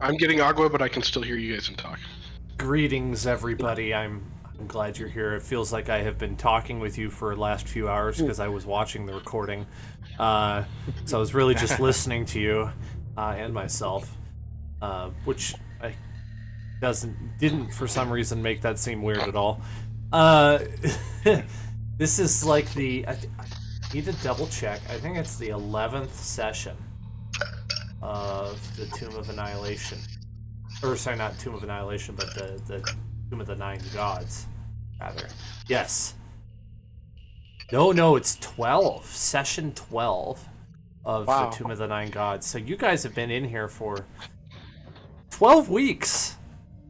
I'm getting agua, but I can still hear you guys and talk. Greetings, everybody. I'm glad you're here. It feels like I have been talking with you for the last few hours because I was watching the recording. So I was really just listening to you and myself, which I didn't for some reason make that seem weird at all. Uh, this is like I need to double check. I think it's the 11th session of the Tomb of Annihilation. Or sorry, not Tomb of Annihilation, but the Tomb of the Nine Gods, rather. Yes. No, it's 12. Session 12 of the Tomb of the Nine Gods. So you guys have been in here for 12 weeks.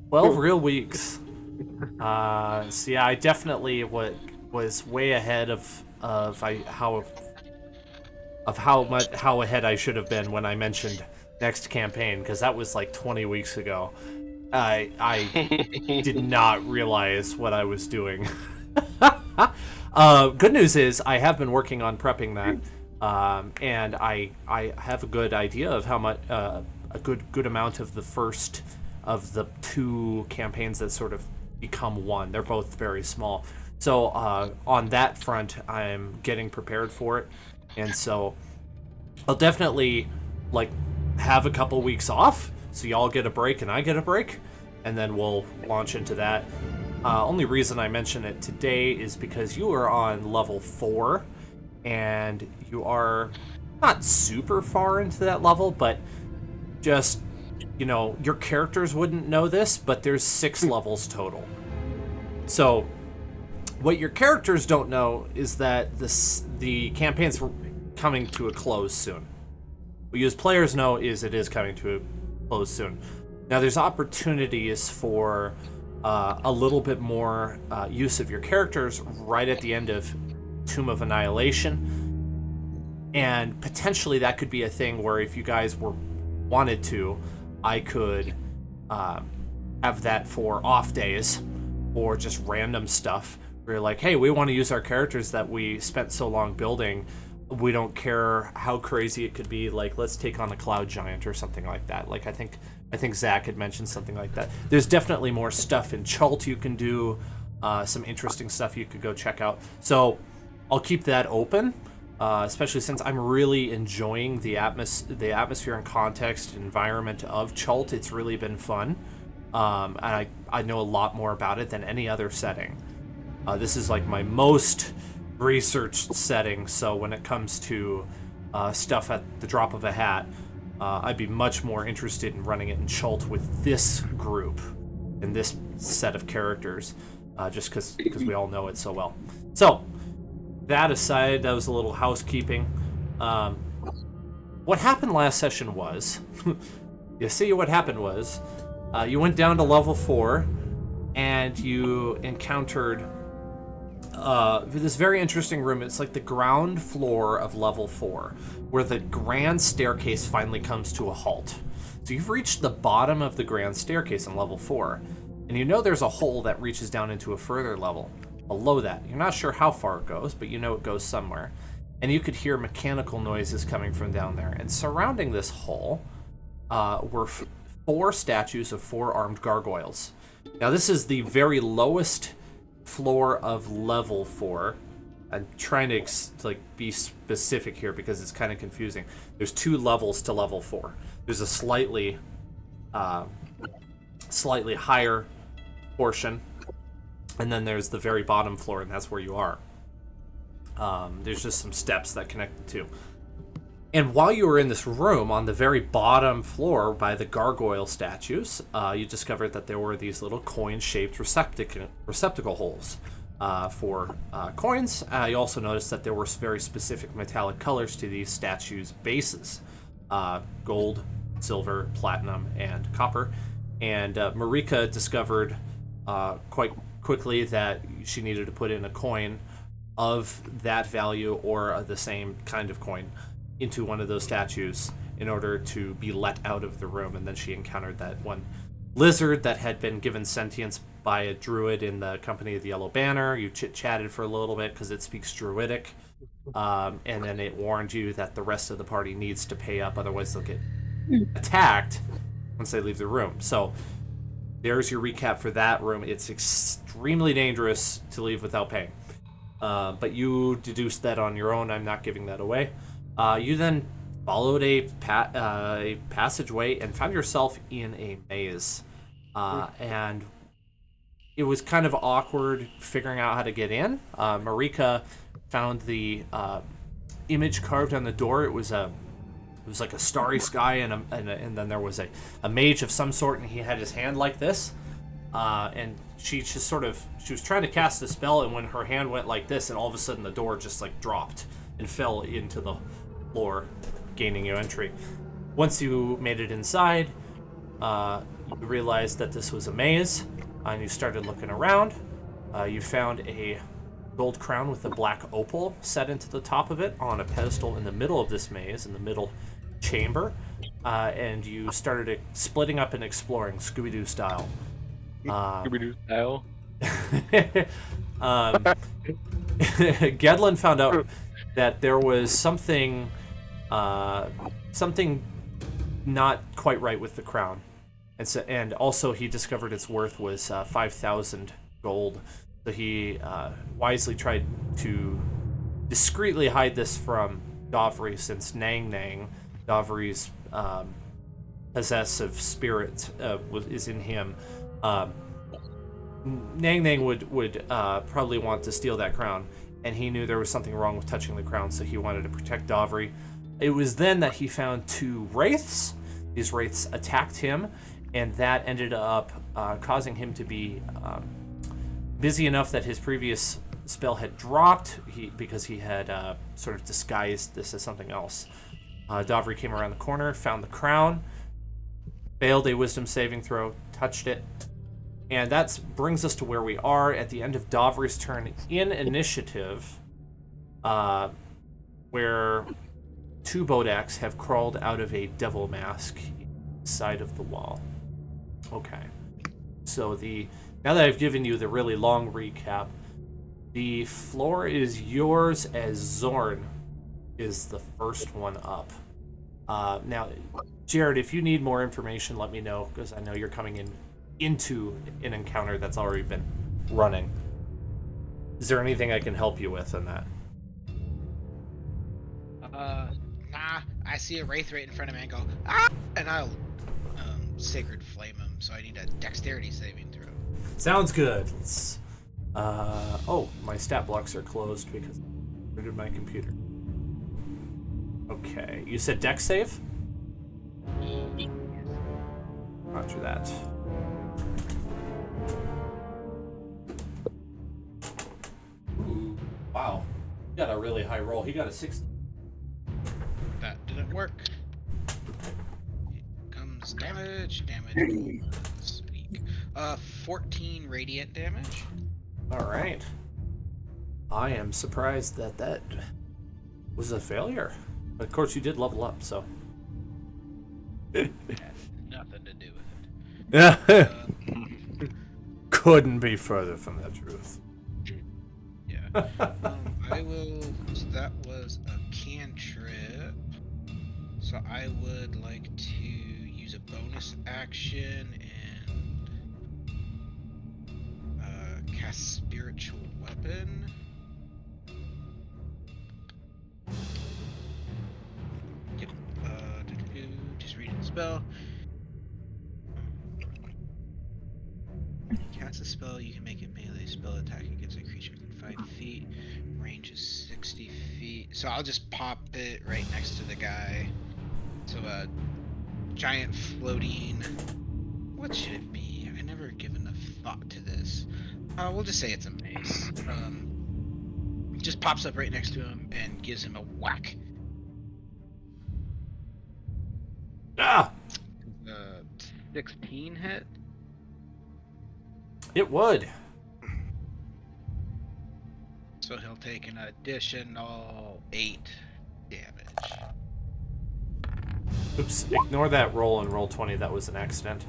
12 real weeks. So yeah, I definitely was way ahead of how ahead I should have been when I mentioned next campaign, because that was like 20 weeks ago. I did not realize what I was doing. Good news is I have been working on prepping that, and I have a good idea of how much a good amount of the first of the two campaigns that sort of become one. They're both very small, so on that front, I'm getting prepared for it, and so I'll definitely have a couple weeks off, so y'all get a break and I get a break, and then we'll launch into that. Only reason I mention it today is because you are on level 4, and you are not super far into that level, but just, your characters wouldn't know this, but there's 6 levels total. So, what your characters don't know is that the campaign's coming to a close soon. What you as players know is it is coming to a close soon. Now, there's opportunities for a little bit more use of your characters right at the end of Tomb of Annihilation, and potentially that could be a thing where if you guys wanted to, I could have that for off days or just random stuff where you're like, hey, we want to use our characters that we spent so long building. We don't care how crazy it could be. Like, let's take on a cloud giant or something like that. Like, I think Zach had mentioned something like that. There's definitely more stuff in Chult you can do, some interesting stuff you could go check out. So I'll keep that open, especially since I'm really enjoying the atmosphere and context and environment of Chult. It's really been fun, and I know a lot more about it than any other setting. This is like my most researched setting, so when it comes to stuff at the drop of a hat, I'd be much more interested in running it in Chult with this group and this set of characters, just because we all know it so well. So, that aside, that was a little housekeeping. What happened last session was, what happened was, you went down to level 4, and you encountered this very interesting room. It's like the ground floor of level 4, where the grand staircase finally comes to a halt. So you've reached the bottom of the grand staircase on level 4, and there's a hole that reaches down into a further level below that. You're not sure how far it goes, but it goes somewhere. And you could hear mechanical noises coming from down there. And surrounding this hole were 4 statues of 4 armed gargoyles. Now, this is the very lowest floor of level 4. I'm trying to be specific here because it's kind of confusing. There's 2 levels to level 4. There's a slightly higher portion, and then there's the very bottom floor, and that's where you are. There's just some steps that connect the two. And while you were in this room, on the very bottom floor by the gargoyle statues, you discovered that there were these little coin-shaped receptacle holes for coins. You also noticed that there were very specific metallic colors to these statues' bases. Gold, silver, platinum, and copper. And Marika discovered quite quickly that she needed to put in a coin of that value or the same kind of coin into one of those statues in order to be let out of the room. And then she encountered that one lizard that had been given sentience by a druid in the company of the Yellow Banner. You chit-chatted for a little bit because it speaks druidic. And then it warned you that the rest of the party needs to pay up, otherwise they'll get attacked. once they leave the room. So there's your recap for that room. It's extremely dangerous to leave without paying. But you deduced that on your own. I'm not giving that away. You then followed a passageway and found yourself in a maze. And it was kind of awkward figuring out how to get in. Marika found the image carved on the door. It was like a starry sky, and then there was a mage of some sort, and he had his hand like this. And she was trying to cast a spell, and when her hand went like this, and all of a sudden the door just like dropped and fell into the floor, gaining you entry. Once you made it inside, you realized that this was a maze, and you started looking around. You found a gold crown with a black opal set into the top of it on a pedestal in the middle of this maze, in the middle chamber, and you started splitting up and exploring Scooby-Doo style. Scooby-Doo style. Gedlin found out that there was something not quite right with the crown, and also he discovered its worth was 5,000 gold. So he wisely tried to discreetly hide this from Dovry, since Nang Nang, Dovry's possessive spirit, is in him. Nang Nang would probably want to steal that crown, and he knew there was something wrong with touching the crown, so he wanted to protect Dovry. It was then that he found two wraiths. These wraiths attacked him, and that ended up causing him to be busy enough that his previous spell had dropped, because he had sort of disguised this as something else. Dovry came around the corner, found the crown, failed a wisdom saving throw, touched it, and that brings us to where we are at the end of Dovry's turn in initiative, where two Bodaks have crawled out of a devil mask side of the wall. Okay. So now that I've given you the really long recap, the floor is yours as Zorn is the first one up. Now, Jared, if you need more information, let me know, because I know you're coming into an encounter that's already been running. Is there anything I can help you with in that? Nah. I see a wraith right in front of me and go, ah! And I'll sacred flame him, so I need a dexterity saving throw. Sounds good. Let's, my stat blocks are closed because I rebooted my computer. Okay, you said dex save? Roger that. Ooh, wow. You got a really high roll. He got a 60. That didn't work. Here comes damage. Sweet. 14 radiant damage. Alright. I am surprised that was a failure. But of course you did level up, so. Had nothing to do with it. Couldn't be further from the truth. Yeah. I will. So that was a cantrip. So I would like to use a bonus action and cast spiritual weapon. Yep. Just reading the spell. Cast a spell, you can make a melee spell attack against a creature within 5 feet. Range is 60 feet. So I'll just pop it right next to the guy. So a giant floating... What should it be? I never give enough thought to this. We'll just say it's a mace. Just pops up right next to him and gives him a whack. Ah! 16 hit. It would. So he'll take an additional 8 damage. Oops, ignore that roll and roll 20. That was an accident.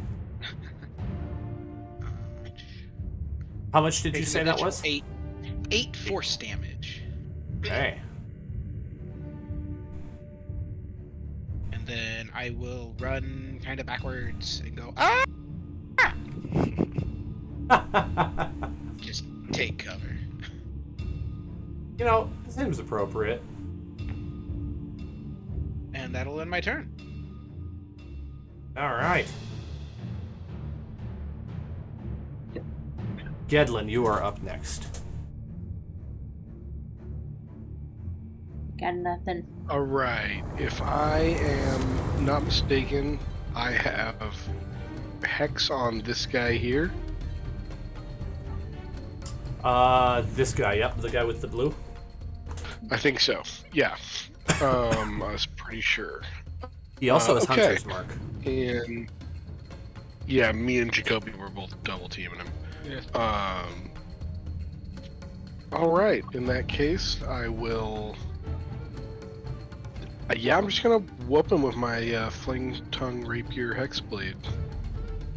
How much did you say that was? 8 force damage. Okay. And then I will run kind of backwards and go, ah! Just take cover. You know, seems appropriate. And that'll end my turn. All right. Gedlin, you are up next. Got nothing. All right. If I am not mistaken, I have hex on this guy here. This guy, yep, the guy with the blue. I think so. Yeah. I was pretty sure. He also has okay. Hunter's Mark. And yeah, me and Jacoby were both double teaming him. Yeah. All right. In that case, I will. Yeah, I'm just gonna whoop him with my fling tongue rapier hexblade,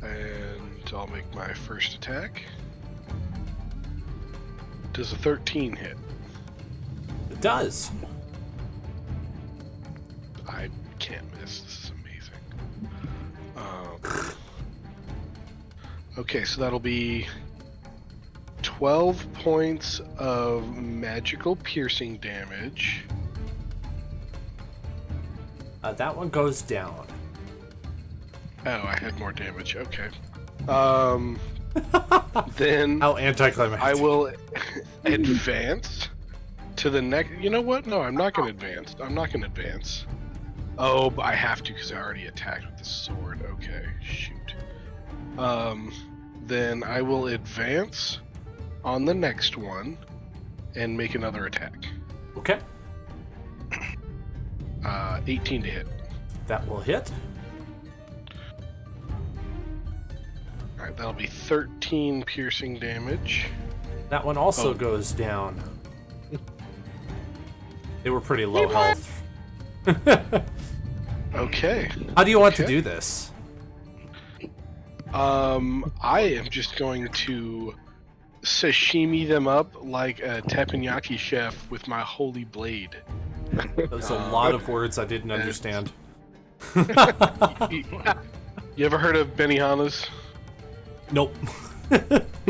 and I'll make my first attack. Does a 13 hit? It does. I can't miss. This is amazing. Okay, so that'll be 12 points of magical piercing damage. That one goes down. Oh, I had more damage. Okay. Then How anticlimactic. I will advance to the next. You know what? No, I'm not going to advance. I'm not going to advance. Oh, but I have to because I already attacked with the sword. Okay, shoot. Then I will advance on the next one and make another attack. Okay. 18 to hit. That will hit. Alright, that'll be 13 piercing damage. That one also Oh. goes down. They were pretty low health. Okay. How do you want to Okay. do this? I am just going to sashimi them up like a teppanyaki chef with my holy blade. There's a lot of words I didn't understand. You ever heard of Benihana's? Nope.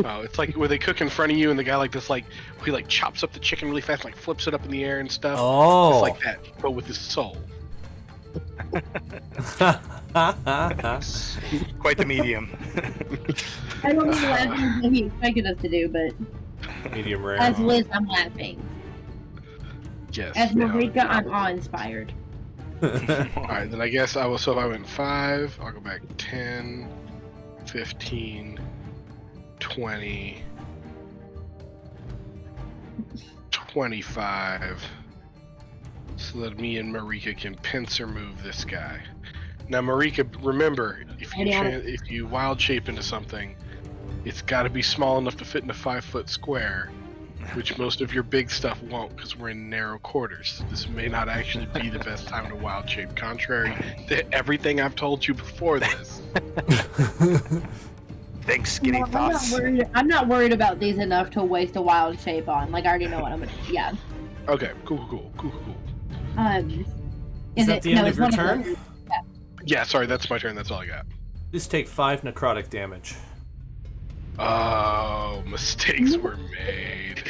Oh, it's like where they cook in front of you and the guy like this, like, he like chops up the chicken really fast, like flips it up in the air and stuff. Oh. It's like that, but with his soul. Quite the medium. I don't know what he expected us to do, but Medium rare. as Liz, I'm laughing. Yes. As Marika, I'm awe-inspired. Alright, then I guess I will, so if I went 5, I'll go back 10, 15, 20, 25, so that me and Marika can pincer move this guy. Now, Marika, remember, if you wild shape into something, it's got to be small enough to fit in a 5-foot square, which most of your big stuff won't because we're in narrow quarters. This may not actually be the best time to wild shape, contrary to everything I've told you before this. Thanks, skinny No, thoughts. I'm not worried about these enough to waste a wild shape on. Like, I already know what I'm gonna do. Yeah. Okay, cool. Is that the end of your one turn? those. Yeah, sorry, that's my turn. That's all I got. Just take 5 necrotic damage. Oh, mistakes were made.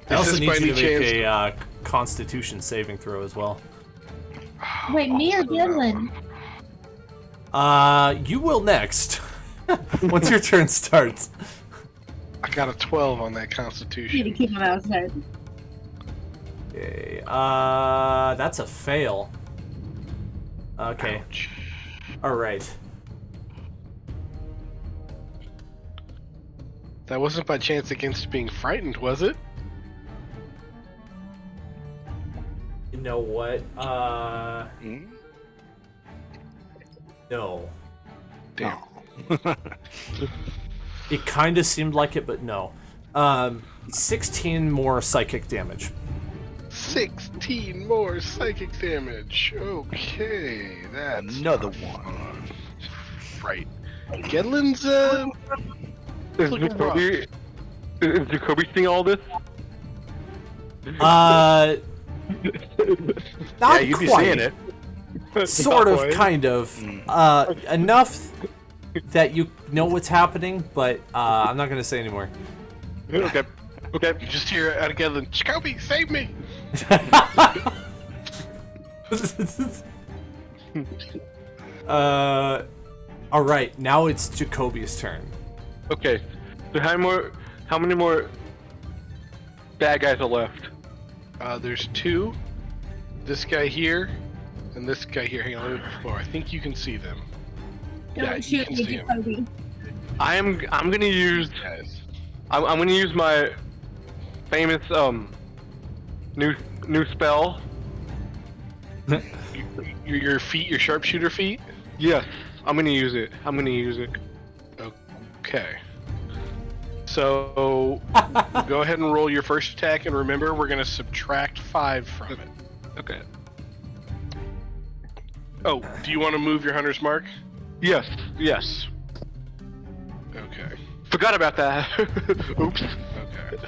I also this need by you to any make a Constitution saving throw as well. Wait, me or Dylan? You will next. Once your turn starts. I got a 12 on that Need to Constitution. keep him outside. Okay, that's a fail. Okay, Ouch. alright. That wasn't by chance against being frightened, was it? You know what? Hmm? No. Damn. It kind of seemed like it, but no. 16 more psychic damage. 16 more psychic damage. Okay, that's Another not one. fun. Right. Gedlin's Is looking rough. Jacoby seeing all this? Not Yeah, you'd be quite. seeing it. Sort of, Halfway. kind of. Enough that you know what's happening, but I'm not gonna say anymore. Okay. Okay. You just hear it out together. Jacoby, save me! All right, now it's Jacoby's turn. Okay. So how many more bad guys are left? There's two. This guy here, and this guy here. Hang on, let me explore. I think you can see them. Don't Yeah, you shoot can me, see him. Jacoby. I'm gonna use Guys. I'm gonna use my famous new spell. Your feet, your sharpshooter feet? Yes, I'm gonna use it. Okay. So, go ahead and roll your first attack, and remember, we're going to subtract 5 from it. Okay. Oh, do you want to move your hunter's mark? Yes. Yes. Okay. Forgot about that. Oops. Okay.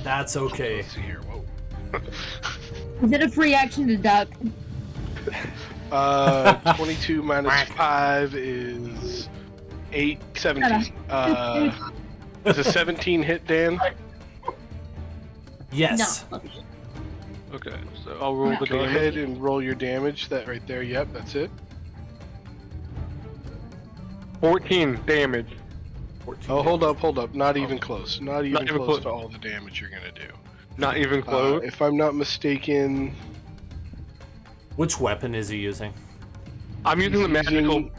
That's okay. Let's see here. Whoa. Is it a free action to duck? 22 minus 5 is 17. Is a 17 hit, Dan? Yes. No. Okay. So I'll roll the Go damage. ahead and roll your damage. That right there. Yep, that's it. 14 damage. 14 Oh, hold up. Not even close. Not even even close close. to all the damage you're gonna do. Not even close. If I'm not mistaken, Which weapon is he using? I'm using the magical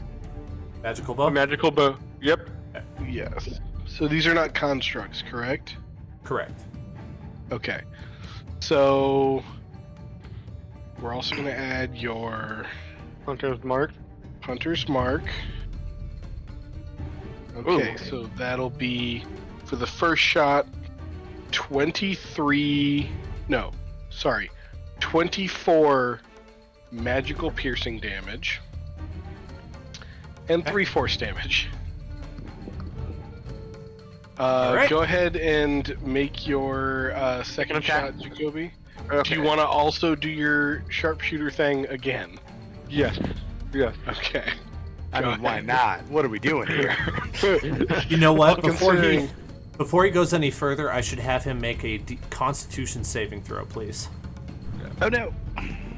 Magical bow? magical bow. Yep. yes. So these are not constructs, correct? Correct. Okay. So we're also gonna add your Hunter's mark. hunter's mark. Okay, Ooh. so that'll be for the first shot 24 magical piercing damage and 3 force damage. Alright. Go ahead and make your second attack. shot, Jacoby. Okay. Do you want to also do your sharpshooter thing again? Yes. Yes. Okay. I Go mean, why ahead. not? What are we doing here? You know what? Well, considering- Before he goes any further, I should have him make a Constitution saving throw, please. Oh no.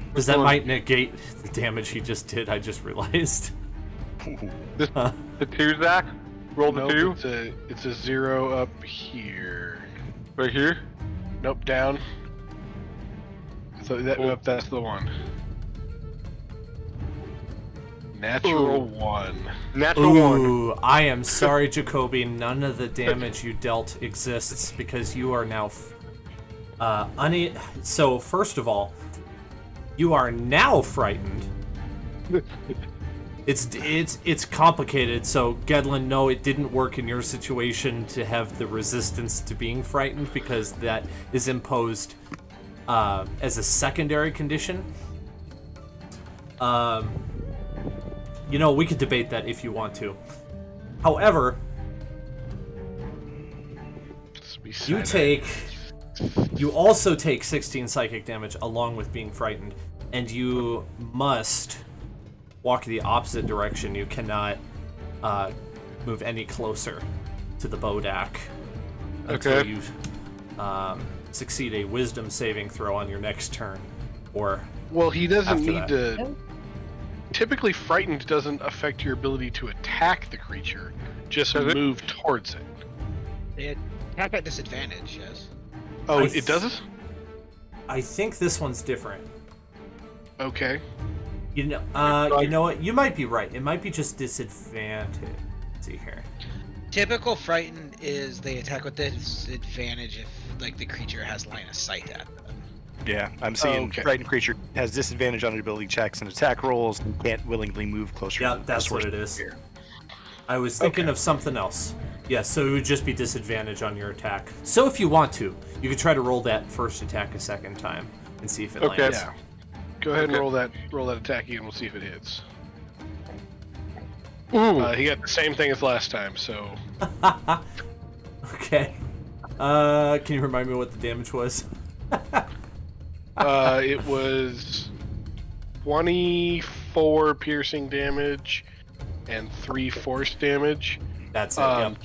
Because that might negate the damage he just did, I just realized. This, the 2, Zach. Roll the Nope, 2. it's a 0 up here. Right here. Nope, down. So that Oh. nope, that's the one. Natural Ooh. 1. Natural 1. Ooh, I am sorry, Jacoby. None of the damage you dealt exists because you are now So first of all, you are now frightened. It's complicated. So Gedlin, no, it didn't work in your situation to have the resistance to being frightened because that is imposed as a secondary condition. You know, we could debate that if you want to. However, you also take 16 psychic damage along with being frightened, and you must walk the opposite direction. You cannot move any closer to the Bodak until Okay. you succeed a Wisdom saving throw on your next turn, or Well, he doesn't after need that. to. Typically, frightened doesn't affect your ability to attack the creature, just Does it? move towards it. They attack at disadvantage, yes. Oh, I it doesn't? I think this one's different. Okay. You know, you know what? You might be right. It might be just disadvantage. Let's see here. Typical frightened is they attack with disadvantage if like the creature has line of sight at them. Yeah, I'm seeing Okay. frightened creature has disadvantage on ability checks and attack rolls and can't willingly move closer. Yeah, to the that's source what it of is. fear. I was thinking of something else. Yeah, so it would just be disadvantage on your attack. So if you want to, you could try to roll that first attack a second time and see if it Okay. lands. Yeah. Go ahead Okay. and roll that attack again. We'll see if it hits. Ooh. He got the same thing as last time, so Okay. Can you remind me what the damage was? it was 24 piercing damage and 3 force damage. That's it. Yep.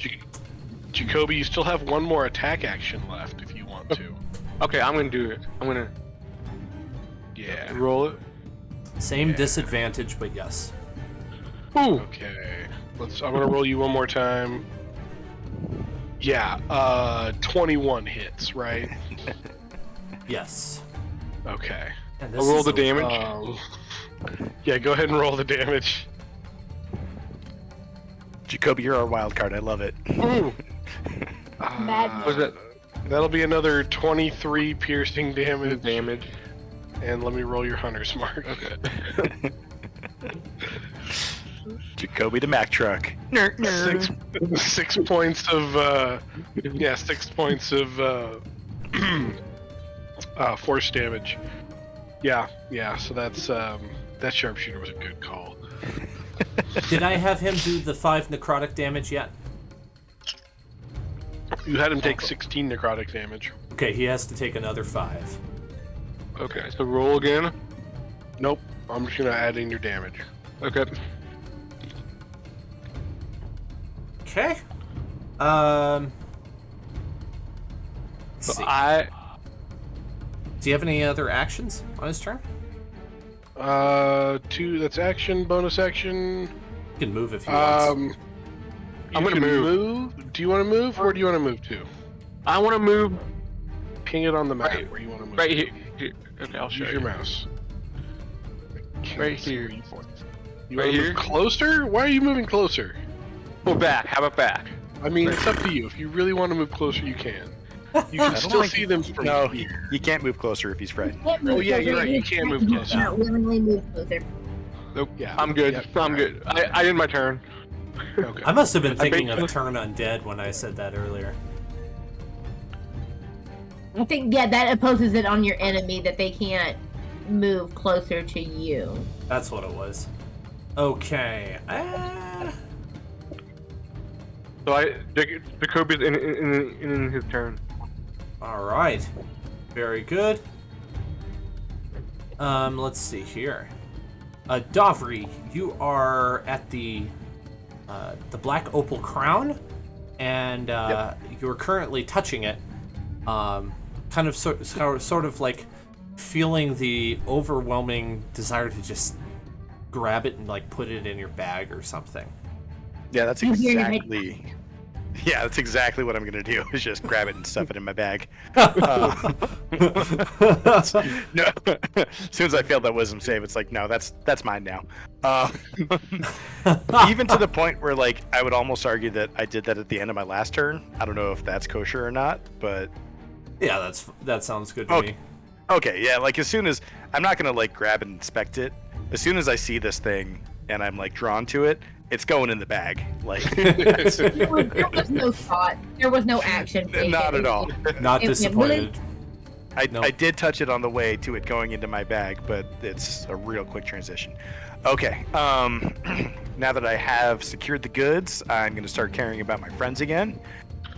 Jacoby, you still have one more attack action left if you want to. Okay, I'm gonna do it. I'm gonna Yeah. roll it. Same disadvantage, but yes. Ooh. Okay. I'm gonna roll you one more time. Yeah, 21 hits, right? Yes. Okay. And I'll roll the damage. Yeah, go ahead and roll the damage. Jacoby, you're our wild card. I love it. Ooh. Madness. What's that? That'll be another 23 piercing damage. Damage. And let me roll your hunter's mark. Okay. Jacoby the Mack truck. 6 points of 6 points of force damage. Yeah, so that's that sharpshooter was a good call. Did I have him do the 5 necrotic damage yet? You had him take 16 necrotic damage. Okay, he has to take another 5. Okay, so roll again. Nope, I'm just gonna add in your damage. Okay. Okay. Let's So see. I Do you have any other actions on his turn? 2, that's action, bonus action. He can move if he wants. You I'm gonna can move. Do you want to move? Where do you want to move to? I want to move Ping it on the map Right- where you want to move. right here. Okay, I'll show Use you. your mouse. Right See here. where you point. You Right want to here? move closer? Why are you moving closer? Well, back. How about back? I mean, it's up to you. If you really want to move closer, you can. You can don't still think- see them from No, here. you can't move closer if he's frightened. Can't move Oh, yeah, you're closer. right, you can't move You closer. cannot willingly move closer. Nope. Yeah, I'm good. yeah, I'm good. I did my turn. Okay. I must have been I thinking think- of Turn Undead when I said that earlier. I think, yeah, that opposes it on your enemy that they can't move closer to you. That's what it was. Okay. So Jacoby's in his turn. All right. Very good. Let's see here. Davri, you are at the Black Opal Crown, and you're currently touching it. Kind of sort of like feeling the overwhelming desire to just grab it and like put it in your bag or something. Yeah, that's You hear your head- exactly. Yeah, that's exactly what I'm gonna do. Is just grab it and stuff it in my bag. No, as soon as I failed that wisdom save, it's like, no, that's mine now. Even to the point where, like, I would almost argue that I did that at the end of my last turn. I don't know if that's kosher or not, but Yeah, that sounds good to Okay. me. okay, yeah. Like, as soon as I'm not gonna like grab and inspect it. As soon as I see this thing and I'm like drawn to it, it's going in the bag. Like, that's- There was no thought. There was no action. taken. not at all. Not It- it disappointed. Nope. I did touch it on the way to it going into my bag, but it's a real quick transition. Okay, now that I have secured the goods, I'm going to start caring about my friends again.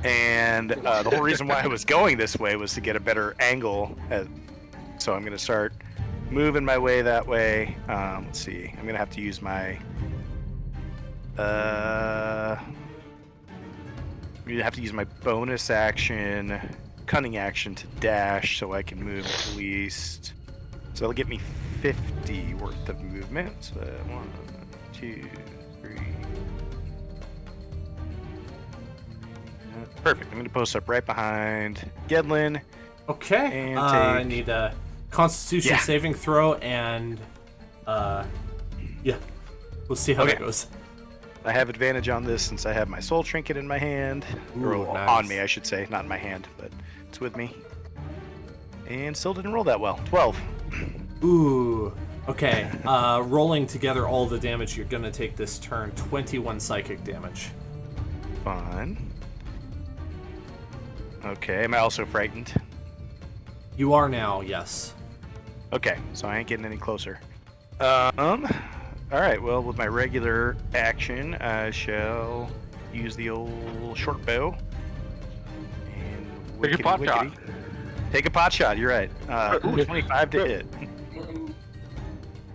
And the whole reason why I was going this way was to get a better angle. So I'm going to start moving my way that way. Let's see. I'm going to have to use my... I'm going to have to use my bonus action... cunning action to dash so I can move at least. So that'll get me 50 worth of movement. So 1, 2, 3. Perfect. I'm going to post up right behind Gedlin. Okay. And I take- need a Constitution Yeah. saving throw and yeah. We'll see how that Okay. goes. I have advantage on this since I have my soul trinket in my hand. Or Ooh, nice. on me, I should say. Not in my hand, but it's with me. And still didn't roll that well. 12. Ooh. Okay. Rolling together all the damage, you're gonna take this turn 21 psychic damage. Fun. Okay, am I also frightened? You are now, yes. Okay, so I ain't getting any closer. Alright, well, with my regular action, I shall use the old short bow. And Take a pot wickety shot. wickety. Take a pot shot, you're right. Ooh, 25 to hit.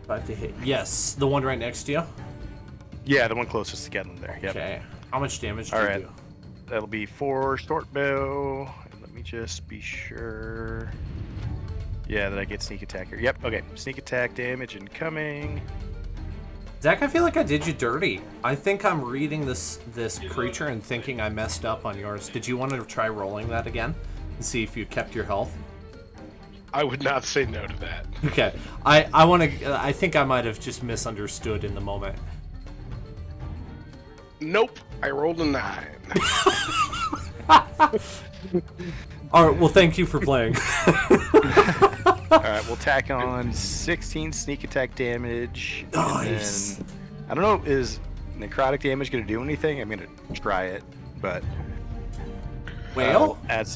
5 to hit. Yes, the one right next to you. Yeah, the one closest to Gedlin there. Yep. Okay. How much damage do All you right. do? That'll be 4 short bow. Let me just be sure. Yeah, that I get sneak attack here. Yep. Okay. Sneak attack damage incoming. Zach, I feel like I did you dirty. I think I'm reading this creature and thinking I messed up on yours. Did you want to try rolling that again and see if you kept your health? I would not say no to that. Okay. I think I might have just misunderstood in the moment. Nope. I rolled a 9. All right. Well, thank you for playing. All right, we'll tack on 16 sneak attack damage. Nice. And then, I don't know, is necrotic damage going to do anything? I'm going to try it, but Whale? add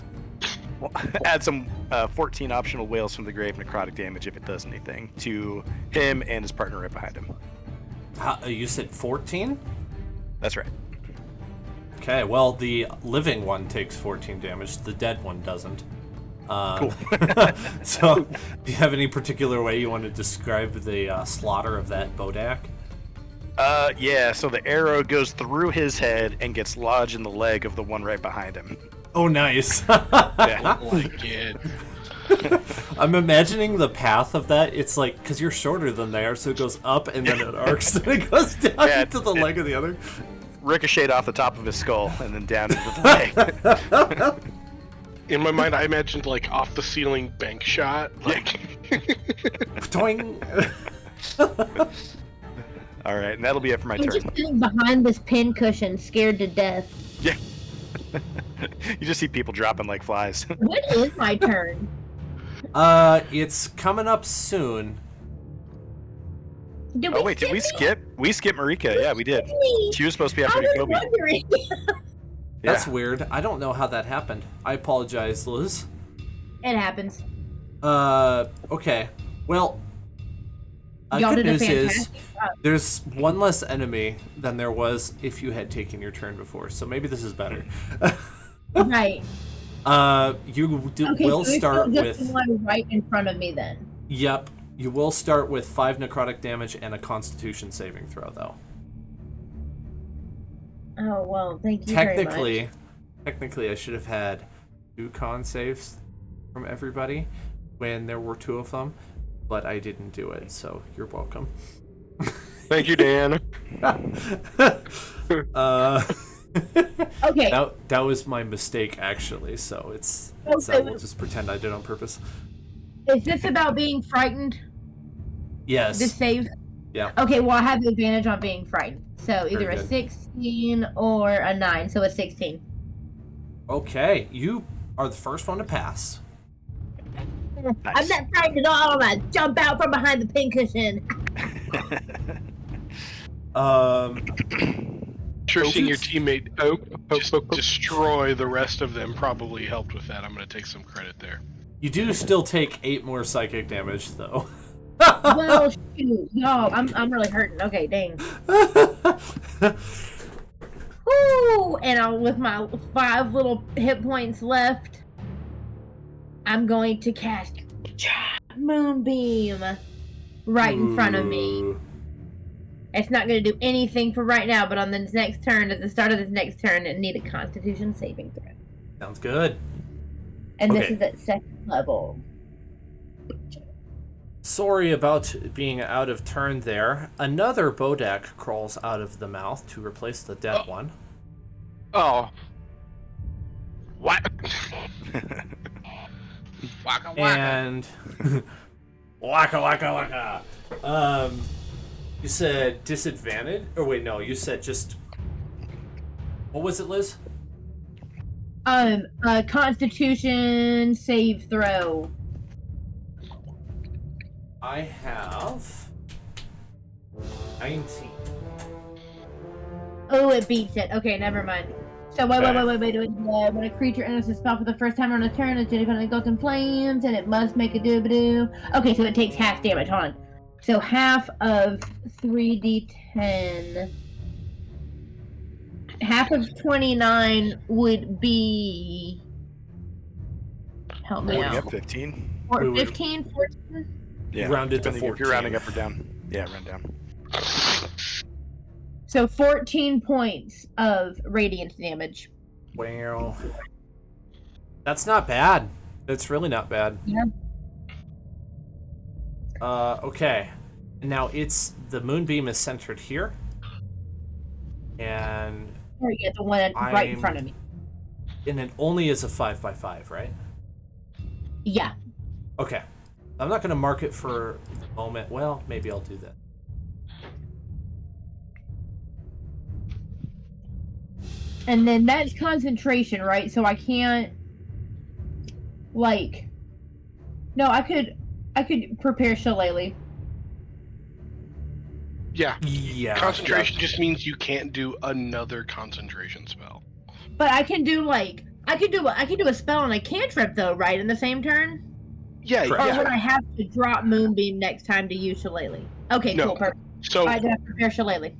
some 14 optional whales from the grave necrotic damage if it does anything to him and his partner right behind him. You said 14? That's right. Okay, well, the living one takes 14 damage. The dead one doesn't. Cool. So, do you have any particular way you want to describe the slaughter of that Bodak? Yeah, so the arrow goes through his head and gets lodged in the leg of the one right behind him. Oh, nice. Yeah. Like it. I'm imagining the path of that. It's like, because you're shorter than they are, so it goes up and then it arcs and it goes down into the leg of the other. Ricocheted off the top of his skull and then down into the leg. In my mind, I imagined like off the ceiling bank shot. Like, Toing. All right, and that'll be it for my I'm turn. just sitting behind this pin cushion, scared to death. Yeah. You just see people dropping like flies. When is my turn? It's coming up soon. Oh wait, did we skip? We skipped Marika. Yeah, we did. She was supposed to be after I was Kobe. wondering. That's Yeah. weird. I don't know how that happened. I apologize, Liz. It happens. Okay. Well, Y'all good did a news is fantastic job. there's one less enemy than there was if you had taken your turn before, so maybe this is better. Right. You Okay, will so it's start just the with... one right in front of me then. Yep. You will start with 5 necrotic damage and a constitution saving throw, though. Oh, well, thank you very much. Technically, I should have had 2 con saves from everybody when there were 2 of them, but I didn't do it, so you're welcome. Thank you, Dan. Okay. That was my mistake, actually, so it's Okay. we'll just pretend I did it on purpose. Is this about being frightened? Yes. This save? Yeah. Okay, well, I have the advantage on being frightened. So either Very a good. 16 or a 9, so a 16. Okay, you are the first one to pass. I'm not frightened at all. I'm gonna jump out from behind the pincushion. sure, seeing your Oops. teammate just destroy the rest of them probably helped with that. I'm going to take some credit there. You do still take 8 more psychic damage, though. Well, shoot, y'all, I'm really hurting. Okay, dang. Woo! And with my 5 little hit points left, I'm going to cast Moonbeam right in front of me. Ooh. It's not going to do anything for right now, but on this next turn, at the start of this next turn, it need a Constitution saving throw. Sounds good. And this Okay. is at 2nd level. Sorry about being out of turn there. Another Bodak crawls out of the mouth to replace the dead one. Oh, What? Waka waka. And waka waka waka. You said disadvantage? Or wait, no, you said just... What was it, Liz? Constitution save throw. I have 19. Oh, it beats it. Okay, never mind. So wait. When a creature enters the spell for the first time on a turn, it's going to go in flames, and it must make a doo-ba-doo. Okay, so it takes half damage. Hold on. So half of 3d10. Half of 29 would be. Help me Rounding out. up 15. Or We would- 15, 14? Yeah, Rounded to depending if you're 14. rounding up or down. Yeah, run down. So 14 points of radiant damage. Wow. That's not bad. That's really not bad. Yeah. Okay. Now the moonbeam is centered here. And Or yeah, the one right in front of me. And it only is a 5x5, right? Yeah. Okay. I'm not going to mark it for the moment. Well, maybe I'll do that. And then that's concentration, right? So I can't, like... No, I could prepare Shillelagh. Yeah. Yeah. Concentration just means you can't do another concentration spell. But I can do, like... I can do a spell and a cantrip, though, right? In the same turn? Yeah, Correct. Or yeah. would I have to drop Moonbeam next time to use Shillelagh? Okay, No. cool, perfect. So Alright, then I prepare Shillelagh.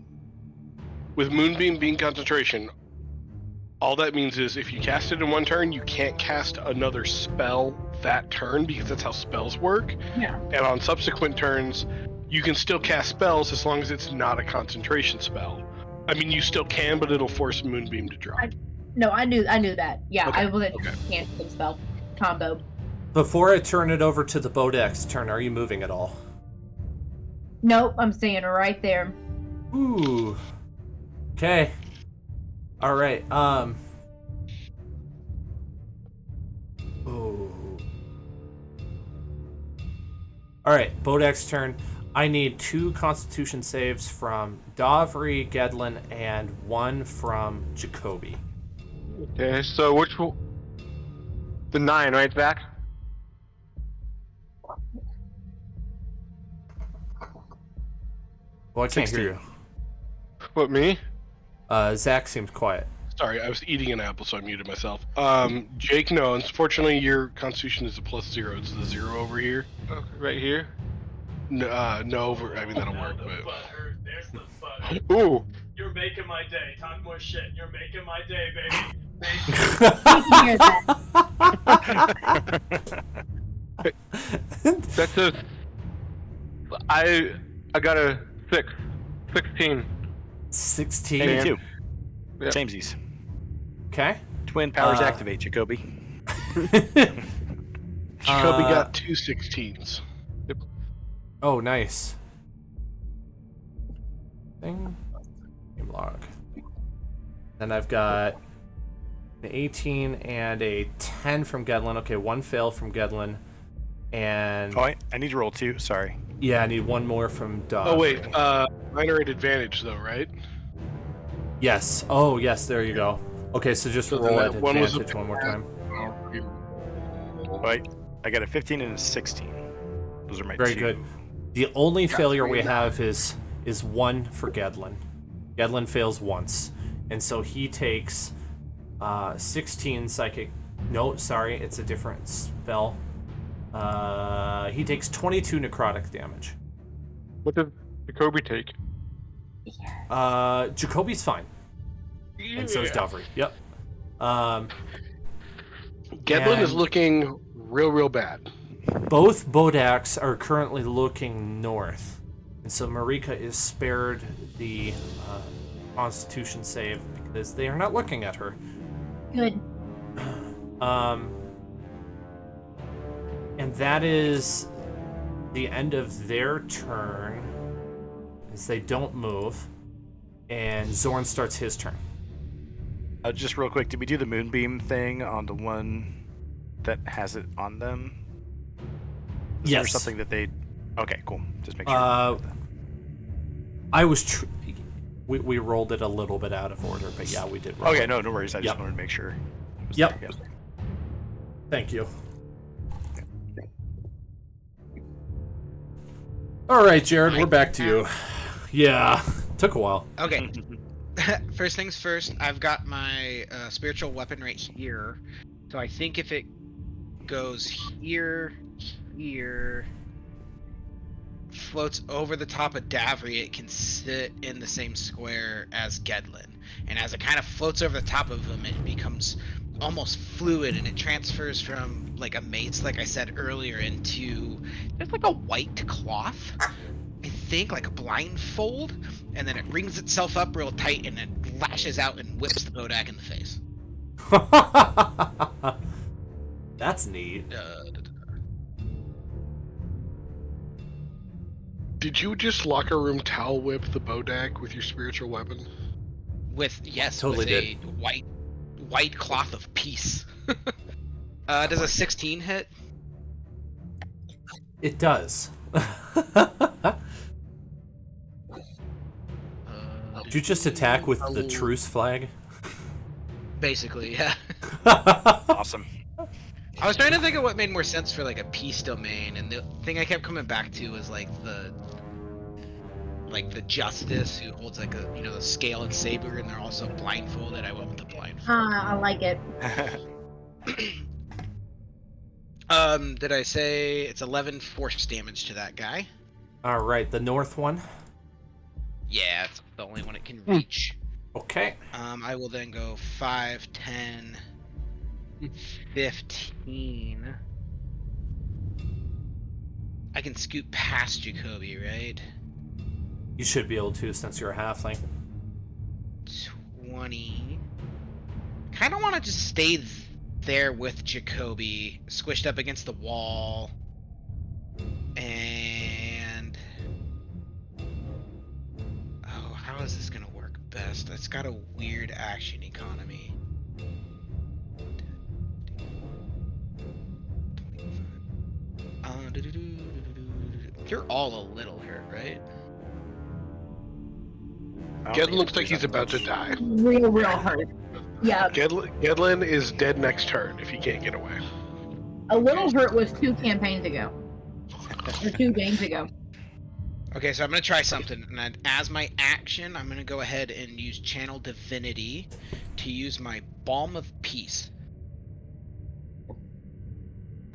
with Moonbeam being concentration, all that means is if you cast it in one turn, you can't cast another spell that turn because that's how spells work. Yeah. And on subsequent turns, you can still cast spells as long as it's not a concentration spell. I mean, you still can, but it'll force Moonbeam to drop. No, I knew that. Yeah, Okay, I wasn't okay. cantrip spell combo. Before I turn it over to the Bodex turn, are you moving at all? Nope, I'm staying right there. Ooh. Okay. All right. Ooh. All right. Bodek's turn. I need 2 Constitution saves from Davri, Gedlin, and 1 from Jacoby. Okay, so which will... The 9, right, Zach? Well, I can't hear you. What, me? Zach seems quiet. Sorry, I was eating an apple, so I muted myself. Jake, no. Unfortunately, your Constitution is a +0. It's the 0 over here. Okay, right here. No, over. I mean, that'll work, but. There's the butter. Ooh. You're making my day. Talk more shit. You're making my day, baby. You can hear that. That's a... I got a 6. 16. 16. Me too. Yep. Samesies. Okay. Twin powers activate, Jacoby. Jacoby got 2 16s. Oh, nice. Thing. Game log. Then I've got an 18 and a 10 from Gedlin. Okay, 1 fail from Gedlin. And... Oh, I need to roll 2. Sorry. Yeah, I need 1 more from Dog. Oh, wait. Minor at advantage, though, right? Yes. Oh, yes, there you go. Okay, so just So roll then at that one was a advantage one more time. Right. I got a 15 and a 16. Those are my Very 2. good. The only failure we have is 1 for Gedlin. Gedlin fails once. And so he takes 16 psychic... No, sorry, it's a different spell. He takes 22 necrotic damage. What does Jacoby take? Jacoby's fine. And so is Davri. Yep. Gedlin is and- looking real bad. Both Bodaks are currently looking north, and so Marika is spared the Constitution save because they are not looking at her. Good. And that is the end of their turn, as they don't move, and Zorn starts his turn. Just real quick, did we do the moonbeam thing on the one that has it on them? Is there Yes. something that they... Okay, cool. Just make sure. I was... We rolled it a little bit out of order, but yeah, we did roll Okay, it. no worries. I just Yep. wanted to make sure. It was Yep. there. Thank you. All right, Jared, we're back to you. Yeah, took a while. Okay. First things first, I've got my spiritual weapon right here. So I think if it goes here, floats over the top of Davri, it can sit in the same square as Gedlin. And as it kind of floats over the top of him, it becomes almost fluid and it transfers from like a mace, like I said earlier, into just like a white cloth. I think, like a blindfold, and then it rings itself up real tight and it lashes out and whips the Bodak in the face. That's neat. Did you just locker room towel whip the Bodak with your spiritual weapon? With Totally with a white cloth of peace. Does a 16 hit? It does. Did you just attack with the truce flag? Basically, yeah. Awesome. I was trying to think of what made more sense for like a peace domain, and the thing I kept coming back to was like the justice who holds like a the scale and saber, and they're also blindfolded. I went with the blindfold. I like it. Did I say it's 11 force damage to that guy? All right, the north one. Yeah, it's the only one it can reach. Okay. I will then go 5, 10, 15. I can scoot past Jacoby, right? You should be able to since you're a halfling. 20. Kind of want to just stay there with Jacoby, squished up against the wall. And oh, how is this gonna work best? It's got a weird action economy. You're all a little hurt, right? Gedlin looks like he's about to die. Real hurt. Yeah. Gedlin is dead next turn if he can't get away. A little hurt was 2 campaigns ago. Or 2 games ago. Okay, so I'm gonna try something, and as my action, I'm gonna go ahead and use Channel Divinity to use my Balm of Peace.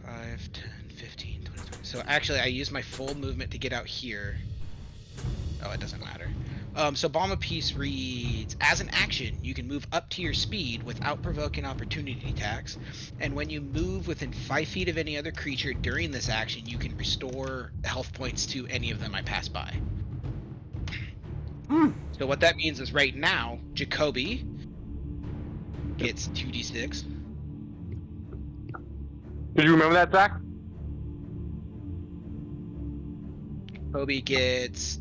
5, 10, 15, 20, 20. So actually, I use my full movement to get out here. Oh, it doesn't matter. So Balm of Peace reads, as an action, you can move up to your speed without provoking opportunity attacks, and when you move within 5 feet of any other creature during this action, you can restore health points to any of them I pass by. So what that means is right now, Jacoby gets 2d6. Did you remember that, Zach? Kobe gets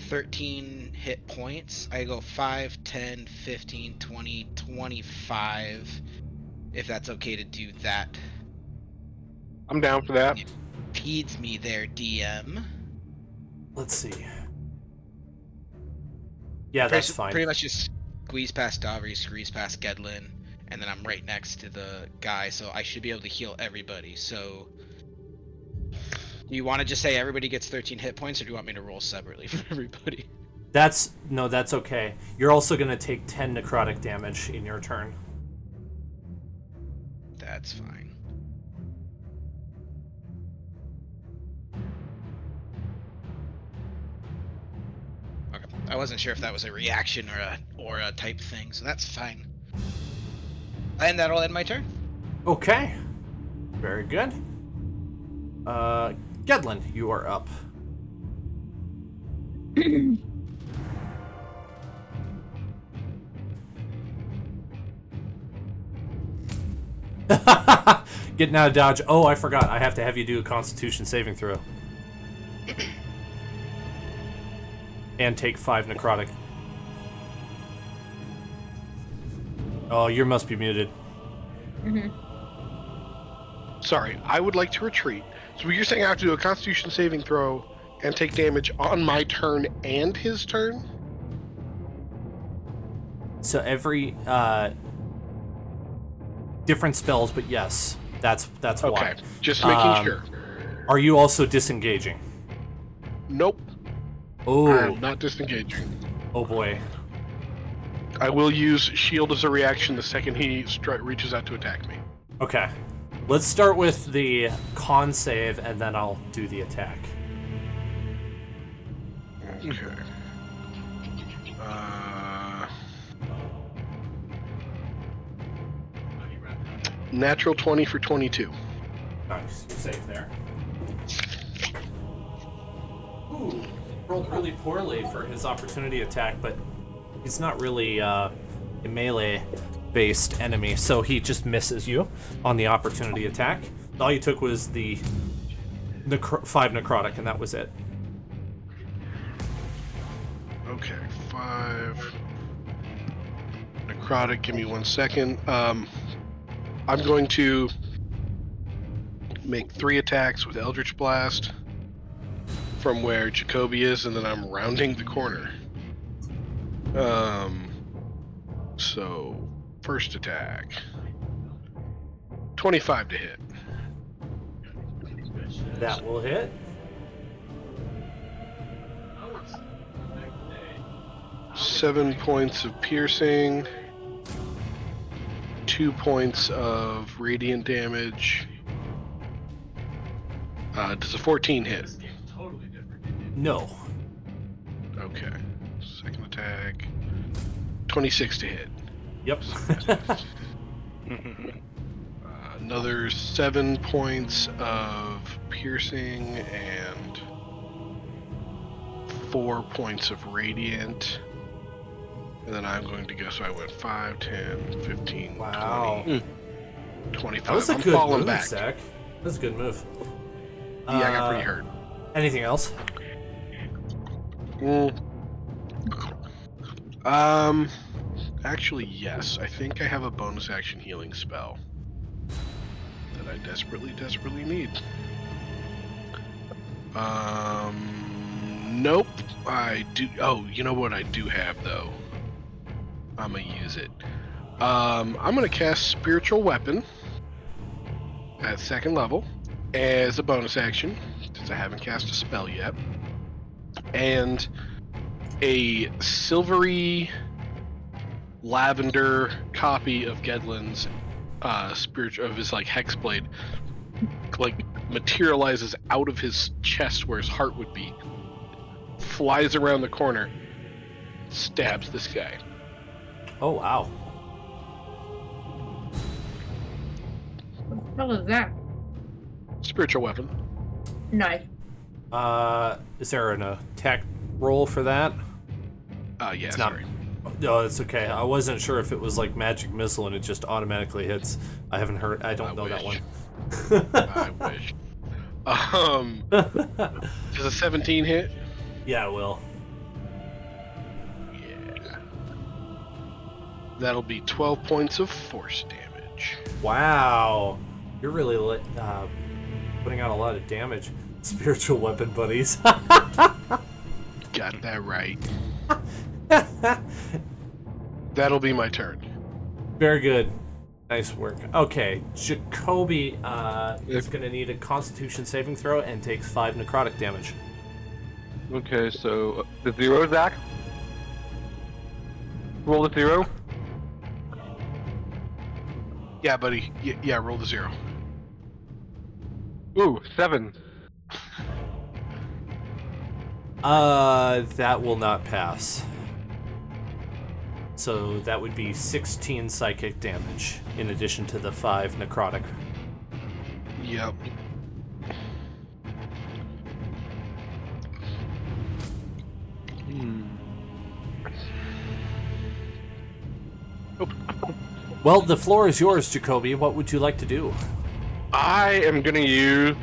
13 hit points. I go 5, 10, 15, 20, 25. If that's okay to do that. I'm down for that. It feeds me there, DM. Let's see. Yeah, that's fine. Pretty much just squeeze past Davri, squeeze past Gedlin, and then I'm right next to the guy, so I should be able to heal everybody. So, do you want to just say everybody gets 13 hit points, or do you want me to roll separately for everybody? That's okay. You're also gonna take 10 necrotic damage in your turn. That's fine. Okay, I wasn't sure if that was a reaction or a type thing, so that's fine. And that'll end my turn. Okay. Very good. Gedlin, you are up. Getting out of dodge. Oh, I forgot. I have to have you do a Constitution saving throw. And take 5 necrotic. Oh, you must be muted. Sorry, I would like to retreat. So you're saying I have to do a Constitution saving throw and take damage on my turn and his turn? So every different spells, but yes, that's Okay, why. just making sure. Are you also disengaging? Nope, Oh, I'm not disengaging. oh boy. I will use shield as a reaction the second he reaches out to attack me. Okay. Let's start with the con save, and then I'll do the attack. Okay. Natural 20 for 22. Nice. You're safe there. Ooh. rolled really poorly for his opportunity attack, but he's not really a melee-based enemy, so he just misses you on the opportunity attack. All you took was the 5 necrotic, and that was it. Okay, 5 necrotic. Give me 1 second. I'm going to make 3 attacks with Eldritch Blast from where Jacoby is, and then I'm rounding the corner. So first attack, 25 to hit. That will hit. Seven points of piercing, 2 points of radiant damage. Does a 14 hit? No. Okay. Second attack, 26 to hit. Yep. Another 7 points of piercing and 4 points of radiant. And then I'm going to go, so I went 5, 10, 15, Wow. 20, 25. That was a I'm good falling move, back. Zach. That was a good move. Yeah, I got pretty hurt. Anything else? Actually, yes. I think I have a bonus action healing spell that I desperately need. Nope. I do. Oh, you know what I do have though. I'm gonna use it. I'm gonna cast Spiritual Weapon at 2nd level as a bonus action, since I haven't cast a spell yet. And a silvery lavender copy of Gedlin's spiritual of his like hexblade materializes out of his chest where his heart would be, flies around the corner, stabs this guy. Oh, wow. What was that? Spiritual weapon. Nice. Is there an attack roll for that? Yeah, It's sorry. not. No, it's okay. I wasn't sure if it was like magic missile and it just automatically hits. I haven't heard. I don't know that one. I wish. Does a 17 hit? Yeah, it will. Yeah. That'll be 12 points of force damage. Wow. You're really putting out a lot of damage. Spiritual weapon buddies. Got that right. That'll be my turn. Very good. Nice work. Okay, Jacoby is going to need a Constitution saving throw and takes 5 necrotic damage. Okay, so the 0, Zach? Roll the 0. Yeah, buddy. Yeah, roll the 0. Ooh, 7. That will not pass. So that would be 16 psychic damage in addition to the 5 necrotic. Yep. Well, the floor is yours, Jacoby. What would you like to do? I am gonna use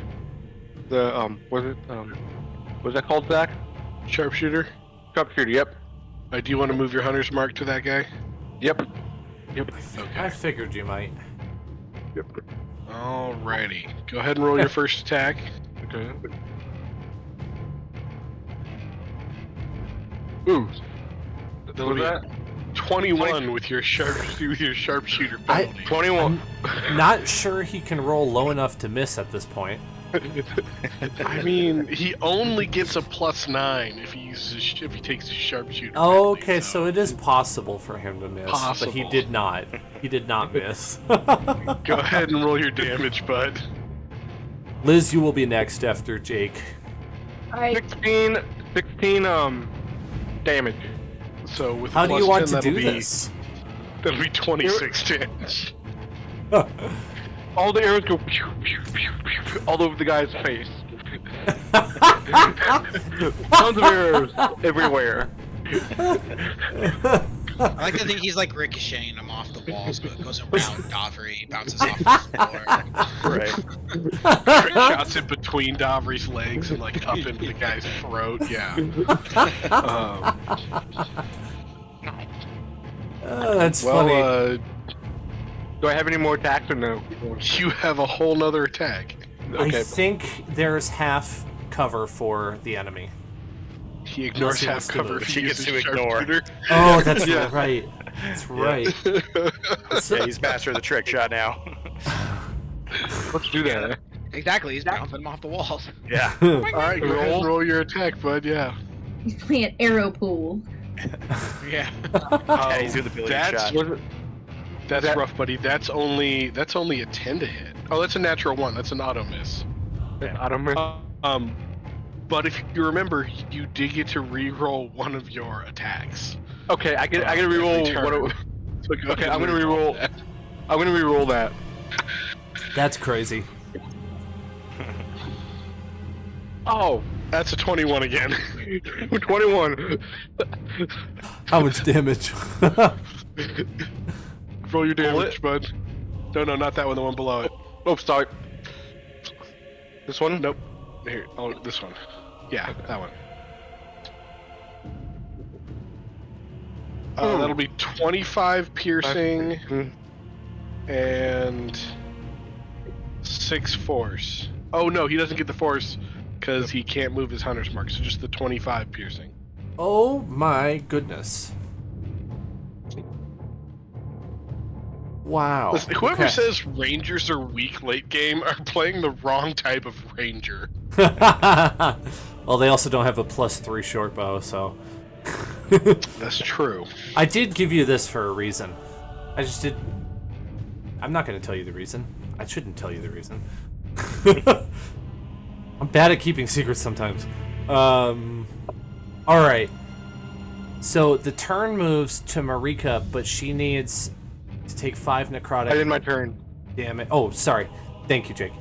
the what's that called, Zach? Sharpshooter. Sharpshooter. Yep. Do you want to move your hunter's mark to that guy? Yep. I figured you might. Yep. Alrighty. Go ahead and roll your first attack. Okay. Ooh. That'll What be was that? 21 with your sharpshooter penalty. 21. I'm not sure he can roll low enough to miss at this point. I mean, he only gets a +9 if he takes his sharpshooter. Oh, penalty, okay, so it is possible for him to miss, but he Possible. did not. He did not miss. Go ahead and roll your damage, bud. Liz, you will be next after Jake. Alright. 16 damage. So with How a do you want +10, to do that'll be- this? That'll be 26 damage. All the arrows go pew, pew, pew, pew, pew, all over the guy's face. Tons of arrows everywhere. I like to think he's like ricocheting him off the wall, so it goes around Dovry, bounces off the floor. Right. Trick shots in between Davri's legs and like up into the guy's throat. Yeah. That's Well, funny. Do I have any more attacks or no? You have a whole nother attack. Okay. I think there's half cover for the enemy. He ignores he half wants to cover. move. If She he gets uses to ignore. sharpshooter. Oh, that's Yeah. right. That's right. Yeah, he's master of the trick shot now. Let's do that. Exactly, he's bouncing him off the walls. Yeah. All right, go ahead and roll your attack, bud. Yeah. He's playing arrow pool. Yeah. Yeah, he's doing the billion That's shot. Was it? that's That- rough, buddy. That's only a 10 to hit. Oh, that's a natural 1. That's an auto miss. I don't remember. But if you remember, you did get to re-roll one of your attacks. Okay, I gotta every reroll. turn. What, So go okay, ahead I'm and gonna reroll. that. I'm gonna reroll that. That's crazy. Oh, That's a 21 again. 21. How much damage? Roll your damage, bud. No, not that one. The one below it. Oh, sorry. This one? Nope. Here. Oh, this one. Yeah, that one. That'll be 25 piercing and 6 force. Oh no, he doesn't get the force because he can't move his hunter's mark. So just the 25 piercing. Oh my goodness. Wow. Listen, whoever Okay. says rangers are weak late game are playing the wrong type of ranger. Well, they also don't have a +3 short bow, so. That's true. I did give you this for a reason. I just did. I'm not going to tell you the reason. I shouldn't tell you the reason. I'm bad at keeping secrets sometimes. Alright. So the turn moves to Marika, but she needs to take 5 necrotic I did my turn. damage. Oh, sorry. Thank you, Jake.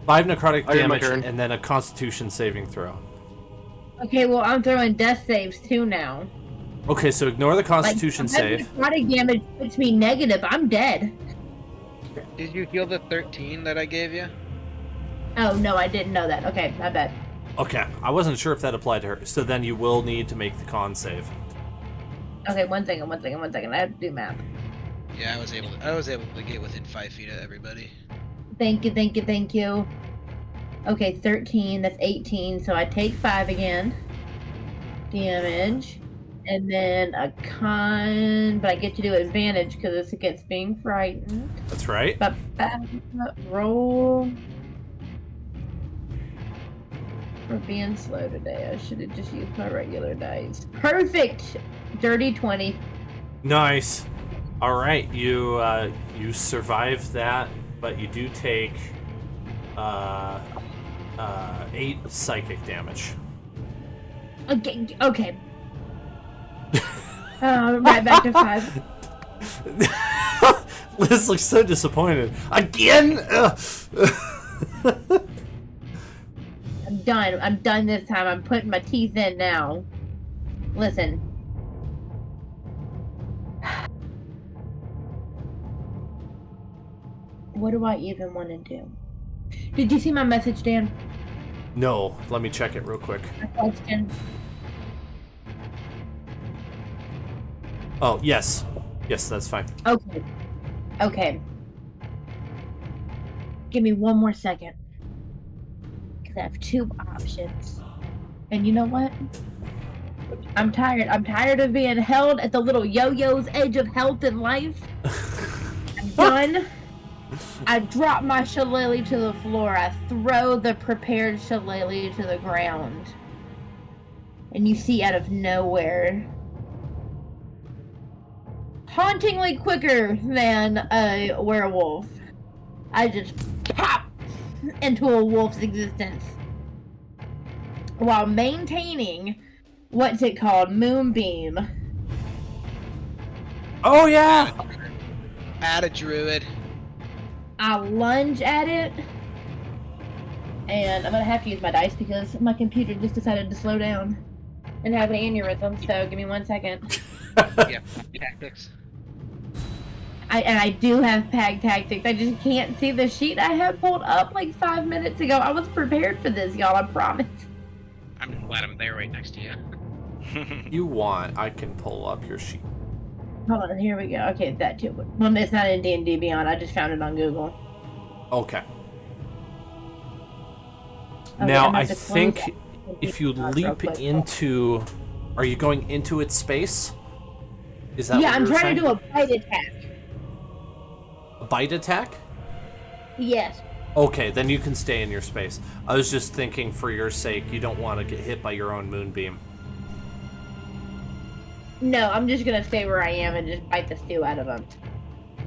5 necrotic I did my damage turn. and then a constitution saving throw. Okay, well, I'm throwing death saves too now. Okay, so ignore the constitution save. Necrotic damage puts me negative. I'm dead. Did you heal the 13 that I gave you? Oh, no, I didn't know that. Okay, my bad. Okay, I wasn't sure if that applied to her. So then you will need to make the con save. Okay, one second. I have to do math. Yeah, I was able to get within 5 feet of everybody. Thank you. Okay, 13, that's 18, so I take 5 again. Damage. And then a con, but I get to do advantage because it's against being frightened. That's right. But roll. For being slow today, I should have just used my regular dice. Perfect! Dirty 20. Nice. All right, you survive that, but you do take 8 psychic damage. Okay. Right back to 5. Liz looks so disappointed. Again? Ugh. I'm done this time. I'm putting my teeth in now. Listen. What do I even want to do? Did you see my message, Dan? No, let me check it real quick. My question. Oh, yes. Yes, that's fine. Okay. Give me one more second. Because I have 2 options. And you know what? I'm tired. I'm tired of being held at the little yo-yo's edge of health and life. I'm done. I drop my shillelagh to the floor. I throw the prepared shillelagh to the ground. And you see out of nowhere, hauntingly quicker than a werewolf, I just pop into a wolf's existence while maintaining what's it called? Moonbeam. Oh, yeah! Add a druid. I lunge at it And I'm gonna have to use my dice because my computer just decided to slow down and have an aneurysm. So give me 1 second. Yeah, tactics. I do have PAG tactics. I just can't see the sheet I had pulled up like 5 minutes ago. I was prepared for this, y'all. I promise. I'm glad I'm there right next to you. You want, I can pull up your sheet. Hold on, here we go. Okay, that too. Well, it's not in D&D Beyond. I just found it on Google. Okay. Okay, Now, I'm I at the think close if you real leap quick. into... Are you going into its space? Is that Yeah, what I'm you were trying saying? to do a bite attack. A bite attack? Yes. Okay, then you can stay in your space. I was just thinking for your sake, you don't want to get hit by your own moonbeam. No, I'm just gonna stay where I am and just bite the stew out of him.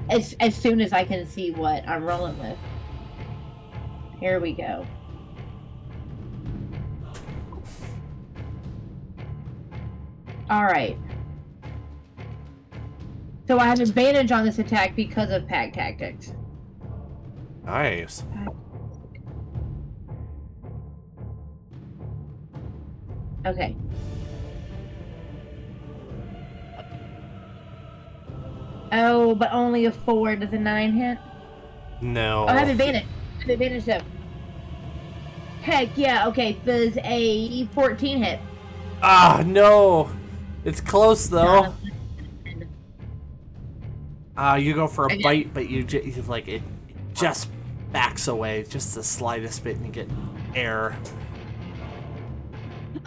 As soon as I can see what I'm rolling with. Here we go. Alright. So I have advantage on this attack because of PAG tactics. Nice. Okay. Oh, but only a 4. Does a 9 hit? No. Oh, I have advantage. I have advantage though. Heck yeah, okay. Does a 14 hit? Ah, no. It's close, though. You go for a Okay. bite, but you like, it just backs away just the slightest bit and you get air.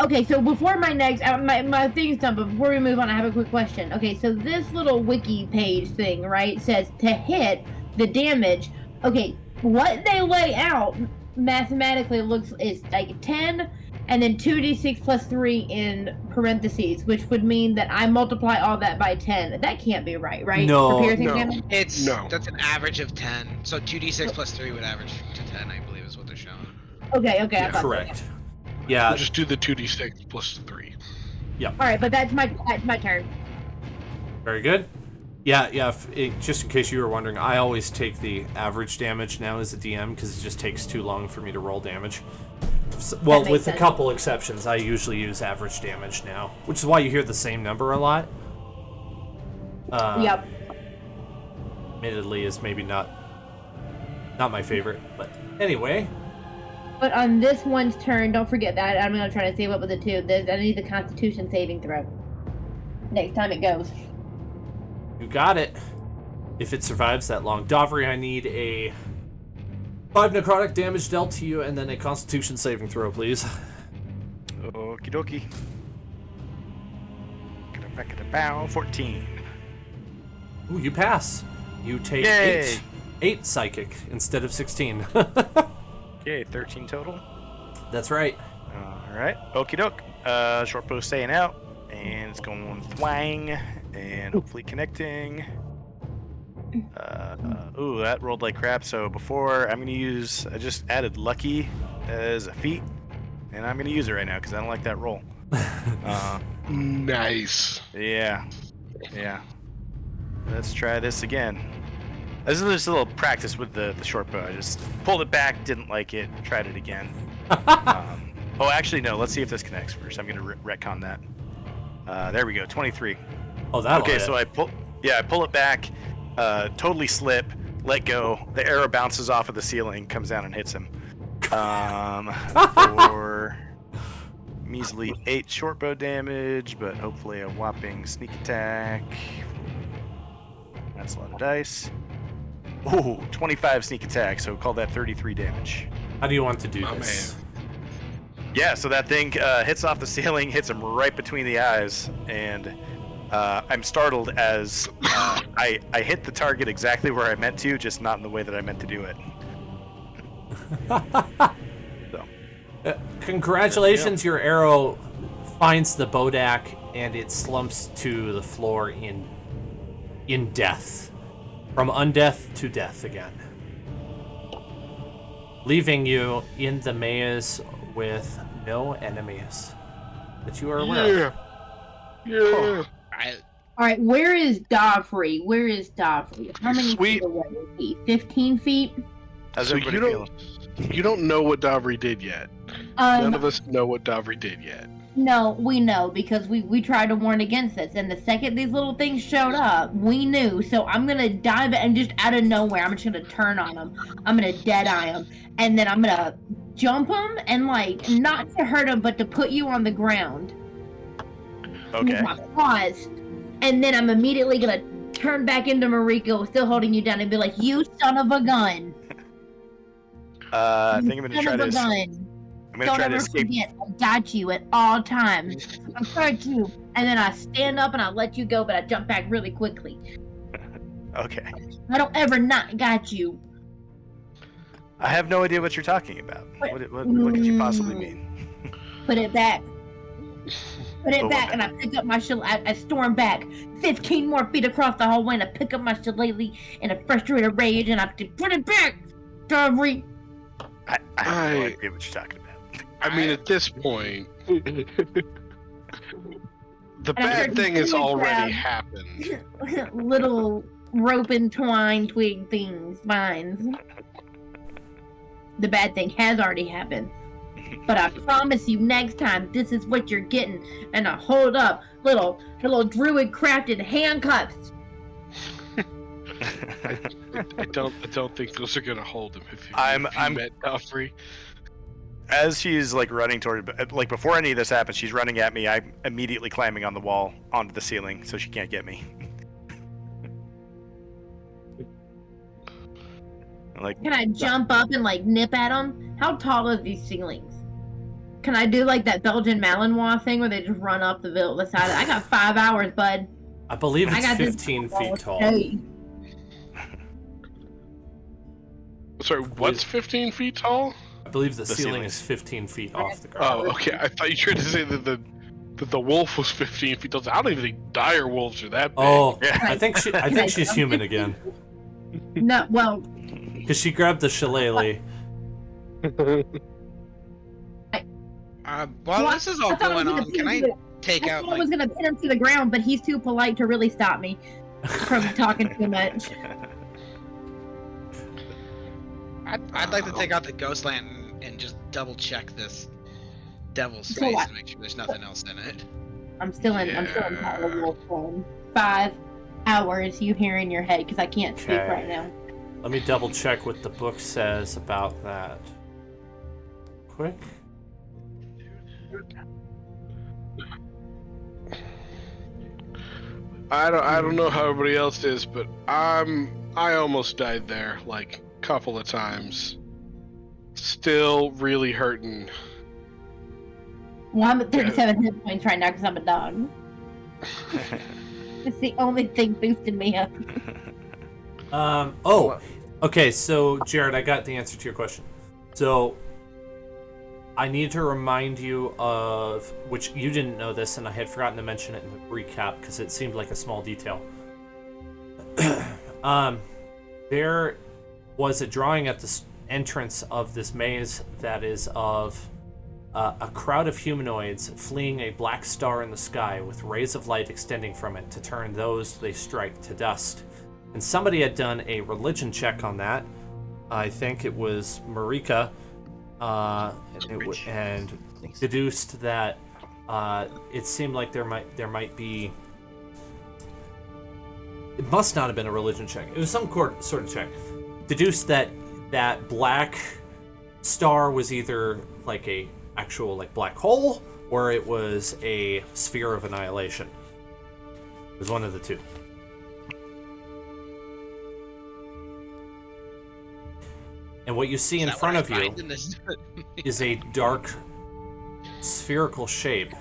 Okay, so before my next, my thing's done, but before we move on, I have a quick question. Okay, so this little wiki page thing, right, says to hit the damage. Okay, what they lay out mathematically is like 10, and then 2d6 plus 3 in parentheses, which would mean that I multiply all that by 10. That can't be right, right? No, For piercing no. damage? That's an average of 10. So 2d6 plus 3 would average to 10, I believe, is what they're showing. Okay, I Yeah, thought so, Correct. Yeah. We'll just do the 2d6 plus 3. yeah. All right, but that's my turn. Very good. Yeah. Just in case you were wondering, I always take the average damage now as a DM because it just takes too long for me to roll damage. Well, makes with sense. a couple exceptions, I usually use average damage now, which is why you hear the same number a lot. Yep. Admittedly, is maybe not my favorite, but anyway. But on this one's turn, don't forget that. I'm gonna try to save up with the 2. I need the Constitution saving throw. Next time it goes. You got it. If it survives that long. Dovry, I need a 5 necrotic damage dealt to you, and then a Constitution saving throw, please. Okie dokie. Back at the bow, 14. Ooh, you pass. You take Yay! 8 psychic instead of 16. Okay, 13 total. That's right. Alright, okie doke. Short bow staying out, and it's going thwang, and hopefully connecting. Ooh, that rolled like crap, so before I'm gonna use, I just added lucky as a feat, and I'm gonna use it right now because I don't like that roll. Nice. Yeah. Let's try this again. This is just a little practice with the short bow. I just pulled it back, didn't like it, tried it again. Oh, actually, no. Let's see if this connects first. I'm going to retcon that. There we go, 23. Oh, that. Okay, so I pull it back, totally slip, let go. The arrow bounces off of the ceiling, comes down and hits him. For measly 8 short bow damage, but hopefully a whopping sneak attack. That's a lot of dice. Ooh, 25 sneak attack, so call that 33 damage. How do you want to do My this? Yeah, so that thing hits off the ceiling, hits him right between the eyes, and I'm startled as I hit the target exactly where I meant to, just not in the way that I meant to do it. So. Congratulations, your arrow finds the Bodak and it slumps to the floor in death. From undeath to death again. Leaving you in the maze with no enemies that you are aware of. Yeah. All right, where is Dovry? How many Sweet. feet away is he? 15 feet? How's So everybody you feeling? You don't know what Davri did yet. None of us know what Davri did yet. No, we know because we tried to warn against this, and the second these little things showed up, we knew. So I'm gonna dive and just out of nowhere, I'm just gonna turn on them. I'm gonna dead eye them, and then I'm gonna jump them and like not to hurt them, but to put you on the ground. Okay. With my paws, and then I'm immediately gonna turn back into Mariko, still holding you down, and be like, "You son of a gun!" I think I'm gonna try to. Gun. I'm gonna Don't try to ever escape. forget, I got you at all times. I'm sorry too. And then I stand up and I let you go, but I jump back really quickly. Okay. I don't ever not got you. I have no idea what you're talking about. What could you possibly mean? Put it back. Put it What back, was and I pick up my shillelagh. I storm back 15 more feet across the hallway, and I pick up my shillelagh in a frustrated rage, and I put it back, Davri. I have no idea what you're talking about. I mean, at this point, the bad thing has already happened. Little rope and twine twig things, vines. The bad thing has already happened. But I promise you, next time, this is what you're getting. And I hold up little druid crafted handcuffs. I don't think those are gonna hold him. If you met Davri. As she's like running toward, like before any of this happens, she's running at me. I'm immediately climbing on the wall onto the ceiling so she can't get me. Like, can I jump up and like nip at them? How tall are these ceilings? Can I do like that Belgian Malinois thing where they just run up the side? I got 5 hours, bud. I believe it's 15 feet tall. Hey. Sorry, what's 15 feet tall? I believe the ceiling is 15 feet off the ground. Oh, okay. I thought you tried to say that the wolf was 15 feet tall. I don't even think dire wolves are that big. Oh, I think she's human again. No, well, because she grabbed the shillelagh. While this is all going on, can I take out? I was gonna pin him to the ground, but he's too polite to really stop me from talking too much. I'd like to take out the ghost lantern and just double check this devil's So face what? to make sure there's nothing else in it. I'm still in part of the wolf form. 5 hours you hear in your head because I can't speak Okay. right now. Let me double check what the book says about that. Quick. I don't know how everybody else is, but I almost died there like a couple of times. Still really hurting. Well, I'm at 37 hit points right now because I'm a dog. It's the only thing boosting me up. Okay, so Jared, I got the answer to your question. So I need to remind you of, which you didn't know this, and I had forgotten to mention it in the recap because it seemed like a small detail. There was a drawing at the entrance of this maze that is of a crowd of humanoids fleeing a black star in the sky with rays of light extending from it to turn those they strike to dust. And somebody had done a religion check on that. I think it was Marika, and deduced that it seemed like there might be. It must not have been a religion check. It was some sort of check. Deduced that black star was either like a actual like black hole or it was a sphere of annihilation. It was one of the two. And what you see in front of you is a dark spherical shape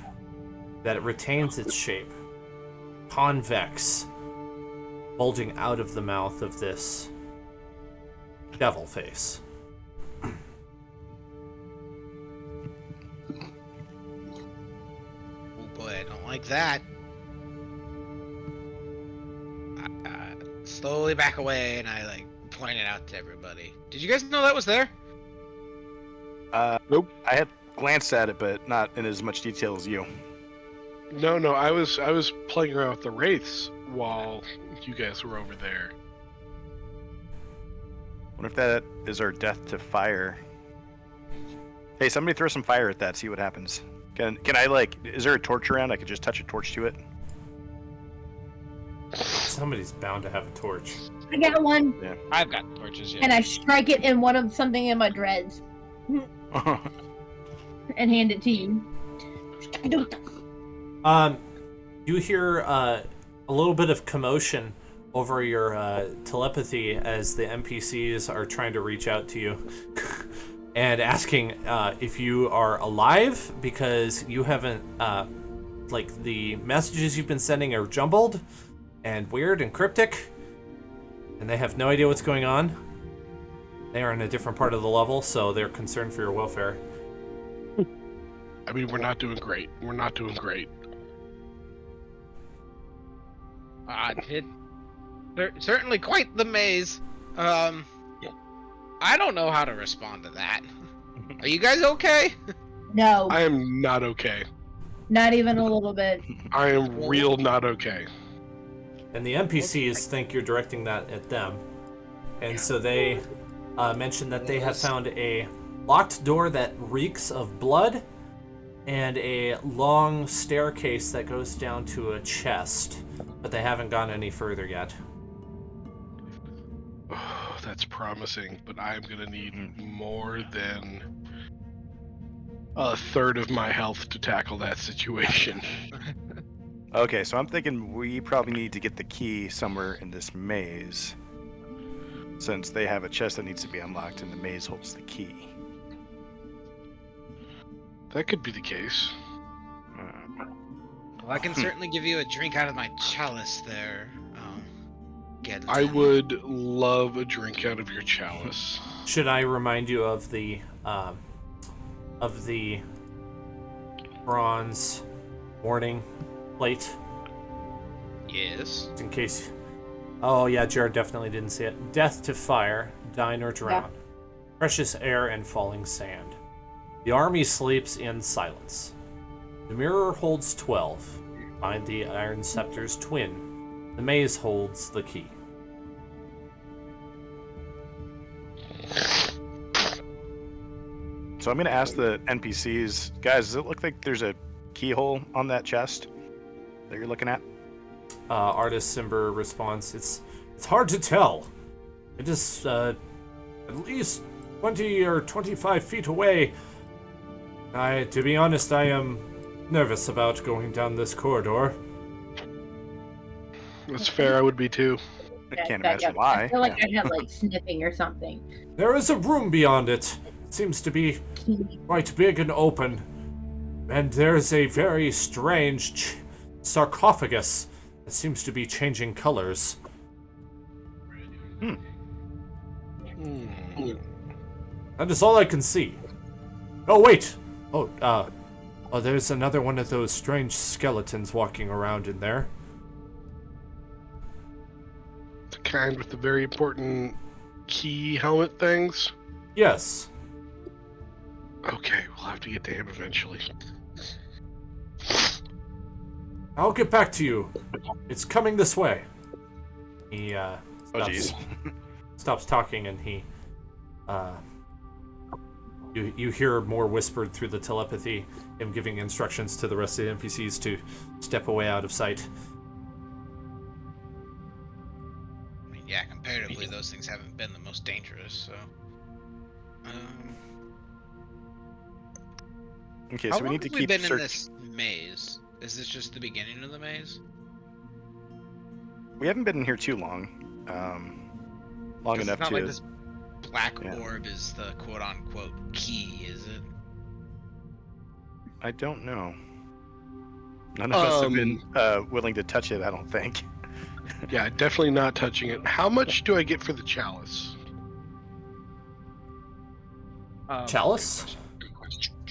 that retains its shape, convex, bulging out of the mouth of this devil face. Oh boy, I don't like that. I slowly back away and I like point it out to everybody. Did you guys know that was there? Nope. I had glanced at it, but not in as much detail as you. No, I was playing around with the wraiths while you guys were over there. What if that is our death to fire Hey, somebody throw some fire at that. See what happens. Can I like? Is there a torch around? I could just touch a torch to it. Somebody's bound to have a torch. I got one, I've got torches, yeah. and I strike it in something in my dreads, and hand it to you. You hear a little bit of commotion over your telepathy as the NPCs are trying to reach out to you and asking if you are alive, because you haven't like the messages you've been sending are jumbled and weird and cryptic, and they have no idea what's going on. They are in a different part of the level, so they're concerned for your welfare. I mean, we're not doing great. We're not doing great. Certainly quite the maze. I don't know how to respond to that. Are you guys okay? No, I am not okay. not even a little bit. I am real not okay. And the NPCs think you're directing that at them. And so they mention that they have found a locked door that reeks of blood and a long staircase that goes down to a chest. But they haven't gone any further yet. Oh, that's promising, but I'm going to need more than a third of my health to tackle that situation. Okay, so I'm thinking we probably need to get the key somewhere in this maze, since they have a chest that needs to be unlocked and the maze holds the key. That could be the case. Well, I can certainly give you a drink out of my chalice there. I would love a drink out of your chalice. Should I remind you of the bronze warning plate? Yes. In case. Oh yeah, Jared definitely didn't see it. Death to fire, dine or drown. Precious air and falling sand. The army sleeps in silence. The mirror holds 12. Find the iron scepter's twin. The maze holds the key. So I'm going to ask the NPCs, guys, does it look like there's a keyhole on that chest that you're looking at? Artist Simber responds, It's hard to tell. It is at least 20 or 25 feet away. To be honest, I am nervous about going down this corridor. That's fair, I would be too. I can't imagine why. I feel like I had like sniffing or something. There is a room beyond it. It seems to be quite big and open. And there's a very strange sarcophagus that seems to be changing colors. That is all I can see. Oh, wait! Oh, there's another one of those strange skeletons walking around in there. The kind with the very important key helmet things? Yes. Okay, we'll have to get to him eventually. I'll get back to you. It's coming this way. He, stops talking and he, You hear more whispered through the telepathy, him giving instructions to the rest of the NPCs to step away out of sight. I mean, yeah, comparatively, those things haven't been the most dangerous, so. Okay, How so we long need to have we keep been in search. this maze? Is this just the beginning of the maze? We haven't been in here too long. Long 'Cause enough it's not to. like this black Yeah. orb is the quote-unquote key, is it? I don't know. None of us have been willing to touch it, I don't think. Yeah, definitely not touching it. How much do I get for the chalice? Chalice?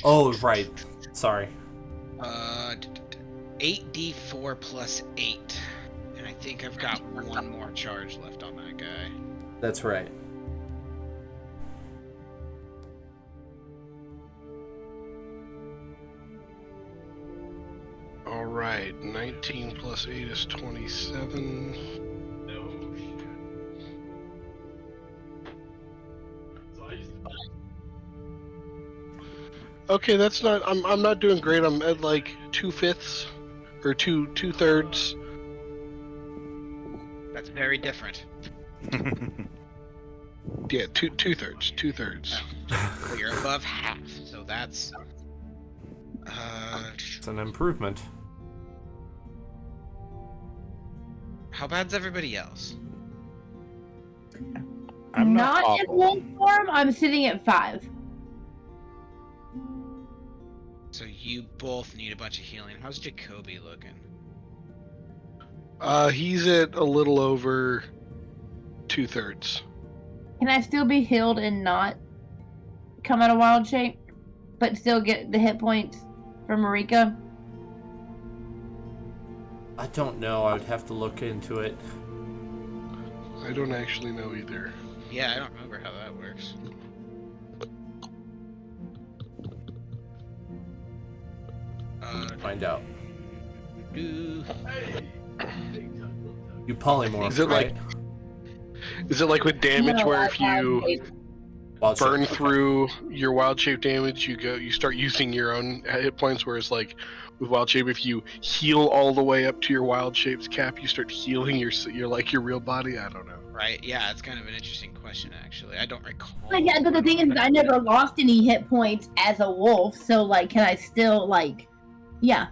Oh, right. Sorry. 8d4 plus 8. And I think I've got one more charge left on that guy. That's right. Alright, 19 plus 8 is 27. No shit. So I used to Okay, that's not. I'm not doing great. I'm at like 2/5 or 2/3. That's very different. Yeah, 2/3. 2/3. Well, you're above half, so that's. It's an improvement. How bad's everybody else? I'm not in awful. wolf form. I'm sitting at 5. So you both need a bunch of healing. How's Jacoby looking? He's at a little over 2/3. Can I still be healed and not come out of wild shape, but still get the hit points from Marika? I don't know. I would have to look into it. I don't actually know either. Yeah, I don't remember how that works. Find out. Do... You polymorph, Is it right? Is it like with damage No, where I if you Wild shape, burn okay. through your wild shape damage, you start using your own hit points? Whereas like with wild shape, if you heal all the way up to your wild shape's cap, you start healing your real body. I don't know. Right, yeah, it's kind of an interesting question, actually. I don't recall. But yeah, but the thing is, I never lost any hit points as a wolf, so like, can I still like, yeah.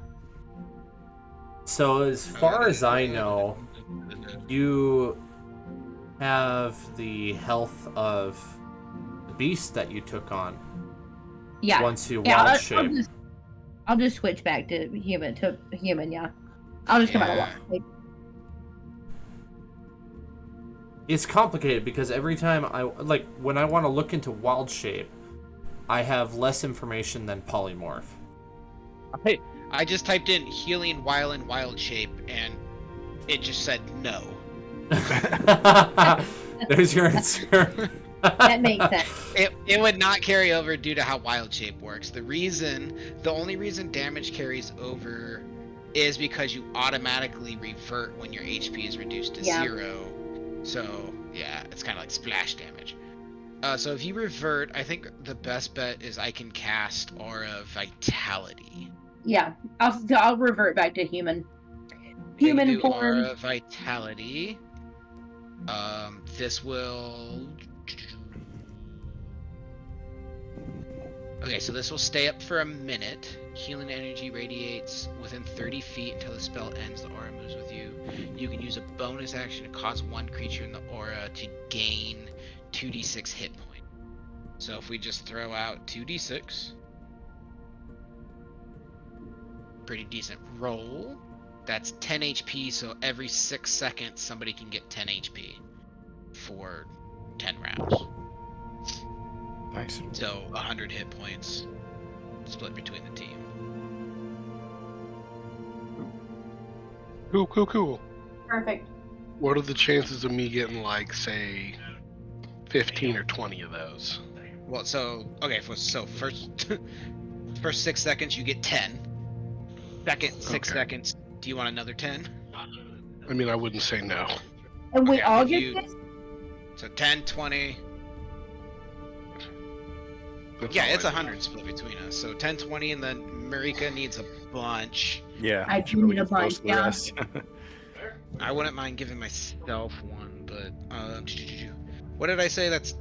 So as far as I know, you have the health of the beast that you took on. Yeah. Once you Yeah, wild shape. I'll just switch back to human. Yeah. I'll just come out of wild shape. It's complicated because every time when I want to look into wild shape, I have less information than polymorph. Hey, I just typed in healing while in wild shape, and it just said no. There's your answer. That makes sense. It would not carry over due to how wild shape works. The only reason damage carries over is because you automatically revert when your HP is reduced to 0. So yeah, it's kind of like splash damage. So if you revert, I think the best bet is I can cast Aura Vitality. Yeah, I'll revert back to human. Human do form. Aura Vitality. This will. Okay, so this will stay up for a minute. Healing energy radiates within 30 feet until the spell ends. The aura moves with you. You can use a bonus action to cause one creature in the aura to gain 2d6 hit point. So if we just throw out 2d6, pretty decent roll. That's 10 HP, so every 6 seconds somebody can get 10 HP for 10 rounds. Nice. So 100 hit points split between the team. Cool. Perfect. What are the chances of me getting like, say, 15 or 20 of those? Well, so first 6 seconds you get 10. Second 6 seconds, do you want another 10? I mean, I wouldn't say no. And we Okay, all if get you- this? So 10, 20. That's Yeah, all it's I 100 split between us. So 10, 20, and then Marika needs a bunch. Yeah. I do need a bunch, The yeah. rest. I wouldn't mind giving myself one, but what did I say? That's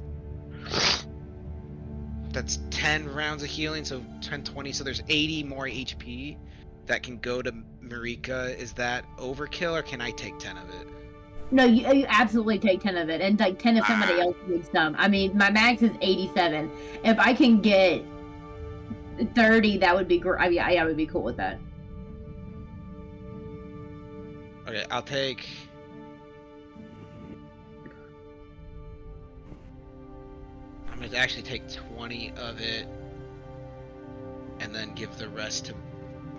10 rounds of healing, so 10, 20. So there's 80 more HP that can go to Marika. Is that overkill, or can I take 10 of it? No, you absolutely take 10 of it, and like 10 if somebody else needs some. I mean, my max is 87. If I can get 30, that would be great. I mean, I would be cool with that. Okay, I'll take. I'm gonna actually take 20 of it, and then give the rest to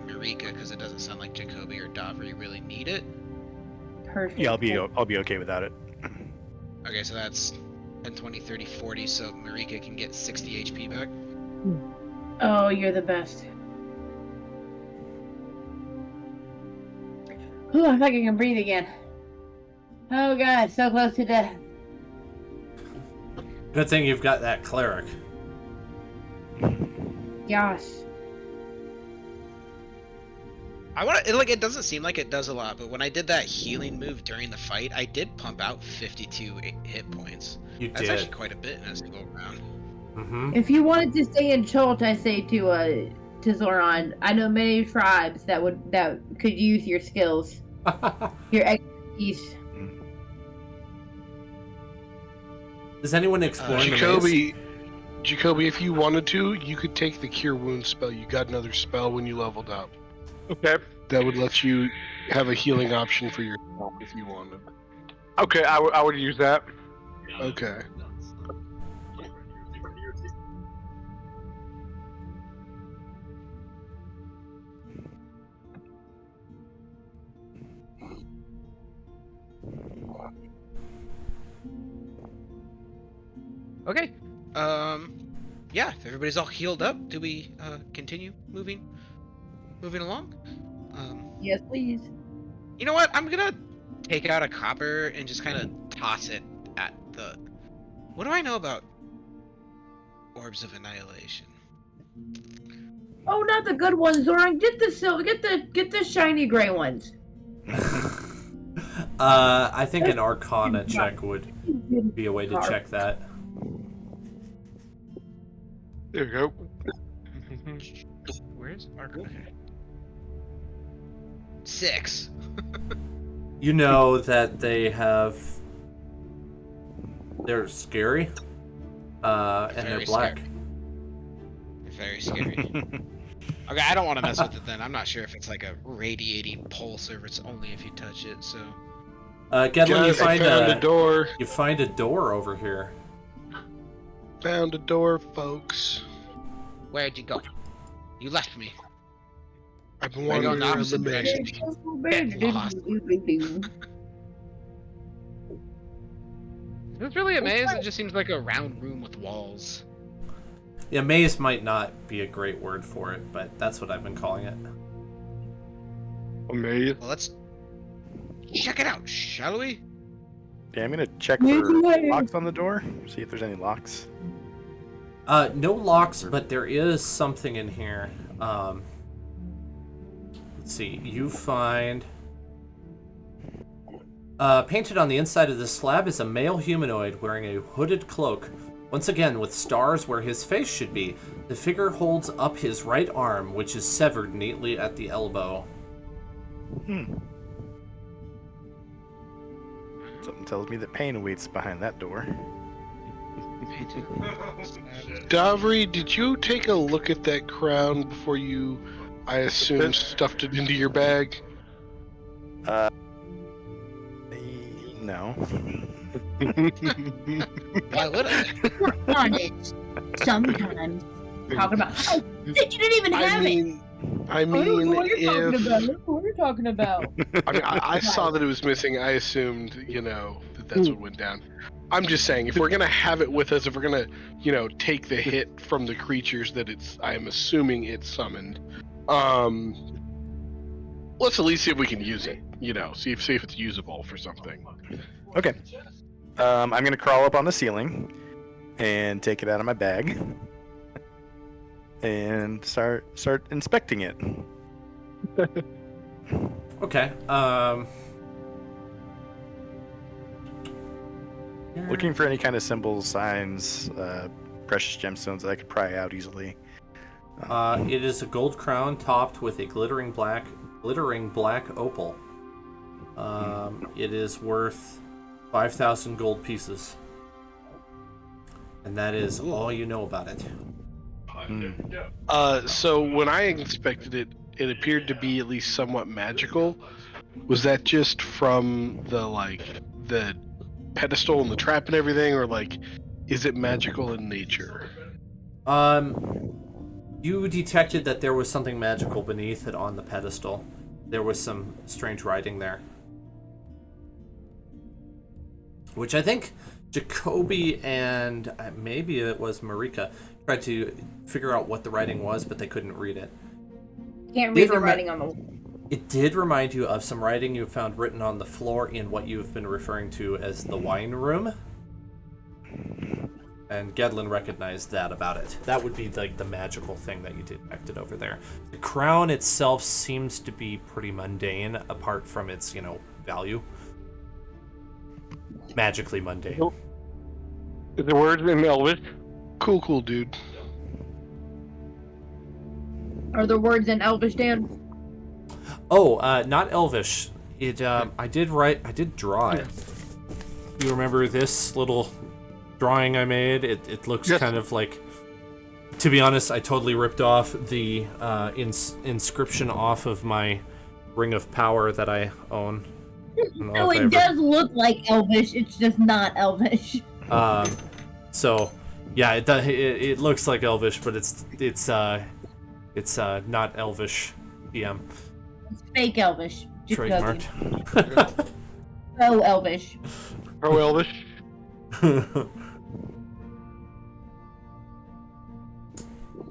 Marika because it doesn't sound like Jacoby or Davri really need it. Perfect. Yeah, I'll be okay without it. Okay, so that's 10, 20, 30, 40, so Marika can get 60 HP back. Oh, you're the best. Ooh, I feel like I can breathe again. Oh god, so close to death. Good thing you've got that cleric. Yes. I want to like. It doesn't seem like it does a lot, but when I did that healing move during the fight, I did pump out 52 hit points. That's did. actually quite a bit in a single round. Mm-hmm. If you wanted to stay in Chult, I say to Zoran, I know many tribes that could use your skills, your expertise. Is anyone exploring the maze? Jacoby, if you wanted to, you could take the Cure Wounds spell. You got another spell when you leveled up. Okay. That would let you have a healing option for yourself if you wanted. Okay, I would use that. Okay. Okay. Yeah. If everybody's all healed up, do we continue moving along? Yes, please. You know what? I'm gonna take out a copper and just kind of toss it at the. What do I know about orbs of annihilation? Oh, not the good ones, Zoran. Get the silver. Get the shiny gray ones. I think an Arcana check would be a way to check that. There you go. Where's Arcana? 6. You know that they're scary, and they're Very black. scary. Very scary. Okay, I don't want to mess with it then. I'm not sure if it's like a radiating pulse or if it's only if you touch it. So. Gedlin, Guys, I found a door. You find a door over here. Found a door, folks. Where'd you go? You left me. I've been We're going wandering the around the opposite maze. direction. Is this really a maze? It just seems like a round room with walls. Yeah, maze might not be a great word for it, but that's what I've been calling it. A maze. Well, let's check it out, shall we? Yeah, I'm gonna check for locks on the door. See if there's any locks. No locks, but there is something in here. Let's see. You find painted on the inside of the slab is a male humanoid wearing a hooded cloak. Once again, with stars where his face should be, the figure holds up his right arm, which is severed neatly at the elbow. Something tells me that pain awaits behind that door. Davri, did you take a look at that crown before you, I assume, stuffed it into your bag? No. Why would I? We're honest. Sometimes. Talking about. Oh, you didn't even have it. I mean, what you're talking if about. What you're talking about. I saw that it was missing, I assumed, that's what went down. I'm just saying, if we're gonna have it with us, if we're gonna, take the hit from the creatures that I'm assuming it's summoned, let's at least see if we can use it. See if it's usable for something. Okay. I'm gonna crawl up on the ceiling and take it out of my bag and start inspecting it. Okay. Looking for any kind of symbols, signs, precious gemstones that I could pry out easily. It is a gold crown topped with a glittering black opal. It is worth 5,000 gold pieces. And that is all you know about it. So when I inspected it, it appeared to be at least somewhat magical. Was that just from the pedestal and the trap and everything, or is it magical in nature? You detected that there was something magical beneath it on the pedestal. There was some strange writing there. Which I think Jacoby and maybe it was Marika tried to figure out what the writing was, but they couldn't read it. Can't read the writing on the wall. It did remind you of some writing you found written on the floor in what you've been referring to as the wine room. And Gedlin recognized that about it. That would be like the magical thing that you detected over there. The crown itself seems to be pretty mundane, apart from its, value. Magically mundane. Is the words in Elvish? Cool, dude. Are the words in Elvish, Dan? Oh, not Elvish. I did draw it. You remember this little drawing I made? It looks kind of like, to be honest, I totally ripped off the inscription off of my Ring of Power that I own. No, it does look like Elvish. It's just not Elvish. So, yeah, it looks like Elvish, but it's not Elvish. DM. It's fake Elvish. Just Trademarked. Pro Elvish. Pro Elvish.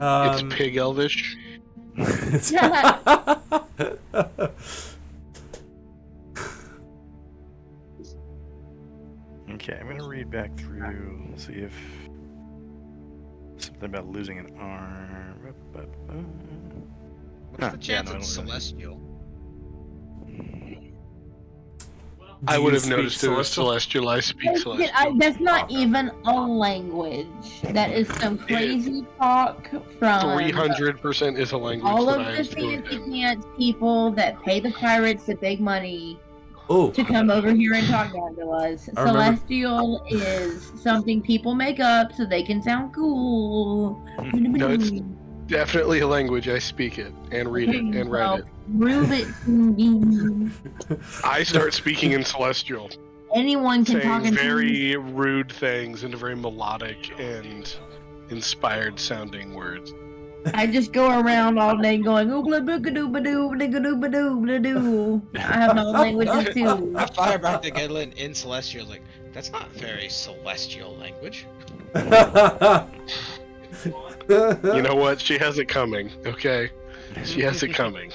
It's pig Elvish. Okay, I'm gonna read back through, see if something about losing an arm. What's the chance it's celestial? I would have noticed it was celestial. I speak celestial. That's not even a language. That is some crazy talk from 300% is a language all that of I the am fluent fancy in. pants people that pay the pirates the big money Oh, to come over here and talk down to us. I remember- Celestial is something people make up so they can sound cool. No, it's definitely a language. I speak it and read it and write it. Prove it to me. I start speaking in celestial, Anyone can talk saying in very rude things into very melodic and inspired sounding words. I just go around all day going oobla bookadoo badoo badoo badoo badoo. I have my own languages too. I fire back to Gedlin in celestial. Like, that's not very celestial language. You know what? She has it coming, okay? She has it coming.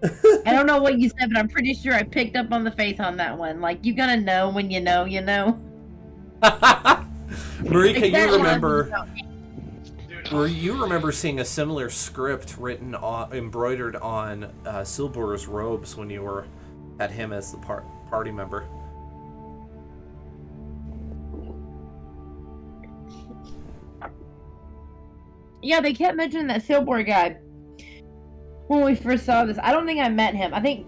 I don't know what you said, but I'm pretty sure I picked up on the face on that one. Like, you gotta know when you know, you know. Marika, Exactly. you remember seeing a similar script written embroidered on Siilbuur's robes when you had him as the party member. Yeah, they kept mentioning that Siilbuur guy when we first saw this. I don't think I met him. I don't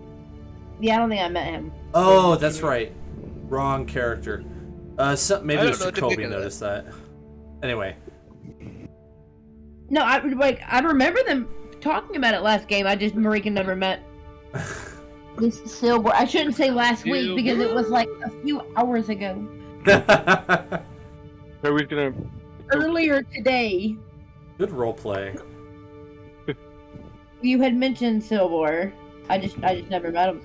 think I met him. Oh, that's right. Wrong character. Maybe I don't know what to Jacoby think of that. noticed that. Anyway. No, I remember them talking about it last game. I just Marika never met this Siilbuur. I shouldn't say last week because it was like a few hours ago. Who's gonna? Earlier today, Good roleplay. you had mentioned Siilbuur. I just never met him.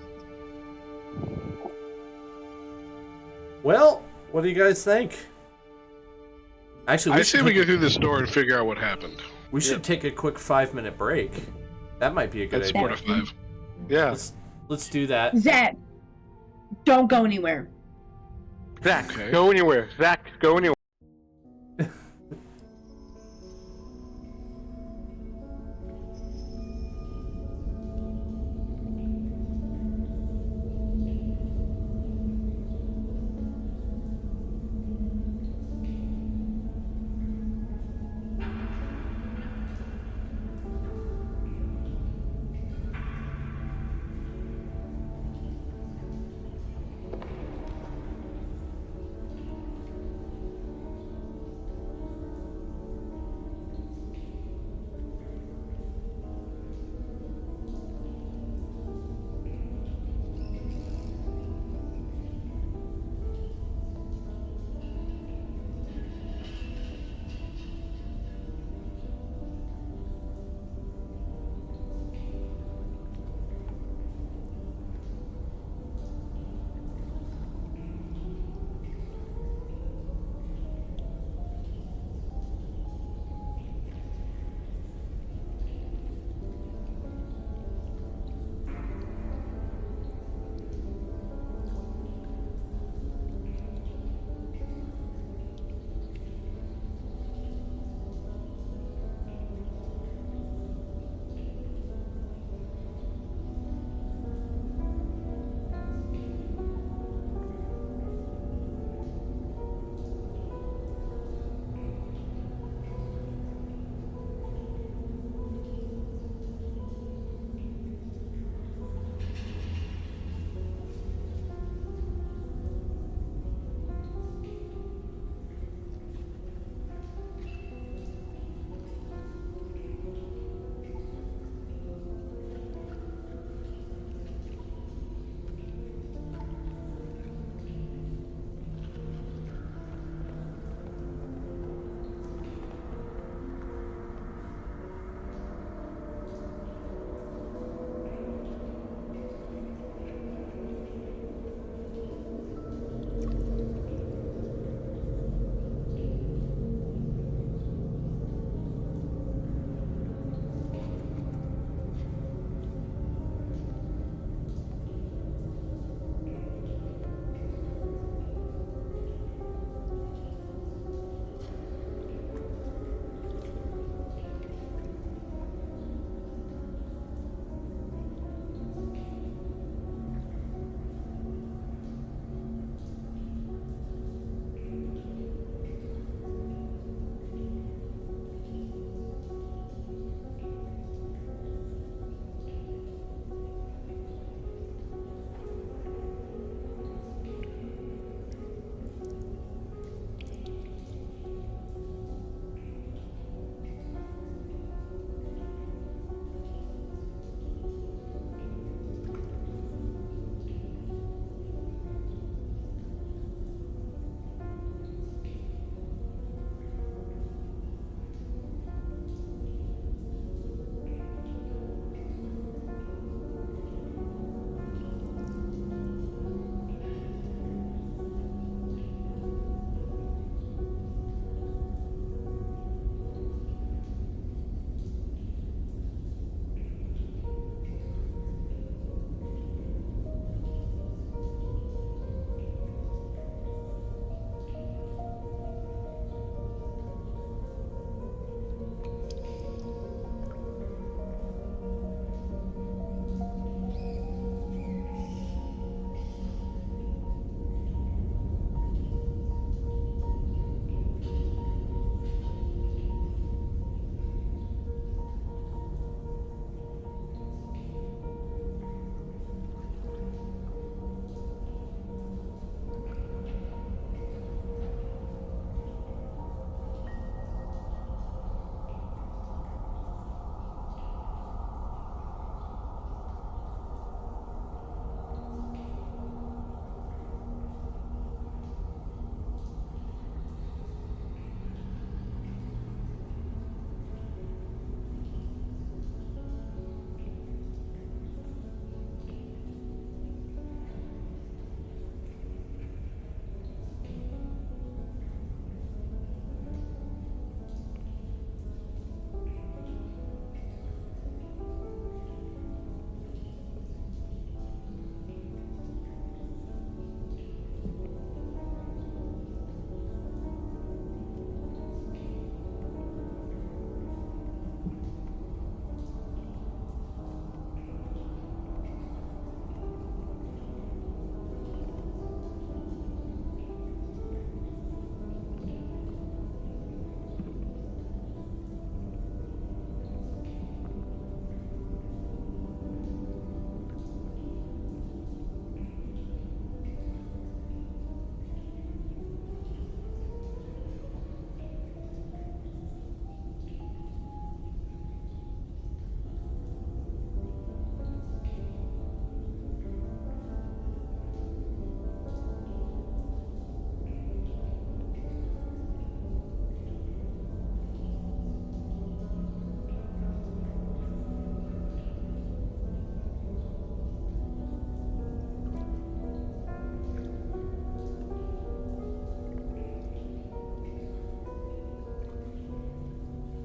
Well, what do you guys think? Actually, I say we go through this door and figure out what happened. we should take a quick 5-minute break. That might be a good That's idea. 4 to 5. Yeah. Let's do that. Zach, don't go anywhere. Zach, Okay. go anywhere. Zach, go anywhere.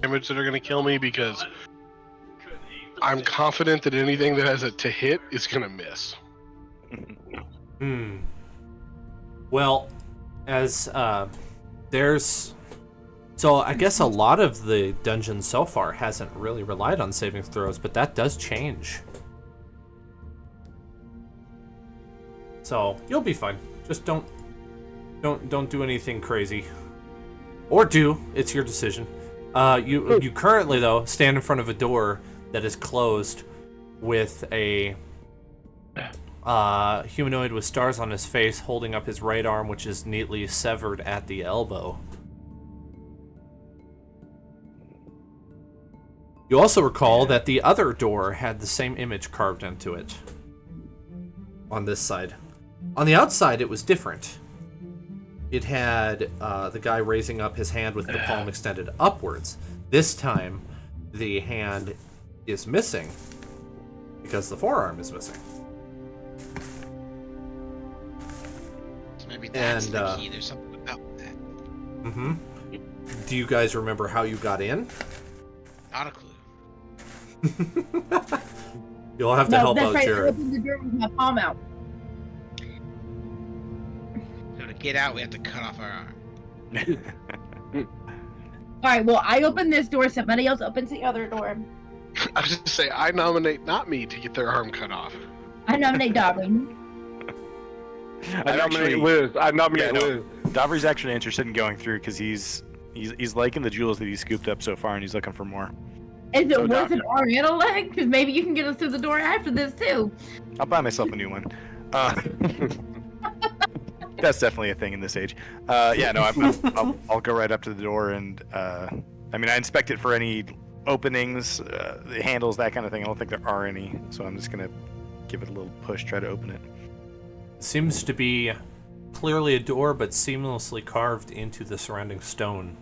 damage that are going to kill me because I'm confident that anything that has a to hit is going to miss. Well, as there's... So I guess a lot of the dungeon so far hasn't really relied on saving throws, but that does change. So you'll be fine. Just don't do anything crazy. Or do. It's your decision. You currently, though, stand in front of a door that is closed with a humanoid with stars on his face holding up his right arm, which is neatly severed at the elbow. You also recall that the other door had the same image carved into it on this side. On the outside, it was different. It had the guy raising up his hand with the palm extended upwards. This time, the hand is missing because the forearm is missing. So maybe that's And, the key. There's something about that. Mm-hmm. Do you guys remember how you got in? Not a clue. You'll have to help that's out right. I Jared. opened the door with my palm out. So to get out, we have to cut off our arm. All right. Well, I opened this door. Somebody else opens the other door. I was just say I nominate not me to get their arm cut off. I nominate Dobby. I nominate Liz. Liz. Davri's actually interested in going through because he's liking the jewels that he scooped up so far, and he's looking for more. Is it So worth an arm and a leg? Because maybe you can get us through the door after this too. I'll buy myself a new one. That's definitely a thing in this age. Yeah, no, I'll go right up to the door and I mean, I inspect it for any openings, handles, that kind of thing. I don't think there are any, so I'm just gonna give it a little push, try to open it. Seems to be clearly a door, but seamlessly carved into the surrounding stone,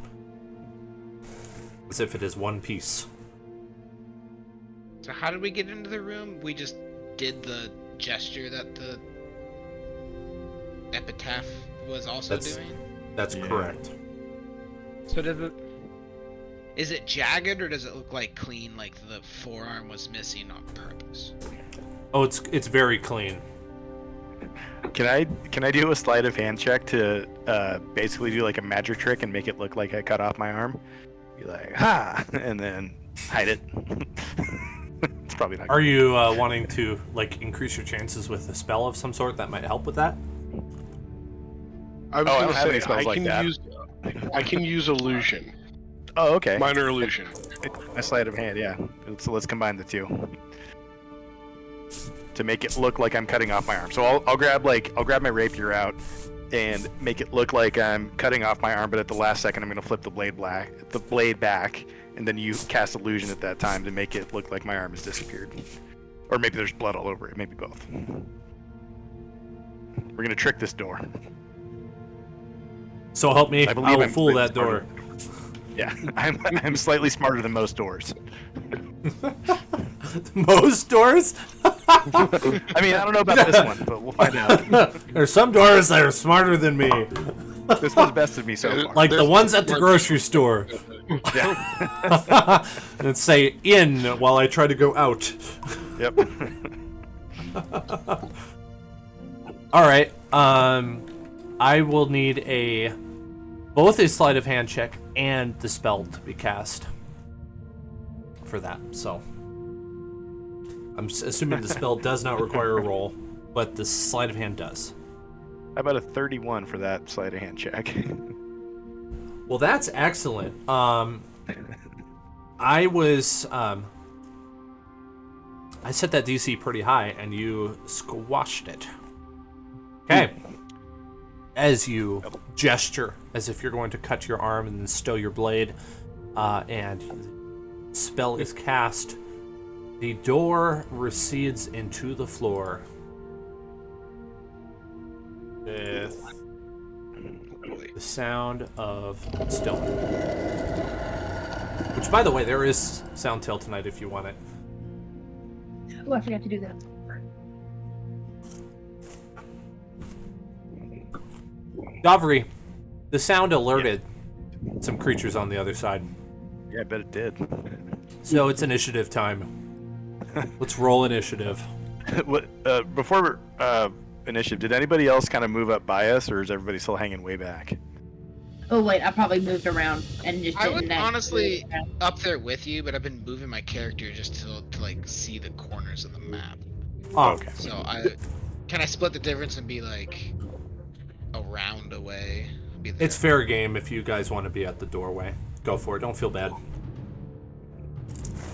as if it is one piece. So how did we get into the room? We just did the gesture that the epitaph was also doing? That's correct. So is it jagged, or does it look like clean, like the forearm was missing on purpose? Oh, it's very clean. Can I do a sleight of hand check to basically do like a magic trick and make it look like I cut off my arm? Be like, ha, and then hide it. It's probably not. Are you wanting to like increase your chances with a spell of some sort that might help with that? I was I going don't to have any say spells like that. I can use illusion, Oh, okay. minor illusion. A sleight of hand, yeah. So let's combine the two to make it look like I'm cutting off my arm. So I'll grab my rapier out and make it look like I'm cutting off my arm, but at the last second I'm gonna flip the blade back, and then you cast illusion at that time to make it look like my arm has disappeared, or maybe there's blood all over it. Maybe both. We're gonna trick this door. So help me, I I believe will I'm fool slightly that door. Yeah, I'm slightly smarter than most doors. Most doors? I mean, I don't know about this one, but we'll find out. There's some doors that are smarter than me. This one's bested me so far. Like the ones at the grocery store. Yeah. And say in while I try to go out. Yep. Alright, I will need both a sleight of hand check and the spell to be cast for that, so I'm assuming the spell does not require a roll, but the sleight of hand does. How about a 31 for that sleight of hand check? Well, that's excellent. I set that DC pretty high, and you squashed it. Okay. As you gesture, as if you're going to cut your arm and then stow your blade, and the spell is cast, the door recedes into the floor with the sound of stone. Which, by the way, there is Soundtail tonight if you want it. Oh, I forgot to do that. Davri, the sound alerted some creatures on the other side. Yeah, I bet it did. So it's initiative time. Let's roll initiative. Before initiative, did anybody else kind of move up by us, or is everybody still hanging way back? Oh wait, I probably moved around and just I didn't would actually honestly move around. up there with you, but I've been moving my character just to like see the corners of the map. Oh, Okay. So can I split the difference and be like a round away? Be there. it's fair game if you guys want to be at the doorway. Go for it. Don't feel bad.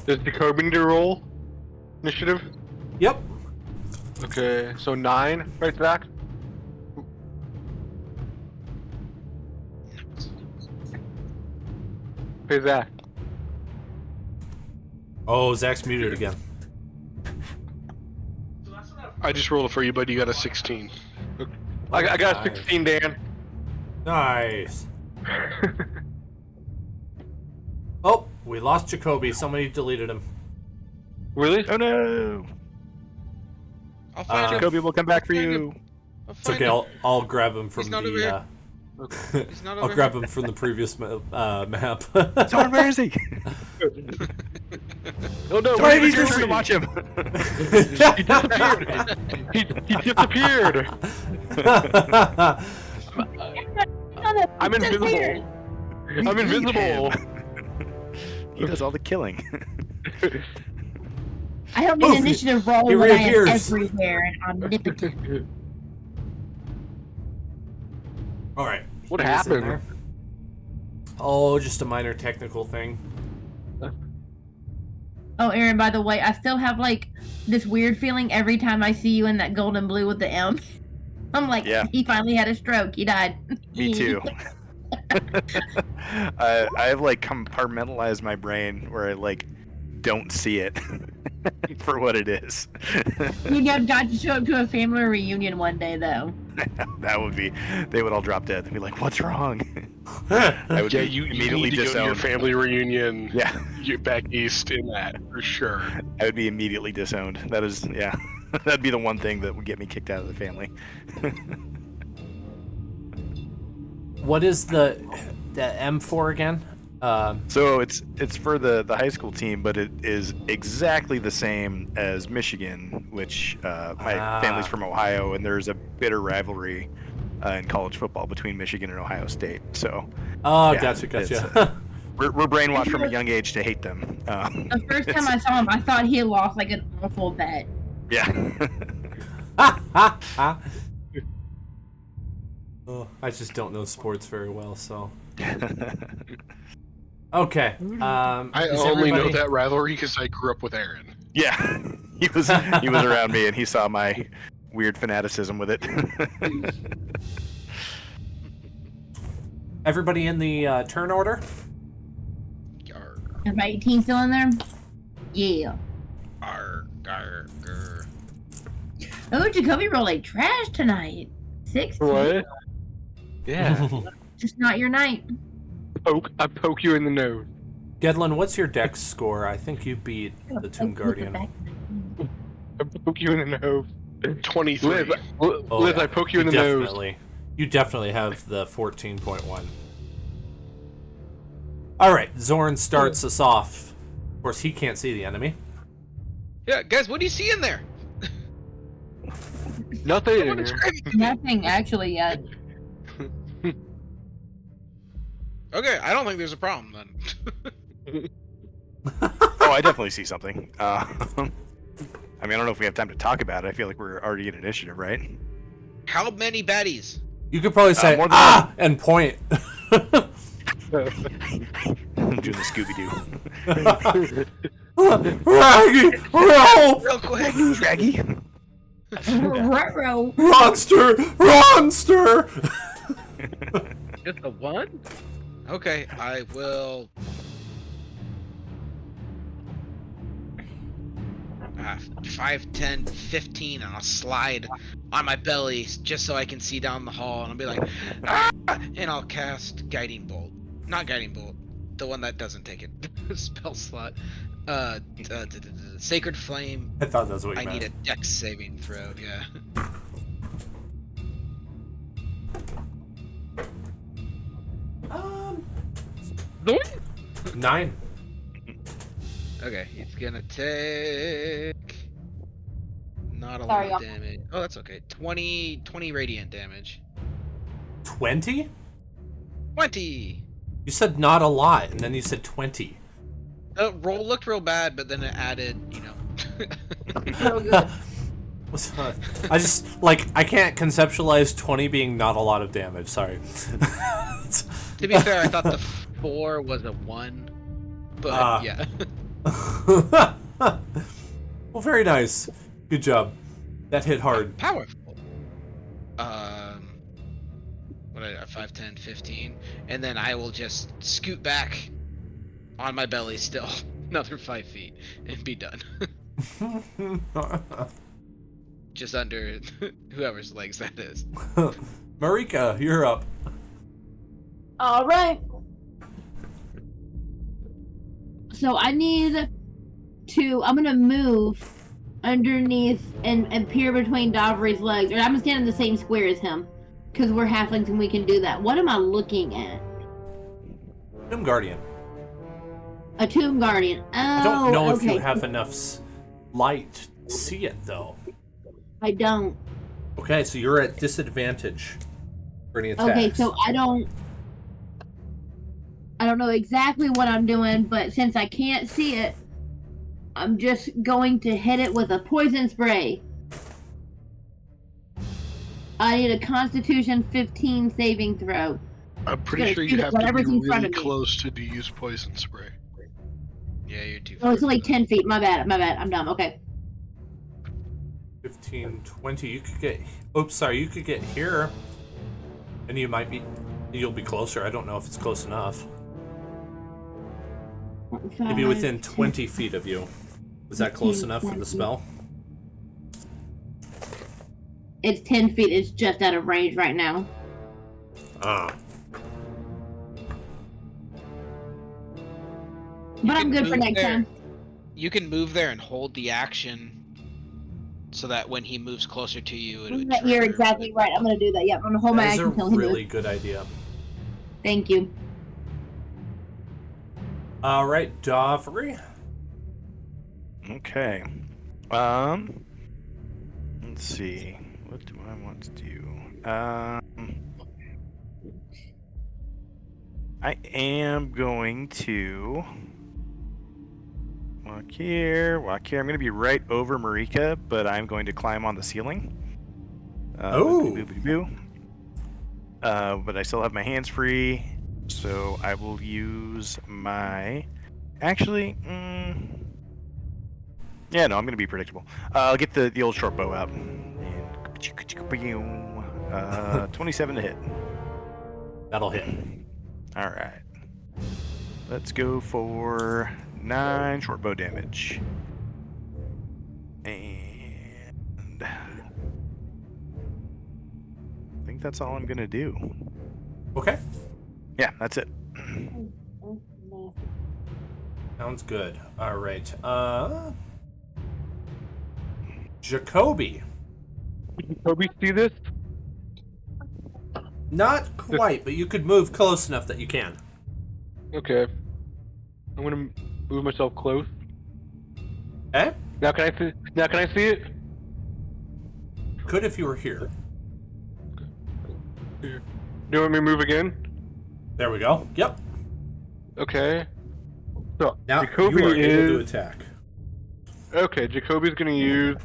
Does Jacoby need to roll initiative? Yep. Okay, so 9, right, Zach? Hey, Zach. Oh, Zach's muted again. So that's what I just rolled it for you, but you got a 16. I got a 16, Dan. Nice. Oh, we lost Jacoby. Somebody deleted him. Really? Oh no! I'll find him. Jacoby will come back for Find you. I'll It's find okay. him. I'll grab him from He's not the. over here. He's not I'll over grab here. him from the previous map. Zorn, where is he? Oh no, Zorn, wait, he's wait, just to wait. watch him. He disappeared. he disappeared. I'm invisible. I'm invisible. He does all the killing. I don't need Poof, initiative roll he when I am reappears. everywhere and omnipotent. All right. What He's in happened? there. Oh, just a minor technical thing. Oh, Aaron, by the way, I still have like this weird feeling every time I see you in that golden blue with the M. I'm like, Yeah. he finally had a stroke. He died. Me too. I have like compartmentalized my brain where I like don't see it for what it is. You have got to show up to a family reunion one day, though. That would be, they would all drop dead and be like, "What's wrong?" I would Yeah, be you immediately need to go to your disowned. family reunion. Yeah, You're back east in that for sure. I would be immediately disowned. That is, yeah, that'd be the one thing that would get me kicked out of the family. What is the M for again? So it's for the high school team, but it is exactly the same as Michigan, which my family's from Ohio, and there's a bitter rivalry in college football between Michigan and Ohio State. So Oh, yeah, gotcha. we're brainwashed from a young age to hate them. The first time I saw him, I thought he had lost like an awful bet. Yeah. Oh, I just don't know sports very well, so. Okay. I is only know everybody- that rivalry because I grew up with Aaron. Yeah, he was around me, and he saw my weird fanaticism with it. Everybody in the turn order? Gar, Is my 18 still in there? Yeah. gar, gar, gar. Oh, Jacoby rolled like trash tonight. 16. What? Yeah. Just not your night. I poke you in the nose. Gedlin, what's your dex score? I think you beat the Tomb Guardian. I poke you in the nose. 23. Liz, Oh, Liz, yeah. I poke you in the nose. You definitely have the 14.1. All right, Zorn starts us off. Of course, he can't see the enemy. Yeah, guys, what do you see in there? Nothing. Someone describe it to me. Nothing actually yet. Okay, I don't think there's a problem then. Oh, I definitely see something. I mean, I don't know if we have time to talk about it. I feel like we're already in initiative, right? How many baddies? You could probably say, more than and point. I'm doing the Scooby-Doo. Raggy! Help! Real quick. News, Raggy. Ruh-roh. Monster! Monster! Just a one? Okay, I will. 5, 10, 15, and I'll slide on my belly just so I can see down the hall, and I'll be like, ah! And I'll cast Guiding Bolt. Not Guiding Bolt, the one that doesn't take a spell slot. Sacred Flame. I thought that's what you I meant. need a Dex saving throw, yeah. Nine. Okay, he's gonna take not a Sorry, lot of y'all. damage. Oh, that's okay. 20 radiant damage. 20? 20. You said not a lot, and then you said 20. The roll looked real bad, but then it added, So good. I just, like, I can't conceptualize 20 being not a lot of damage, sorry. To be fair, I thought the 4 was a 1, but yeah. Well, very nice. Good job. That hit hard. Powerful. What I 5, 10, 15, and then I will just scoot back on my belly still another 5 feet and be done. Just under whoever's legs that is. Marika, you're up. All right. So I need to. I'm gonna move underneath and peer between Davri's legs, or I'm gonna stand in the same square as him, because we're halflings and we can do that. What am I looking at? Tomb Guardian. A tomb guardian. Oh, I don't know if okay. you have enough light to see it, though. I don't. Okay, so you're at disadvantage for any attacks. Okay, so I don't know exactly what I'm doing, but since I can't see it, I'm just going to hit it with a poison spray. I need a Constitution 15 saving throw. I'm pretty Gonna sure you shoot have to whatever's be in front really of me. close to use poison spray. Yeah, you're too Oh, far. it's only 10 feet. My bad. I'm dumb. Okay. 15, 20. You could get. Oops, sorry. You could get here, and you'll be closer. I don't know if it's close enough. Maybe 5, within 10. 20 feet of you. Is that close 15, enough for the 20. spell? It's 10 feet. It's just out of range right now. Ah. But I'm can good for move next there. time. You can move there and hold the action so that when he moves closer to you, it would You're trigger. exactly right. I'm going to do that. Yep, I'm going to hold my That is action a until he really moves. good idea. Thank you. All right, Davri. Okay. Let's see. What do I want to do? I am going to walk here. I'm going to be right over Marika, but I'm going to climb on the ceiling. Boop-a-doo-boop-a-doo. But I still have my hands free, so I will use my. Actually, yeah, no, I'm gonna be predictable. I'll get the old short bow out. And 27 to hit. That'll hit. All right. Let's go for 9 short bow damage. And I think that's all I'm gonna do. Okay. Yeah, that's it. Sounds good. All right. Jacoby. Toby, see this? Not quite, but you could move close enough that you can. Okay. I'm gonna move myself close. Okay? Now can I see? Now can I see it? Could if you were here. Do you want me to move again? There we go. Yep. Okay. So Now Jacoby you are able to is attack. okay. Jacoby's gonna use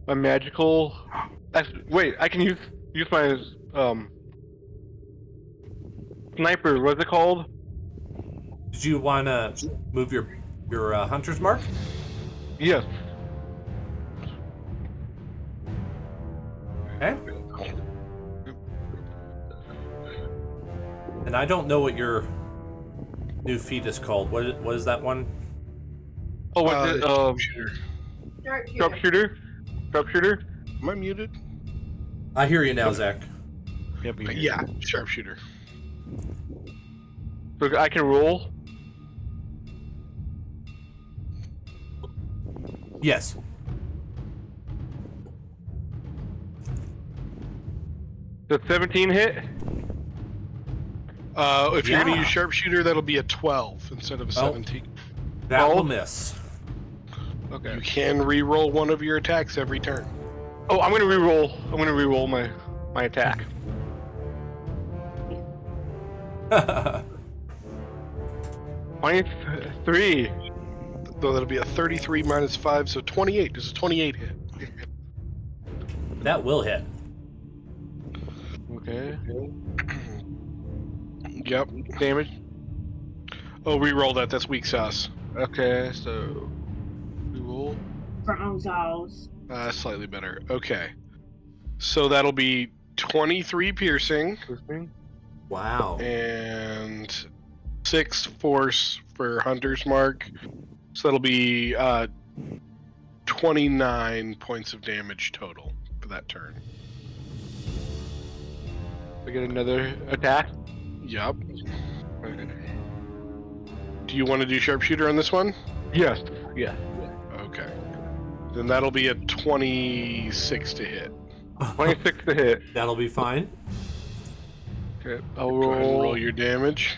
my magical. Wait, I can use my sniper. What's it called? Did you want to move your hunter's mark? Yes. Okay. And I don't know what your new feat is called. What is that one? Oh, what's it? Sharpshooter. Sharpshooter. Sharpshooter. Am I muted? I hear you now, Zach. Yep. we hear Yeah, you. sharpshooter. So I can roll. Yes. Does 17 hit? If you're gonna Yeah. use sharpshooter, that'll be a 12 instead of a Oh. 17. That will 12? miss. Okay. You can re-roll one of your attacks every turn. Oh, I'm gonna re-roll. I'm gonna re-roll my attack. 23. So that'll be a 33 minus 5, so 28. Does a 28 hit? That will hit. Okay. Yep. Damage. Oh, re-roll that. That's weak sauce. Okay, so re-roll. Strong sauce. Slightly better. Okay. So that'll be 23 piercing Wow. and 6 force for Hunter's Mark. So that'll be 29 points of damage total for that turn. I get another attack. Yep. Okay. Do you want to do sharpshooter on this one? Yes. Yeah. Okay. Then that'll be a 26 to hit. 26 to hit. That'll be fine. Okay. I'll Go ahead and roll. roll your damage.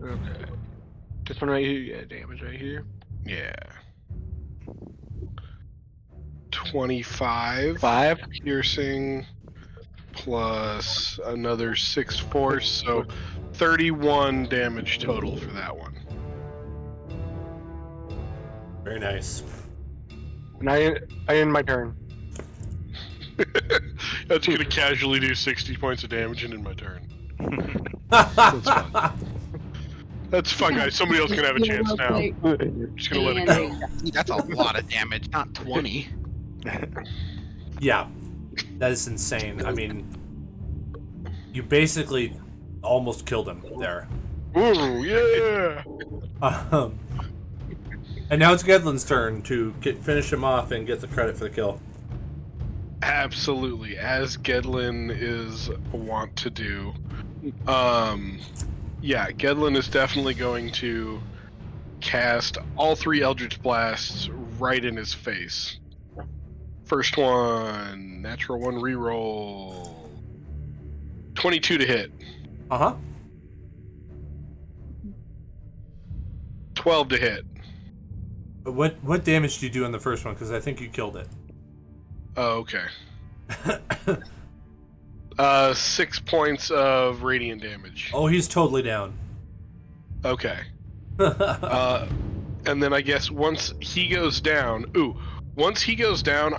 Okay. This one right here. Yeah, damage right here. Yeah. 25 5. piercing plus another 6 force, so 31 damage total for that one. Very nice. And I end my turn. That's gonna casually do 60 points of damage and in my turn. That's fun. That's fun, guys. Somebody else can have a chance now. Just gonna let it go. That's a lot of damage, not 20. Yeah, that is insane. I mean, you basically almost killed him there. Ooh, yeah! And now it's Gedlin's turn to finish him off and get the credit for the kill. Absolutely, as Gedlin is wont to do. Yeah, Gedlin is definitely going to cast all 3 Eldritch Blasts right in his face. First one, natural 1 reroll. 22 to hit. Uh-huh. 12 to hit. What damage do you do in the first one? Because I think you killed it. Oh, okay. 6 points of radiant damage. Oh, he's totally down. Okay. And then I guess once he goes down,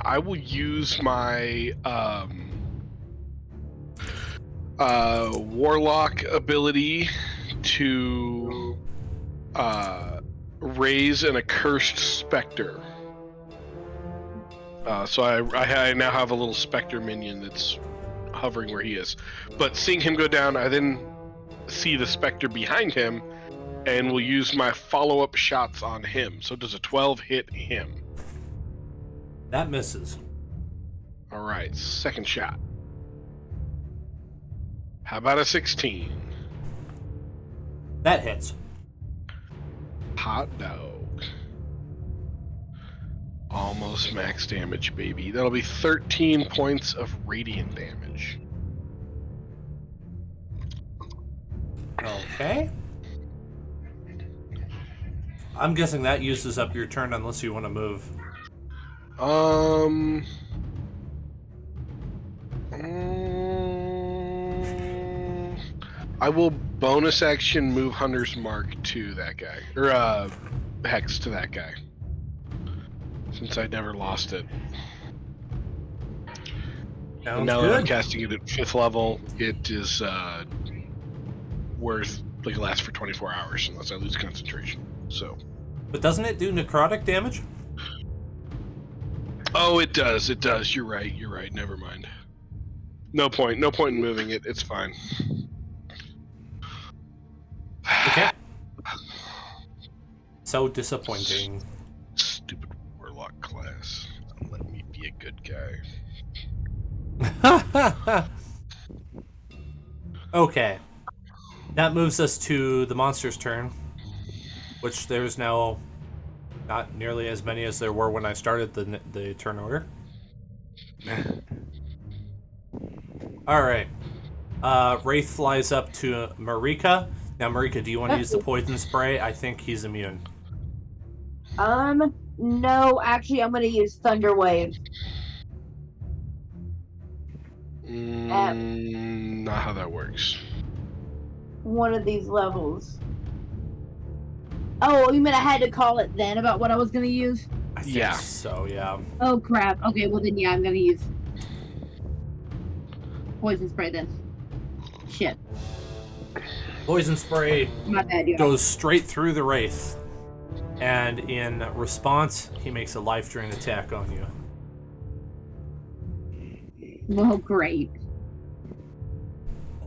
I will use my warlock ability to raise an accursed specter. So I now have a little specter minion that's hovering where he is. But seeing him go down, I then see the specter behind him and will use my follow-up shots on him. So does a 12 hit him? That misses. All right, second shot. How about a 16? That hits. Hot dog. Almost max damage, baby. That'll be 13 points of radiant damage. Okay. I'm guessing that uses up your turn unless you want to move. I will bonus action move Hunter's Mark to that guy. Or, Hex to that guy. Since I never lost it. Sounds And now good. that I'm casting it at 5th level, it is, worth, like, it lasts for 24 hours unless I lose concentration. So. But doesn't it do necrotic damage? Oh, it does. It does. You're right. Never mind. No point in moving it. It's fine. Okay. So disappointing. Stupid warlock class. Let me be a good guy. Okay. That moves us to the monster's turn, which there's now not nearly as many as there were when I started the turn order. All right. Wraith flies up to Marika. Now, Marika, do you want to use the poison spray? I think he's immune. No, actually, I'm gonna use Thunder Wave. Not how that works. One of these levels. Oh, you mean I had to call it then about what I was gonna use? I think Yeah. so, yeah. Oh crap. Okay, well then yeah, I'm gonna use poison spray then. Shit. Poison spray My bad, yeah. goes straight through the wraith, and in response, he makes a life-drain attack on you. Well, great.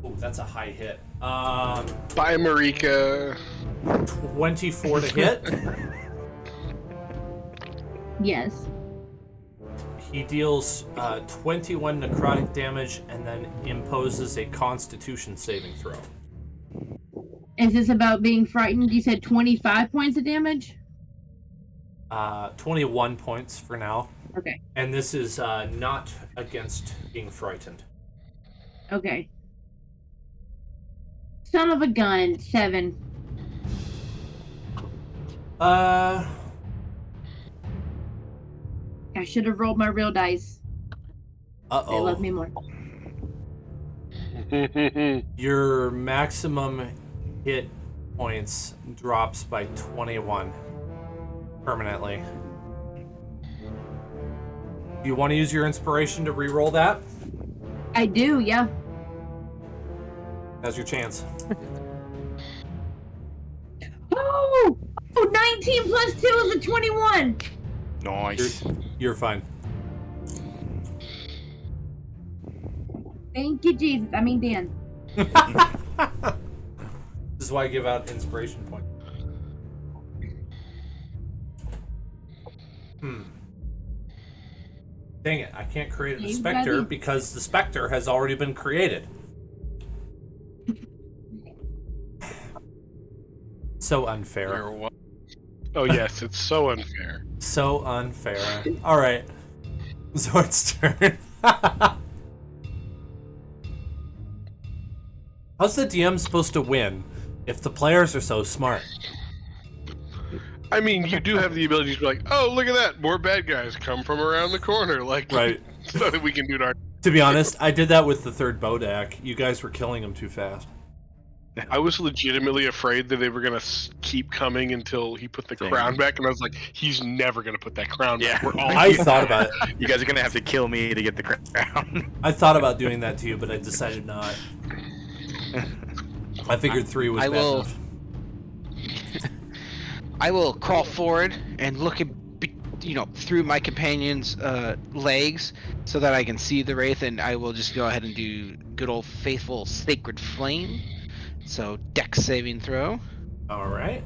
Oh, that's a high hit. Bye, Marika. 24 to hit. Yes. He deals 21 necrotic damage and then imposes a Constitution saving throw. Is this about being frightened? You said 25 points of damage? 21 points for now. Okay. And this is not against being frightened. Okay. Son of a gun, 7. I should have rolled my real dice. They love me more. Your maximum hit points drops by 21 permanently. Do you want to use your inspiration to re-roll that? I do, yeah. Now's your chance. Oh! 19 plus 2 is a 21! Nice. You're fine. Thank you, Jesus. I mean, Dan. This is why I give out inspiration points. Dang it, I can't create a specter because the specter has already been created. So unfair. Oh yes, it's so unfair. So unfair. Alright. Zord's turn. How's the DM supposed to win if the players are so smart? I mean, you do have the ability to be like, oh, look at that, more bad guys come from around the corner, like, Right. so that we can do our... To be honest, I did that with the third Bodak. You guys were killing him too fast. I was legitimately afraid that they were going to keep coming until he put the crown back, and I was like, he's never going to put that crown back. We're all I thought about it. You guys are gonna have to kill me to get the crown. I thought about doing that to you, but I decided not. I figured 3 was bad enough. I will crawl forward and look at, through my companion's legs so that I can see the wraith, and I will just go ahead and do good old faithful sacred flame. So dex saving throw. All right.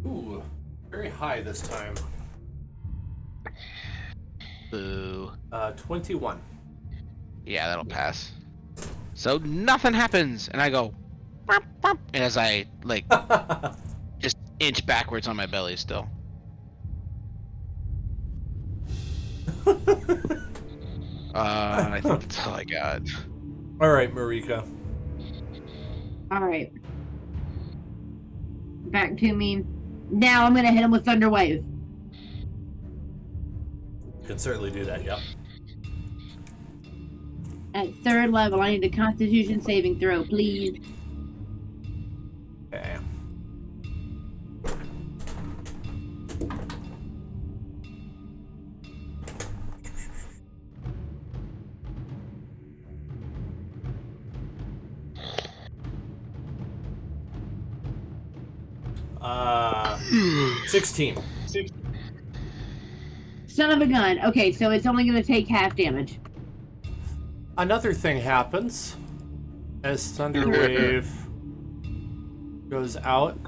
Ooh, very high this time. Boo. 21. Yeah, that'll pass. So nothing happens, and I go, "Bump, bump," and as I just inch backwards on my belly still. I think that's all I got. All right, Marika. Alright. Back to me. Now I'm gonna hit him with Thunder Wave. You can certainly do that, yep. At 3rd level, I need a Constitution saving throw, please. Okay. Uh, 16. Son of a gun. Okay, so it's only gonna take half damage. Another thing happens as Thunder Wave goes out.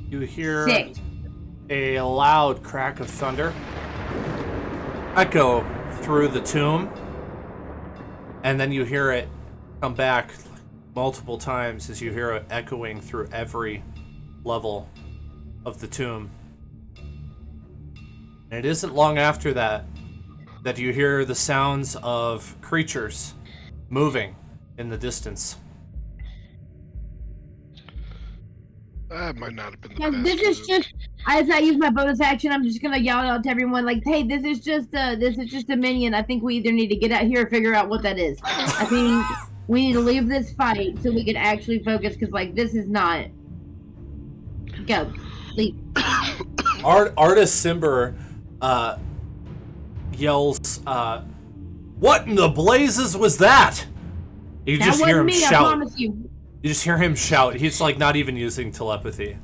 You hear 6. a loud crack of thunder echo through the tomb, and then you hear it come back multiple times as you hear it echoing through every level of the tomb. And it isn't long after that that you hear the sounds of creatures moving in the distance. That might not have been the Guys, best. this is move. just as I use my bonus action, I'm just gonna yell out to everyone like, "Hey, this is just a minion. I think we either need to get out here or figure out what that is. I think we need to leave this fight so we can actually focus because like this is not. Go, leave." Artist Simber yells, "What in the blazes was that?" You That just hear wasn't him me. I shout. promise you. You just hear him shout. He's like not even using telepathy.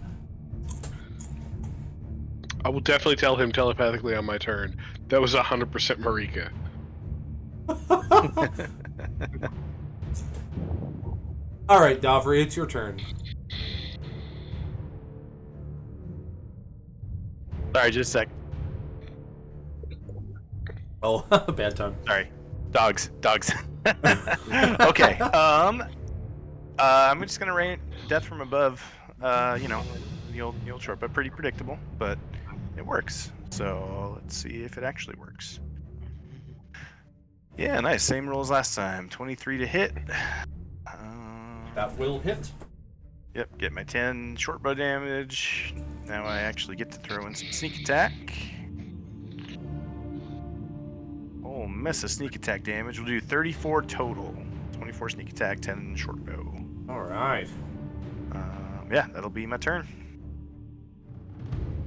I will definitely tell him telepathically on my turn. That was 100% Marika. All right, Davri, it's your turn. Sorry, just a sec. Oh, bad time. Sorry. Dogs. Okay. I'm just gonna rain death from above. You know, the old short, but pretty predictable. But it works. So let's see if it actually works. Yeah, nice. Same roll as last time. 23 to hit. That will hit. Yep, get my 10 short bow damage. Now I actually get to throw in some sneak attack. Oh, mess of sneak attack damage. We'll do 34 total. 24 sneak attack, 10 short bow. All right. Yeah, that'll be my turn.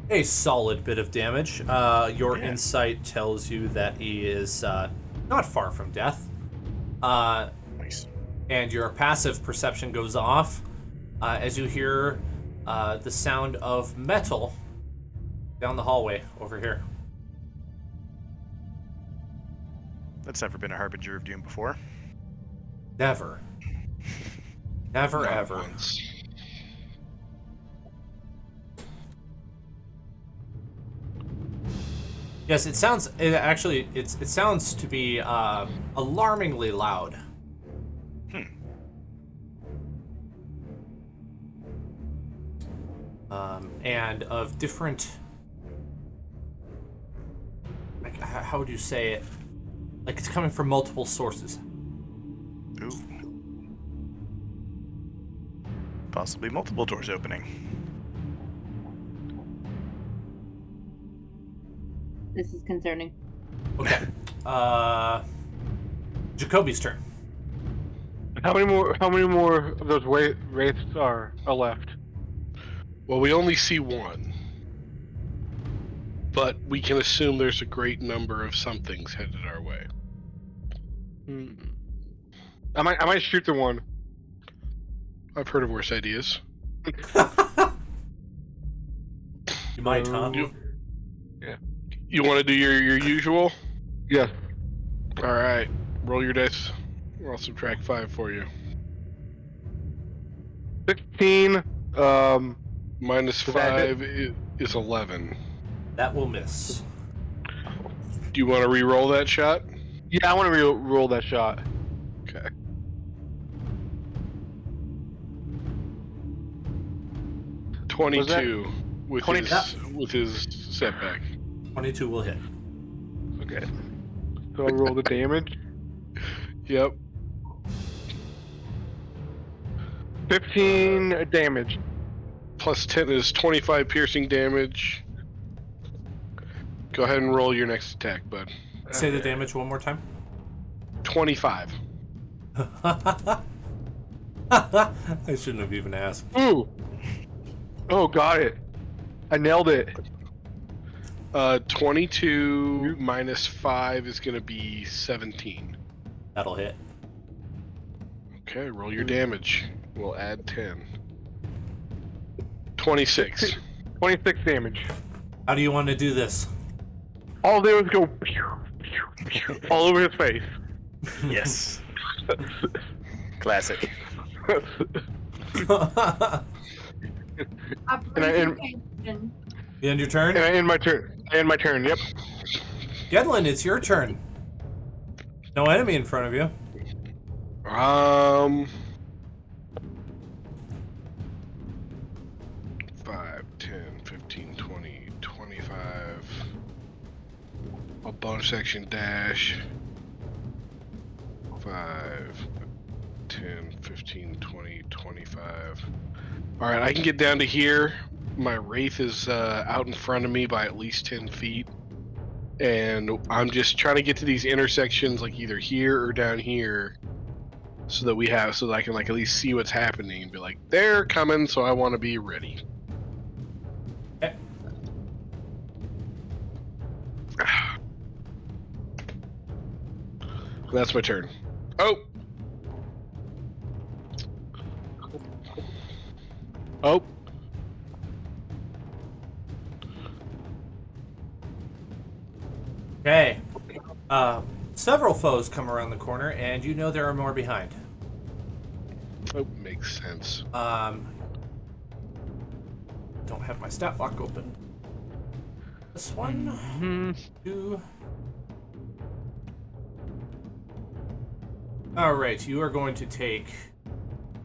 A solid bit of damage. Your Yeah. insight tells you that he is not far from death. Nice. And your passive perception goes off as you hear the sound of metal down the hallway over here. That's never been a harbinger of doom before. Never. Never, Not ever. once. Yes, it sounds. It sounds to be alarmingly loud. And of different. Like, how would you say it? Like it's coming from multiple sources. Ooh. Possibly multiple doors opening. This is concerning. Okay. Jacoby's turn. How many more of those wraiths are left? Well, we only see one. But we can assume there's a great number of somethings headed our way. I might shoot the one. I've heard of worse ideas. You might, huh? You want to do your usual? Yes. All right. Roll your dice. I'll subtract 5 for you. 16. Minus Does that 5 is 11. That will miss. Do you want to re-roll that shot? Yeah, I want to roll that shot. Okay. Was that- 22 with 20 with his setback. 22 will hit. Okay. So I'll roll the damage. Yep. 15 damage. Plus 10 is 25 piercing damage. Go ahead and roll your next attack, bud. Say the damage one more time. 25. I shouldn't have even asked. Ooh. Oh, got it. I nailed it. 22 minus 5 is going to be 17. That'll hit. Okay, roll your damage. We'll add 10. 26. 26 damage. How do you want to do this? All they was go all over his face. Yes. Classic. Appreciation. You end your turn? And I end my turn. Yep. Gedlin, it's your turn. No enemy in front of you. 5, 10, 15, 20, 25. A bonus action dash. 5, 10, 15, 20, 25. All right, I can get down to here. My Wraith is out in front of me by at least 10 feet. And I'm just trying to get to these intersections, like either here or down here, so that I can like at least see what's happening and be like, they're coming, so I want to be ready. Okay. That's my turn. Oh. Oh. Okay. Several foes come around the corner, and you know there are more behind. Oh, makes sense. Don't have my stat block open. This one, 2. All right, you are going to take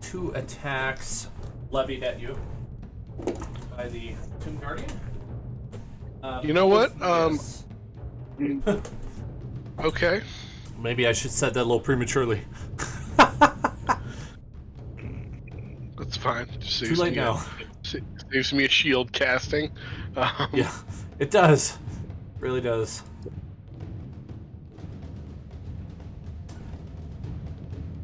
2 attacks levied at you by the Tomb Guardian. You know what? Yes. Okay. Maybe I should said that a little prematurely. That's fine. Just Too late now. Saves me a shield casting. Yeah, it does. Really does.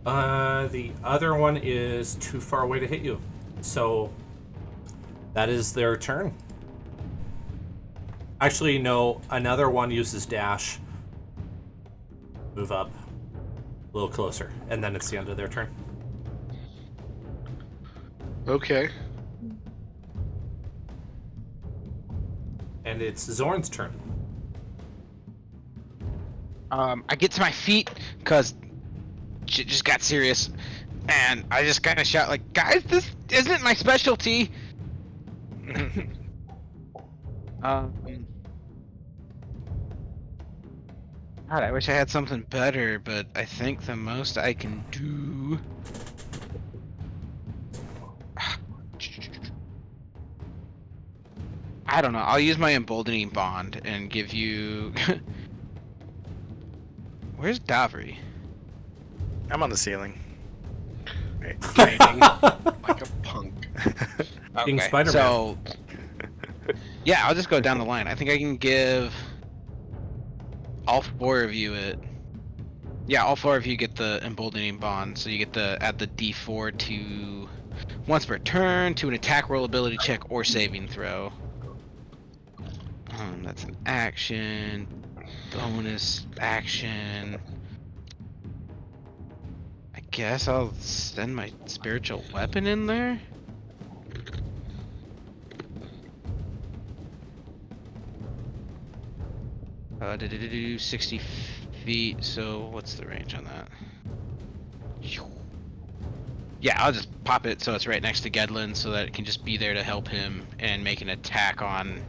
The other one is too far away to hit you. So that is their turn. Actually, no, another one uses dash. Move up a little closer, and then it's the end of their turn. Okay. And it's Zorn's turn. I get to my feet because shit just got serious, and I just kind of shout like, "Guys, this isn't my specialty." God, I wish I had something better, but I think the most I can do. I don't know. I'll use my emboldening bond and give you. Where's Davri? I'm on the ceiling. Fighting like a punk. Being Okay, Spider-Man. so yeah, I'll just go down the line. I think I can give all 4 of you it. Yeah, all 4 of you get the emboldening bond, so you get to add the D4 to once per turn to an attack roll, ability check, or saving throw. That's an action, bonus action. I guess I'll send my spiritual weapon in there. Did 60 feet, so what's the range on that? Yeah, I'll just pop it so it's right next to Gedlin so that it can just be there to help him and make an attack on,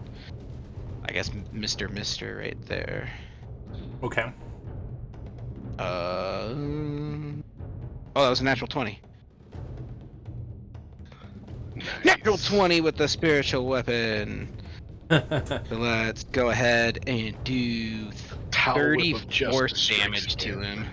I guess, Mr. Mister right there. Okay. Oh, that was a natural 20. Natural 20 with the spiritual weapon. So let's go ahead and do Towel Whip of 34 Justice damage strikes to again. him.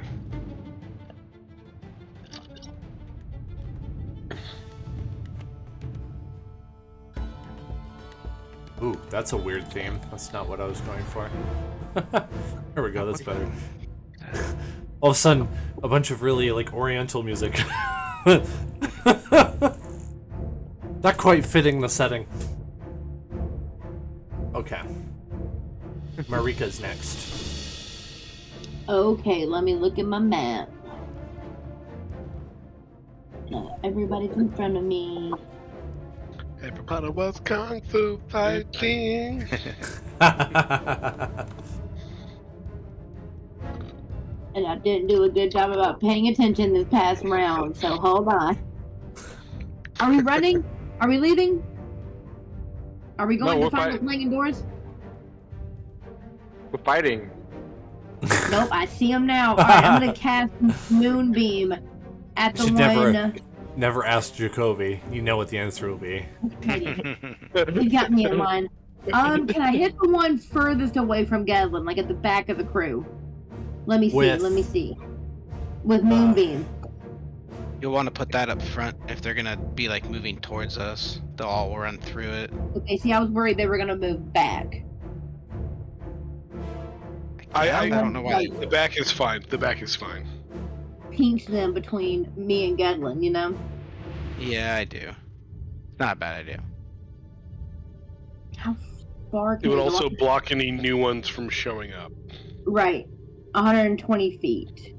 Ooh, that's a weird theme. That's not what I was going for. There we go, that's better. All of a sudden, a bunch of really, like, oriental music. Not quite fitting the setting. Okay. Marika's next. Okay, let me look at my map. Everybody's in front of me. Everybody was kung fu fighting. And I didn't do a good job about paying attention this past round, so hold on. Are we running? Are we leaving? Are we going No, to find the flaming doors? We're fighting. Nope, I see him now. Alright, I'm gonna cast Moonbeam at the should one. never ask Jacoby. You know what the answer will be. He got me in line. Can I hit the one furthest away from Gedlin, like at the back of the crew? Let me see. With- Let me see. With Moonbeam. You'll want to put that up front if they're gonna be like moving towards us. They'll all run through it. Okay, see, I was worried they were gonna move back. I don't know why. The back is fine. The back is fine. Pinch them between me and Gedlin, you know? Yeah, I do. Not a bad idea. How far It can would you go also up? block any new ones from showing up. Right. 120 feet.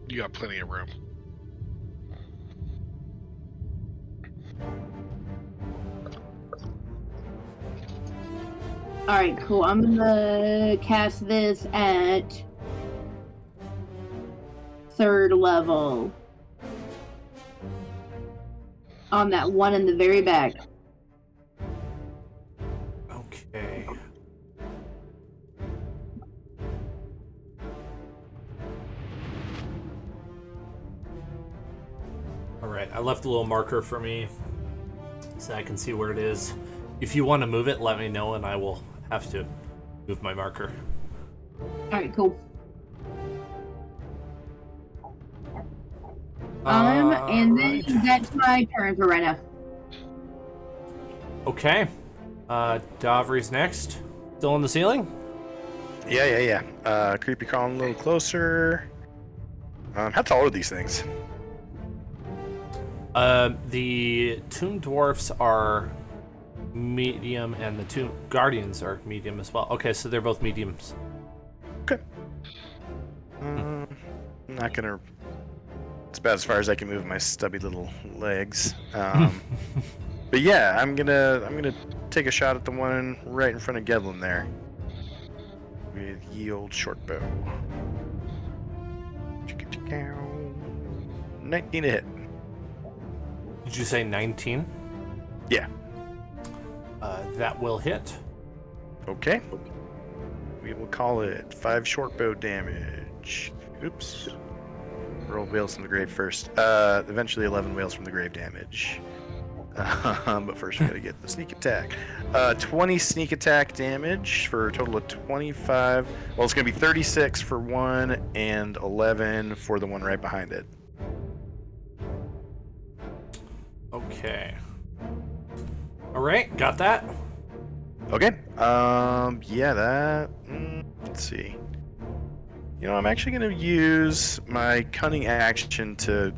You got plenty of room. Alright, cool. I'm gonna cast this at 3rd level. On that one in the very back. Okay. Alright, I left a little marker for me so I can see where it is. If you want to move it, let me know and I will have to move my marker. Alright, cool. And then that's my turn for right now. Okay. Davri's next. Still on the ceiling? Yeah. Creepy crawling a little closer. How tall are these things? The Tomb Dwarfs are medium, and the Tomb Guardians are medium as well. Okay, so they're both mediums. Okay. I'm not gonna. It's about as far as I can move my stubby little legs. But yeah, I'm gonna take a shot at the one right in front of Gedlin there with ye old short bow. 19 to hit. Did you say 19? Yeah. That will hit. Okay. We will call it 5 short bow damage. Oops. Roll whales from the grave first. Eventually 11 whales from the grave damage. But first we gotta get the sneak attack. 20 sneak attack damage for a total of 25. Well, it's gonna be 36 for one and 11 for the one right behind it. Okay. Alright, got that? Okay. Yeah, that. Let's see. You know, I'm actually gonna use my cunning action to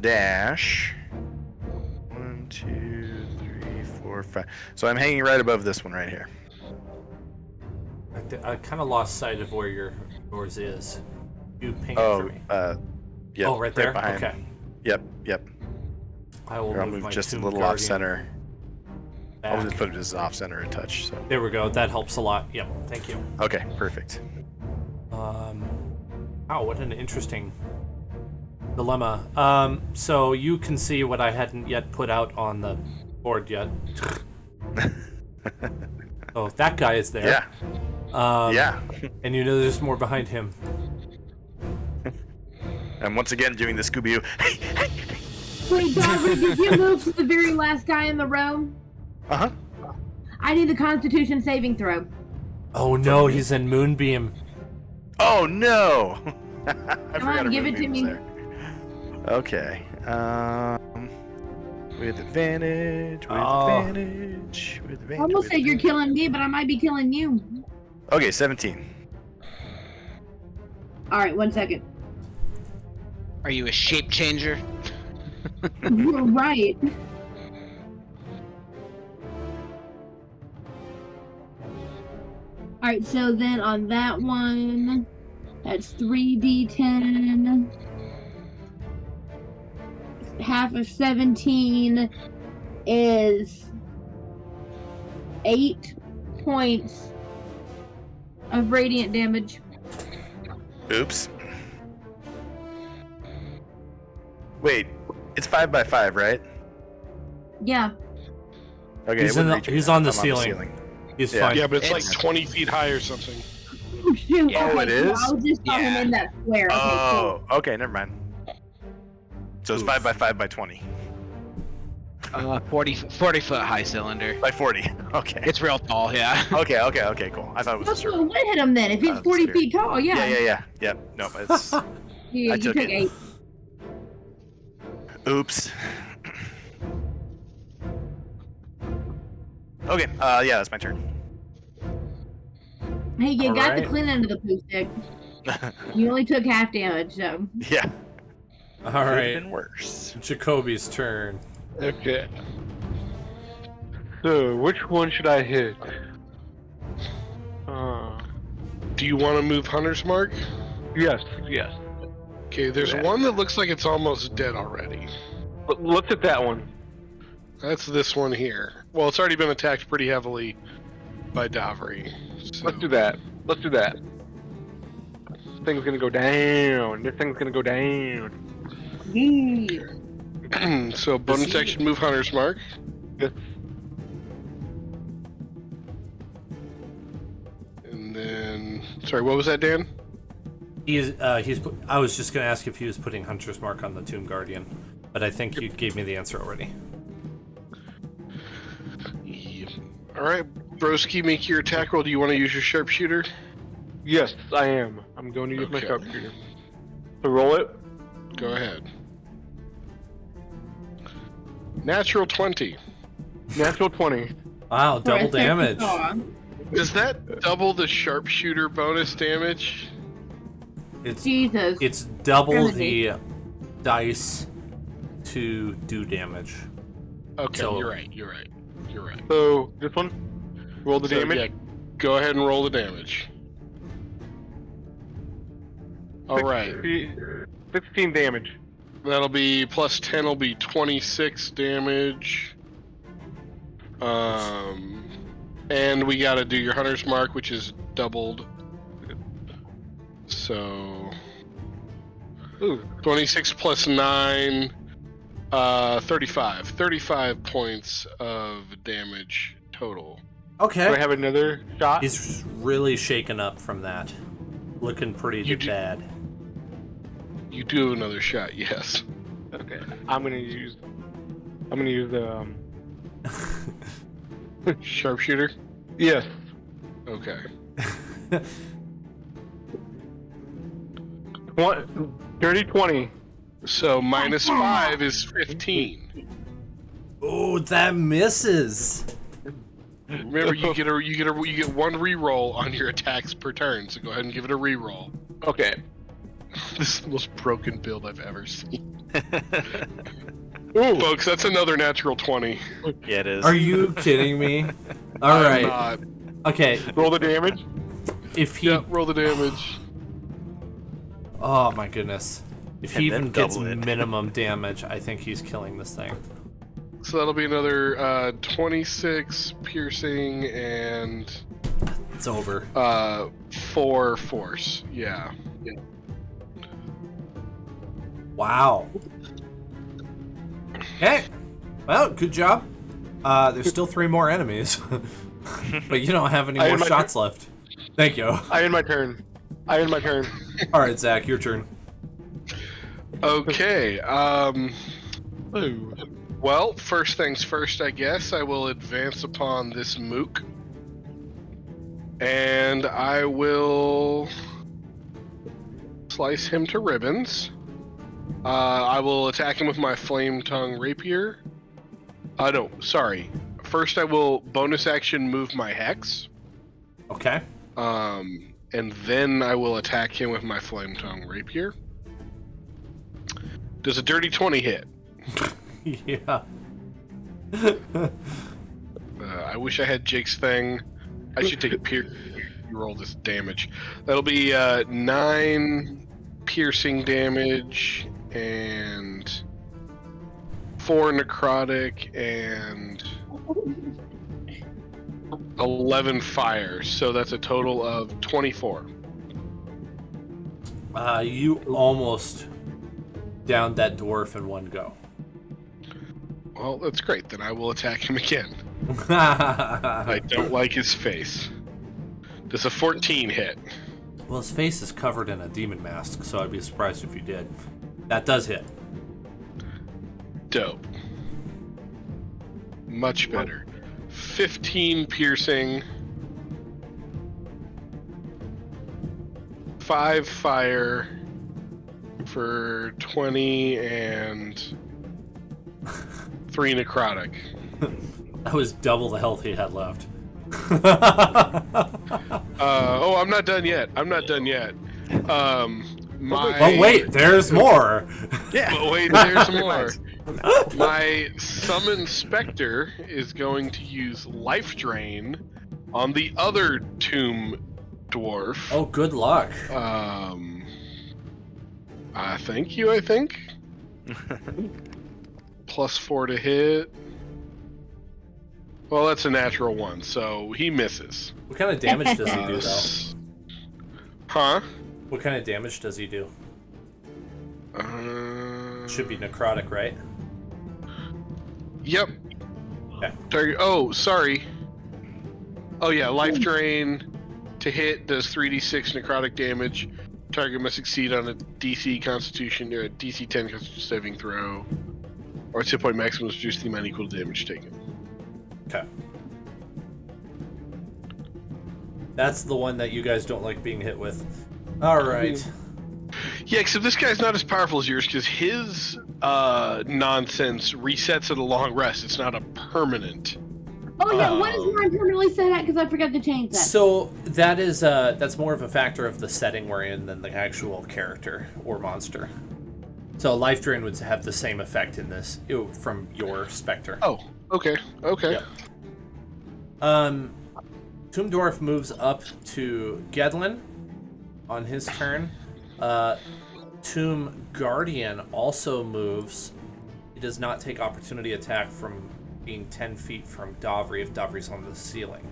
dash. 1, 2, 3, 4, 5. So I'm hanging right above this one right here. I kind of lost sight of where yours is. You ping it for me. Yeah. Oh, right there? behind. Okay. Yep. I will I'll move move my just a Tomb little Guardian off center. back. I'll just put it as off center a touch. So. There we go. That helps a lot. Yep, thank you. Okay, perfect. Wow, what an interesting dilemma. So you can see what I hadn't yet put out on the board yet. Oh, that guy is there. Yeah. Yeah. And you know there's more behind him. And once again, doing the Scooby-Doo. Wait, Godfrey, did you move to the very last guy in the row? Uh-huh. I need the Constitution saving throw. Oh no, he's in Moonbeam. Oh, no! I Come on, give it to me. There. Okay. With advantage, with advantage, with advantage. I almost with said you're advantage. killing me, but I might be killing you. Okay, 17. Alright, 1 second. Are you a shape changer? You're right. Alright, so then on that one, that's 3d10. Half of 17 is 8 points of radiant damage. Oops. Wait, it's 5 by 5, right? Yeah. Okay, He's it in wouldn't the- reach he's me. on the I'm ceiling. He's Yeah. fine. Yeah, but it's like It's- 20 feet high or something. Oh, shoot. Yeah. Oh, Okay, it cool. is? I was just talking Yeah. in that square. Okay, cool. Oh, okay, never mind. So it's Oof. 5 by 5 by 20. 40 foot high cylinder. By 40. Okay. It's real tall, yeah. Okay, cool. I thought it was a That's circle. what hit him then. If he's That's 40 fair. feet tall, yeah. Yeah. Yep. No, it's. Yeah, I you took took it. 8. Oops. Okay, yeah, that's my turn. Hey, you All got the right. clean end of the poo stick. You only took half damage, so. Yeah. All Could have right. been worse. Jacoby's turn. Okay. So, which one should I hit? Do you want to move Hunter's Mark? Yes. Okay, there's Yeah. one that looks like it's almost dead already. But let's hit that one. That's this one here. Well, it's already been attacked pretty heavily by Davri. So. Let's do that. This thing's gonna go down. Yeah. So bonus action move Hunter's Mark. Yes. And then, sorry, what was that, Dan? I was just gonna ask if he was putting Hunter's Mark on the Tomb Guardian, but I think you gave me the answer already. Yep. All right, Broski, make your attack roll. Do you want to use your sharpshooter? Yes, I am. I'm going to use my Okay. sharpshooter. So roll it. Go ahead. Natural 20. Natural 20. Wow, double damage. Does that double the sharpshooter bonus damage? Jesus. It's double Crazy. the dice to do damage. Okay, So- you're right. So this one. Roll the So, damage. yeah, go ahead and roll the damage. All right. 16 damage. That'll be plus 10 will be 26 damage. And we gotta do your Hunter's Mark, which is doubled. So, Ooh. 26 plus 9, 35. 35 points of damage total. Do I Okay. have another shot? He's really shaken up from that. Looking pretty You do- bad. You do have another shot, yes. Okay. I'm gonna use the Sharpshooter? yes. Okay. Dirty 20. So minus 5 is 15. Oh, that misses. Remember, you get one reroll on your attacks per turn. So go ahead and give it a reroll. Okay. This is the most broken build I've ever seen. Ooh. Folks, that's another natural 20. Yeah, it is. Are you kidding me? All I'm right. not. Okay. Roll the damage. If he, Yeah, roll the damage. oh my goodness, if he And then even gets double it. minimum damage, I think he's killing this thing. So that'll be another 26 piercing and It's over. 4 force. Yeah. Wow. Hey. Well, good job. There's still 3 more enemies, but you don't have any I more had my shots left. Thank you. I end my turn. All right, Zach, your turn. Okay. Ooh. Well, first things first, I guess. I will advance upon this mook. And I will slice him to ribbons. I will attack him with my flame tongue rapier. No, sorry. First, I will bonus action move my hex. Okay. And then I will attack him with my flame tongue rapier. Does a dirty 20 hit? Yeah. I wish I had Jake's thing. I should take roll this damage. That'll be 9 piercing damage and 4 necrotic and 11 fire. So that's a total of 24. You almost downed that dwarf in one go. Well, that's great. Then I will attack him again. I don't like his face. Does a 14 hit? Well, his face is covered in a demon mask, so I'd be surprised if you did. That does hit. Dope. Much better. 15 piercing. 5 fire for 20 and 3 necrotic. That was double the health he had left. Oh, I'm not done yet. My... But wait, there's more. Yeah. But wait, there's more. My summon specter is going to use life drain on the other tomb dwarf. Oh, good luck. Thank you, I think. +4 to hit. Well, that's a natural 1, so he misses. What kind of damage does he do, though? Huh? What kind of damage does he do? Should be necrotic, right? Yep. Okay. Target. Oh, sorry. Oh yeah, life drain to hit does 3d6 necrotic damage. Target must succeed on a DC Constitution or a DC 10 Constitution saving throw, or its hit point maximum is reduced to the amount equal to damage taken. Okay. That's the one that you guys don't like being hit with. All right. Yeah, except this guy's not as powerful as yours because his nonsense resets at a long rest. It's not a permanent. Oh yeah, what is mine permanently set at? Because I forgot to change that. So that is that's more of a factor of the setting we're in than the actual character or monster. So life drain would have the same effect in this from your specter. Oh, okay, okay. Yep. Tomb Dwarf moves up to Gedlin on his turn. Tomb Guardian also moves. He does not take opportunity attack from being 10 feet from Davri if Davri's on the ceiling.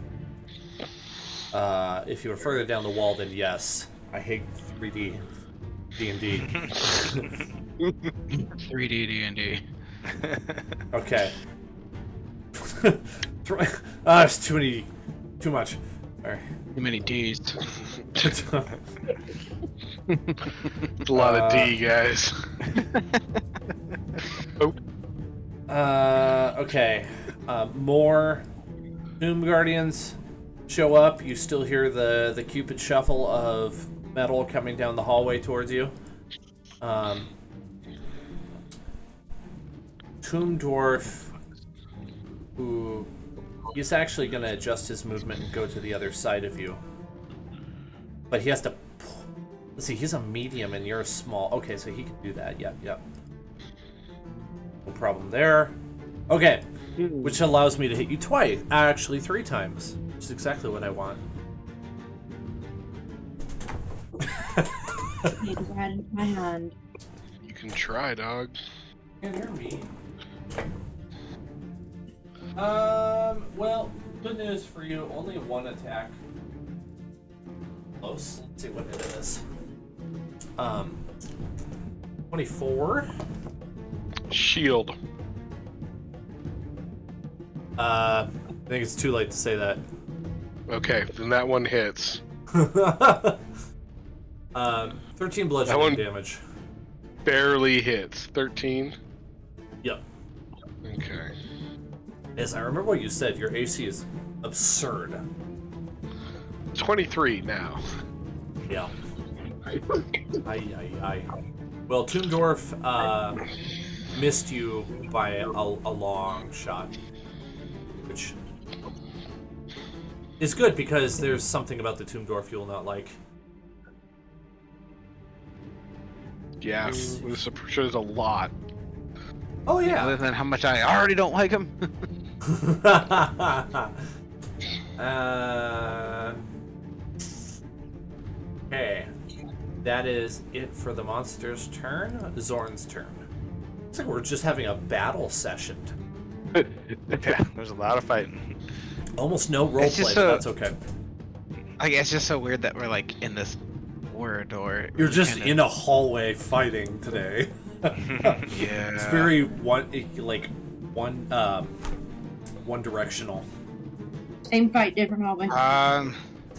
If you were further down the wall, then yes. I hate 3D D&D. 3D D&D. Okay. It's too much. All right. Too many D's. It's a lot of D, guys. Okay. More Tomb Guardians show up. You still hear the Cupid shuffle of metal coming down the hallway towards you. Tomb Dwarf, who he's actually going to adjust his movement and go to the other side of you. But he has to... Let's see, he's a medium and you're a small. Okay, so he can do that. Yep. No problem there. Okay, which allows me to hit you twice. Actually, 3 times. Which is exactly what I want. My hand. You can try, dog. Can't hear me. Well, good news for you. Only 1 attack. Close. Let's see what it is. 24. Shield. I think it's too late to say that. Okay, then that one hits. 13 bludgeoning damage. Barely hits. 13? Yep. Okay. Yes, I remember what you said. Your AC is absurd. 23 now. Yeah. Aye. Well, Tomb Dwarf missed you by a long shot, which is good because there's something about the Tomb Dwarf you'll not like. Yeah, I'm sure there's a lot. Oh yeah. Other than how much I already don't like him. Okay. That is it for the monster's turn. Zorn's turn. Looks like we're just having a battle session. Yeah, there's a lot of fighting. Almost no roleplay, but that's okay. Like, it's just so weird that we're like in this corridor. You're just in a hallway fighting today. Yeah. It's very one directional. Same fight, different hallway.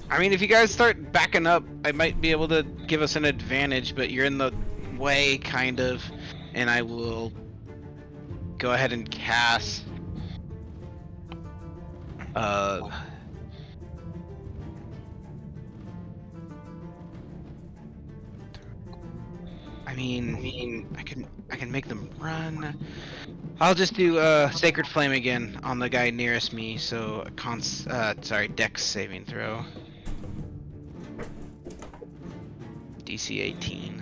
I mean, if you guys start backing up, I might be able to give us an advantage, but you're in the way, kind of, and I will go ahead and cast. I mean, I can make them run. I'll just do Sacred Flame again on the guy nearest me. So Dex saving throw. DC 18.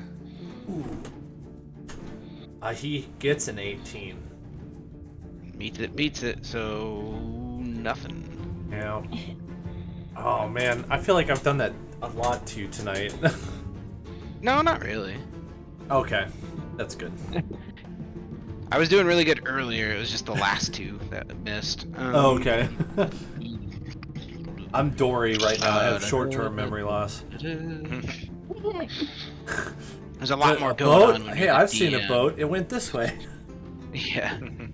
He gets an 18. Beats it. So nothing. Yeah. Oh man, I feel like I've done that a lot to you tonight. No, not really. Okay, that's good. I was doing really good earlier. It was just the last two that missed. Oh, okay. I'm Dory right now. I have short-term memory loss. There's a lot more A going boat? on. When Hey, you're the I've seen a DM. boat. It went this way. Yeah. You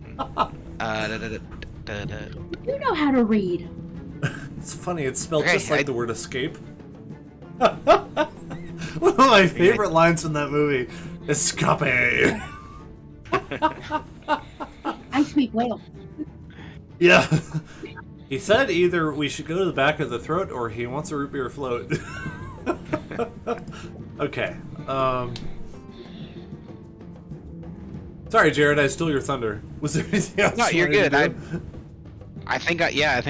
know how to read. It's funny. It's spelled Okay, just like the word escape. One of my favorite lines from that movie. Escape. I speak whale. Yeah. He said either we should go to the back of the throat or he wants a root beer float. Okay. Sorry, Jared, I stole your thunder. Was there anything else? No, you you're wanted good. to do? I think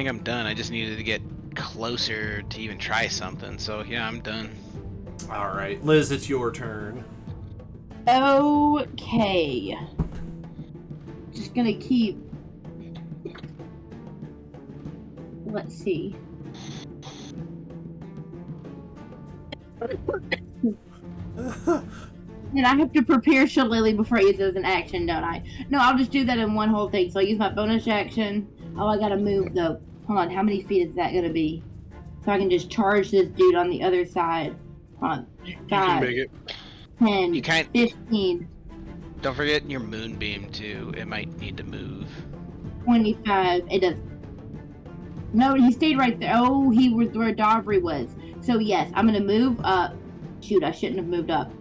I'm done. I just needed to get closer to even try something. So yeah, I'm done. All right, Liz, it's your turn. Okay. Just gonna keep. Let's see. And I have to prepare Shillelagh before I use it as an action, don't I? No, I'll just do that in one whole thing. So I use my bonus action. Oh, I gotta move though. Hold on, how many feet is that gonna be? So I can just charge this dude on the other side. Hold on. You can 5, make it. 10, You can't- 15, Don't forget your moonbeam too. It might need to move. 25. It does. No, he stayed right there. Oh, he was where Davri was. So yes, I'm gonna move up. Shoot, I shouldn't have moved up.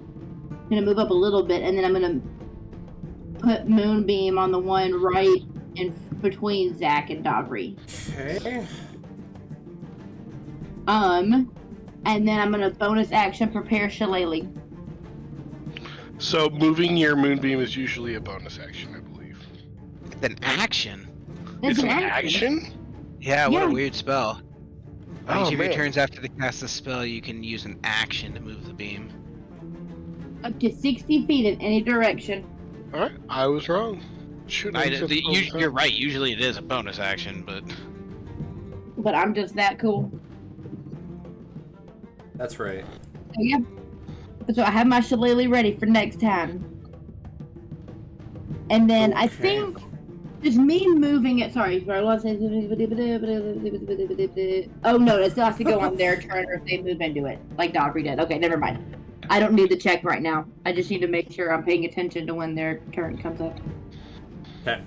I'm gonna move up a little bit, and then I'm gonna put Moonbeam on the one right in between Zach and Davri. Okay. And then I'm gonna bonus action prepare Shillelagh. So moving your moonbeam is usually a bonus action, I believe. It's an action. It's an action? Yeah, what Yeah. a weird spell. On Oh, each of your man. turns after the cast the spell, you can use an action to move the beam. Up to 60 feet in any direction. Alright, I was wrong. Shoot, You're right. Usually it is a bonus action, but But I'm just that cool. That's right. So yeah. So I have my Shillelagh ready for next time. And then I Okay. think just me moving it. Sorry, let's say. Oh no, it still has to go on their turn or if they move into it, like Davri did. Okay, never mind. I don't need the check right now. I just need to make sure I'm paying attention to when their turn comes up. Okay.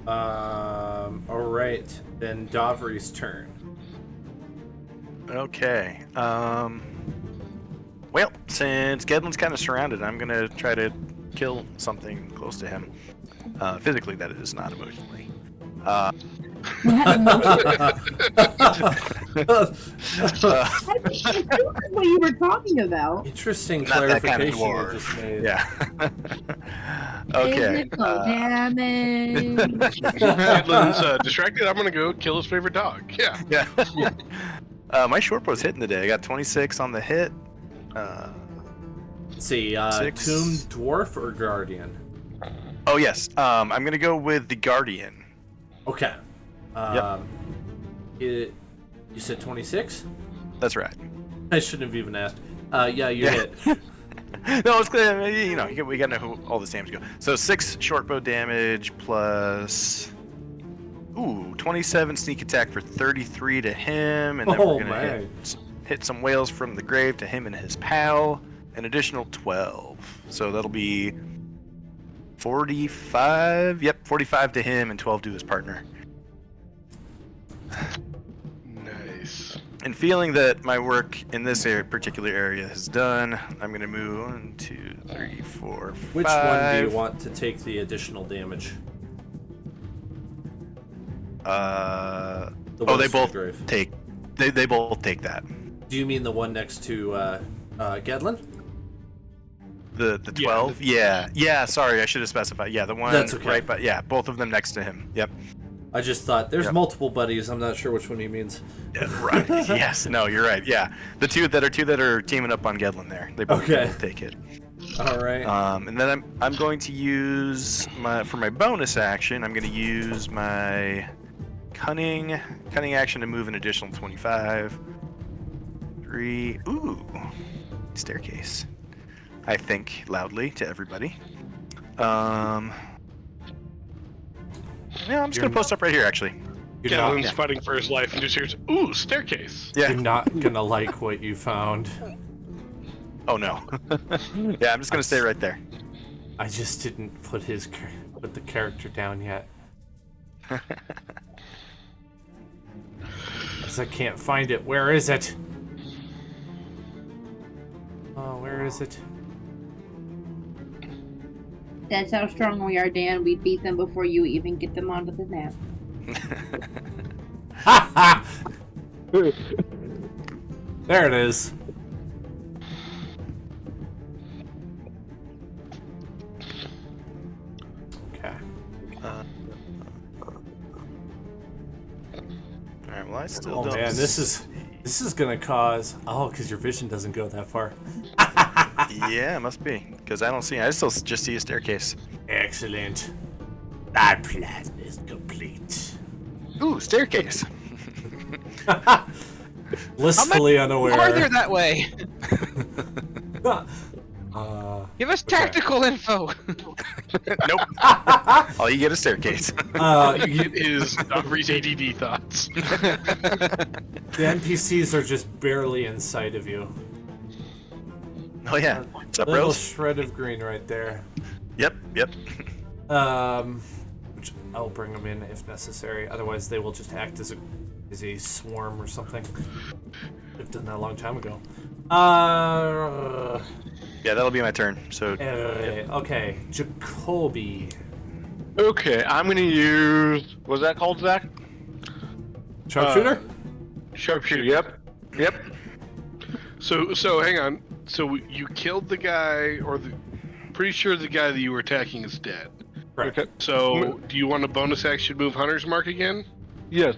All right. Then Davri's turn. Okay. Well, since Gedlin's kind of surrounded, I'm gonna try to kill something close to him. Physically, that is, not emotionally. I don't know what you were talking about. Interesting Not that kind of clarification you dwarf. just made. Yeah. Okay. Physical damage. Edlin's distracted. I'm gonna go kill his favorite dog. Yeah. Yeah. My shortbow's hitting today. I got 26 on the hit. Let's see, 6. Tomb Dwarf or Guardian? Oh yes. I'm gonna go with the Guardian. Okay. You said 26? That's right. I shouldn't have even asked. Yeah, you Yeah. hit. No, it's good. You know, we gotta know who all the damage go. So 6 shortbow damage plus 27 sneak attack for 33 to him, and then Oh, we're gonna hit some whales from the grave to him and his pal. An additional 12. So that'll be 45. Yep, 45 to him and 12 to his partner. Nice. And feeling that my work in this particular area is done, I'm gonna move 1, 2, 3, 4, 5. Which one do you want to take the additional damage? The The oh, one they next to the both grave. take. They both take that. Do you mean the one next to Gedlin? The 12? Yeah, sorry, I should have specified. Yeah, the one That's okay. right, but yeah, both of them next to him. Yep. I just thought there's multiple buddies. I'm not sure which one he means. Yeah, right. Yes. No, you're right. Yeah, the two that are teaming up on Gedlin there. They both take it. All right. And then I'm going to use for my bonus action. I'm going to use my cunning action to move an additional 25. 3. Ooh, staircase. I think loudly to everybody. Yeah, I'm just gonna post up right here, actually. Galen's fighting for his life and just hears, "Ooh, staircase." Yeah. You're not gonna like what you found. Oh no. Yeah, I'm just gonna stay right there. I just didn't put the character down yet. Because I can't find it. Where is it? Oh, where is it? That's how strong we are, Dan. We beat them before you even get them onto the map. There it is. Okay. Alright, well I still Oh don't. man, this is gonna cause. Oh, because your vision doesn't go that far. Yeah, it must be. Because I don't see. I still just see a staircase. Excellent. Our plan is complete. Ooh, staircase. Blissfully unaware. Farther that way. Give us Okay. tactical info. Nope. All you get is staircase. It is Aubrey's ADD thoughts. The NPCs are just barely in sight of you. Oh yeah. What's up, Little Rose? shred of green right there. Yep. Which I'll bring them in if necessary. Otherwise, they will just act as a swarm or something. I've done that a long time ago. Yeah, that'll be my turn. So. Okay, Jacoby. Okay, I'm gonna use. What's that called, Zach? Sharpshooter? Sharpshooter. Yep. So hang on. So you killed the guy, pretty sure the guy that you were attacking is dead. Right. Okay. So do you want a bonus action move Hunter's Mark again? Yes.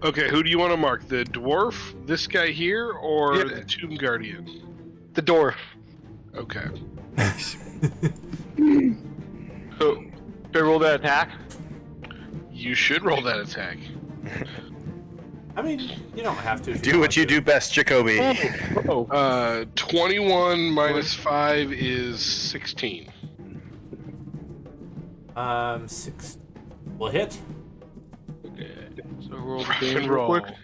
Okay, who do you want to mark? The dwarf, this guy here, or Yeah. the Tomb Guardian? The dwarf. Okay. So, should I roll that attack? You should roll that attack. I mean, you don't have to. Do what you do best, Jacoby. Oh. 21 minus 5 is 16. 6 will hit. Okay. So roll the Rock damage and real roll. quick.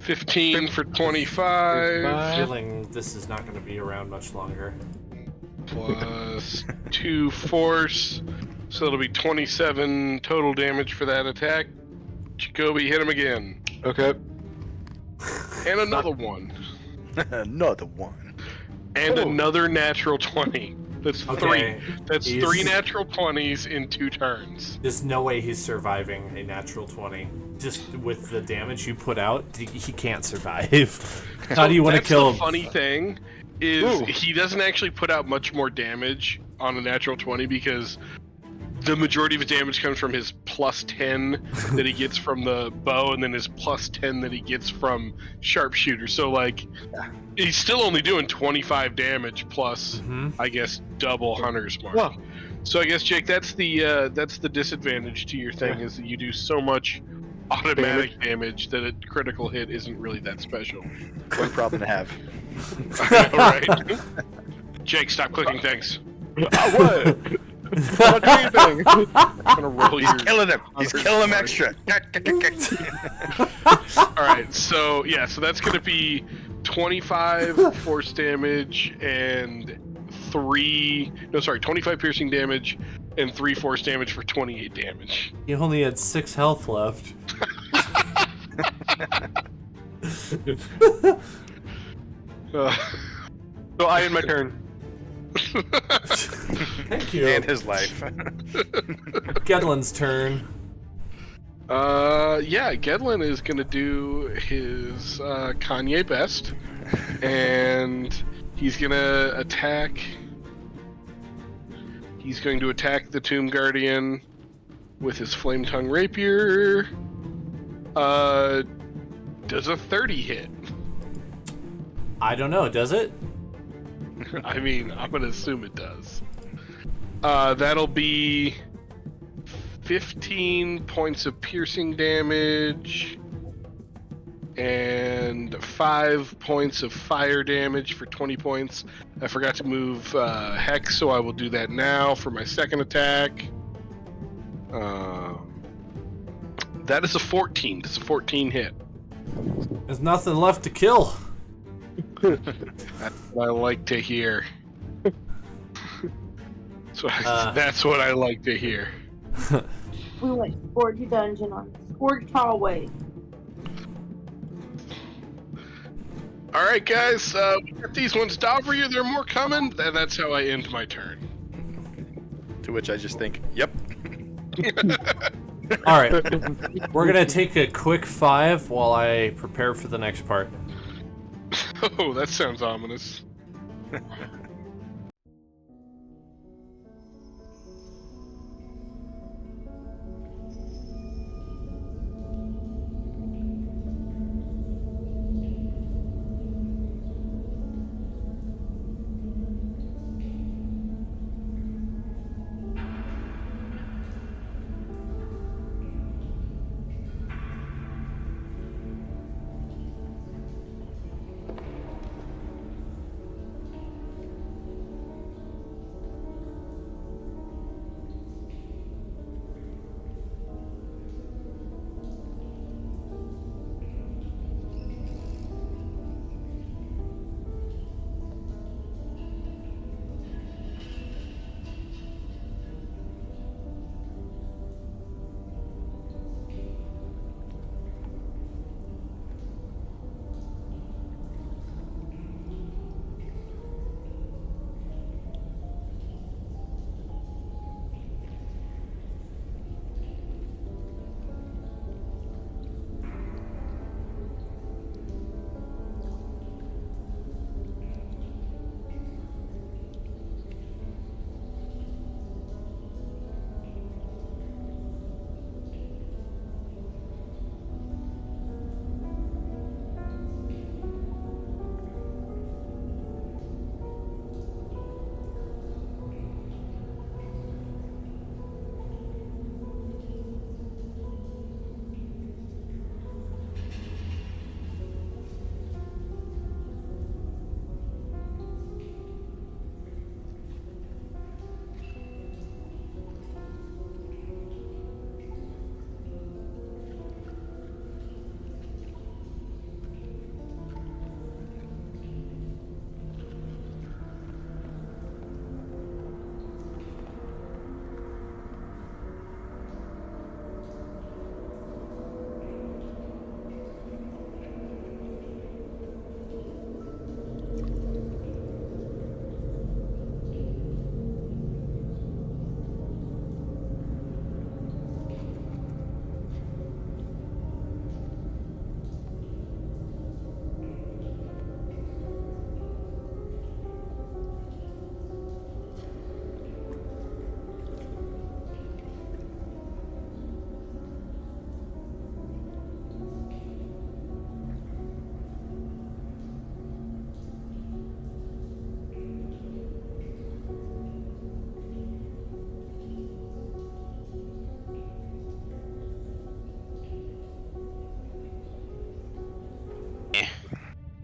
15 for 25. Feeling this is not going to be around much longer. Plus 2 force. So it'll be 27 total damage for that attack. Jacoby, hit him again. Okay. And another one. Another one. And Oh. another natural 20. That's Okay. 3. That's He's- 3 natural 20s in 2 turns. There's no way he's surviving a natural 20. Just with the damage you put out, he can't survive. How do you want to That's kill the him? funny thing is Ooh. he doesn't actually put out much more damage on a natural 20 because the majority of his damage comes from his plus 10 that he gets from the bow and then his plus 10 that he gets from sharpshooter. So like he's still only doing 25 damage plus Mhm. I guess double Hunter's Mark. Well. So I guess Jake, that's the disadvantage to your thing is that you do so much automatic damage that a critical hit isn't really that special. One problem to have. All right. Jake, stop clicking things. What? What do you think? I'm gonna roll He's your. killing him. He's killing him extra. All right, so yeah, so that's gonna be 25 force damage and 25 piercing damage and 3 force damage for 28 damage. He only had 6 health left. So I end my turn. Thank you. And his life. Gedlin's turn. Yeah, Gedlin is gonna do his Kanye best, and He's gonna attack. He's going to attack the Tomb Guardian with his Flame Tongue Rapier. Does a 30 hit? I don't know. Does it? I mean, I'm gonna assume it does. That'll be 15 points of piercing damage and 5 points of fire damage for 20 points. I forgot to move Hex, so I will do that now for my second attack. That is a 14. Does a 14 hit? There's nothing left to kill. That's what I like to hear. That's what I like to hear. We went Scourge Dungeon on Scourge Hallway. Alright, guys, we got these ones down for you. There are more coming, and that's how I end my turn. To which I just think, yep. All right, we're gonna take a quick 5 while I prepare for the next part. Oh, that sounds ominous.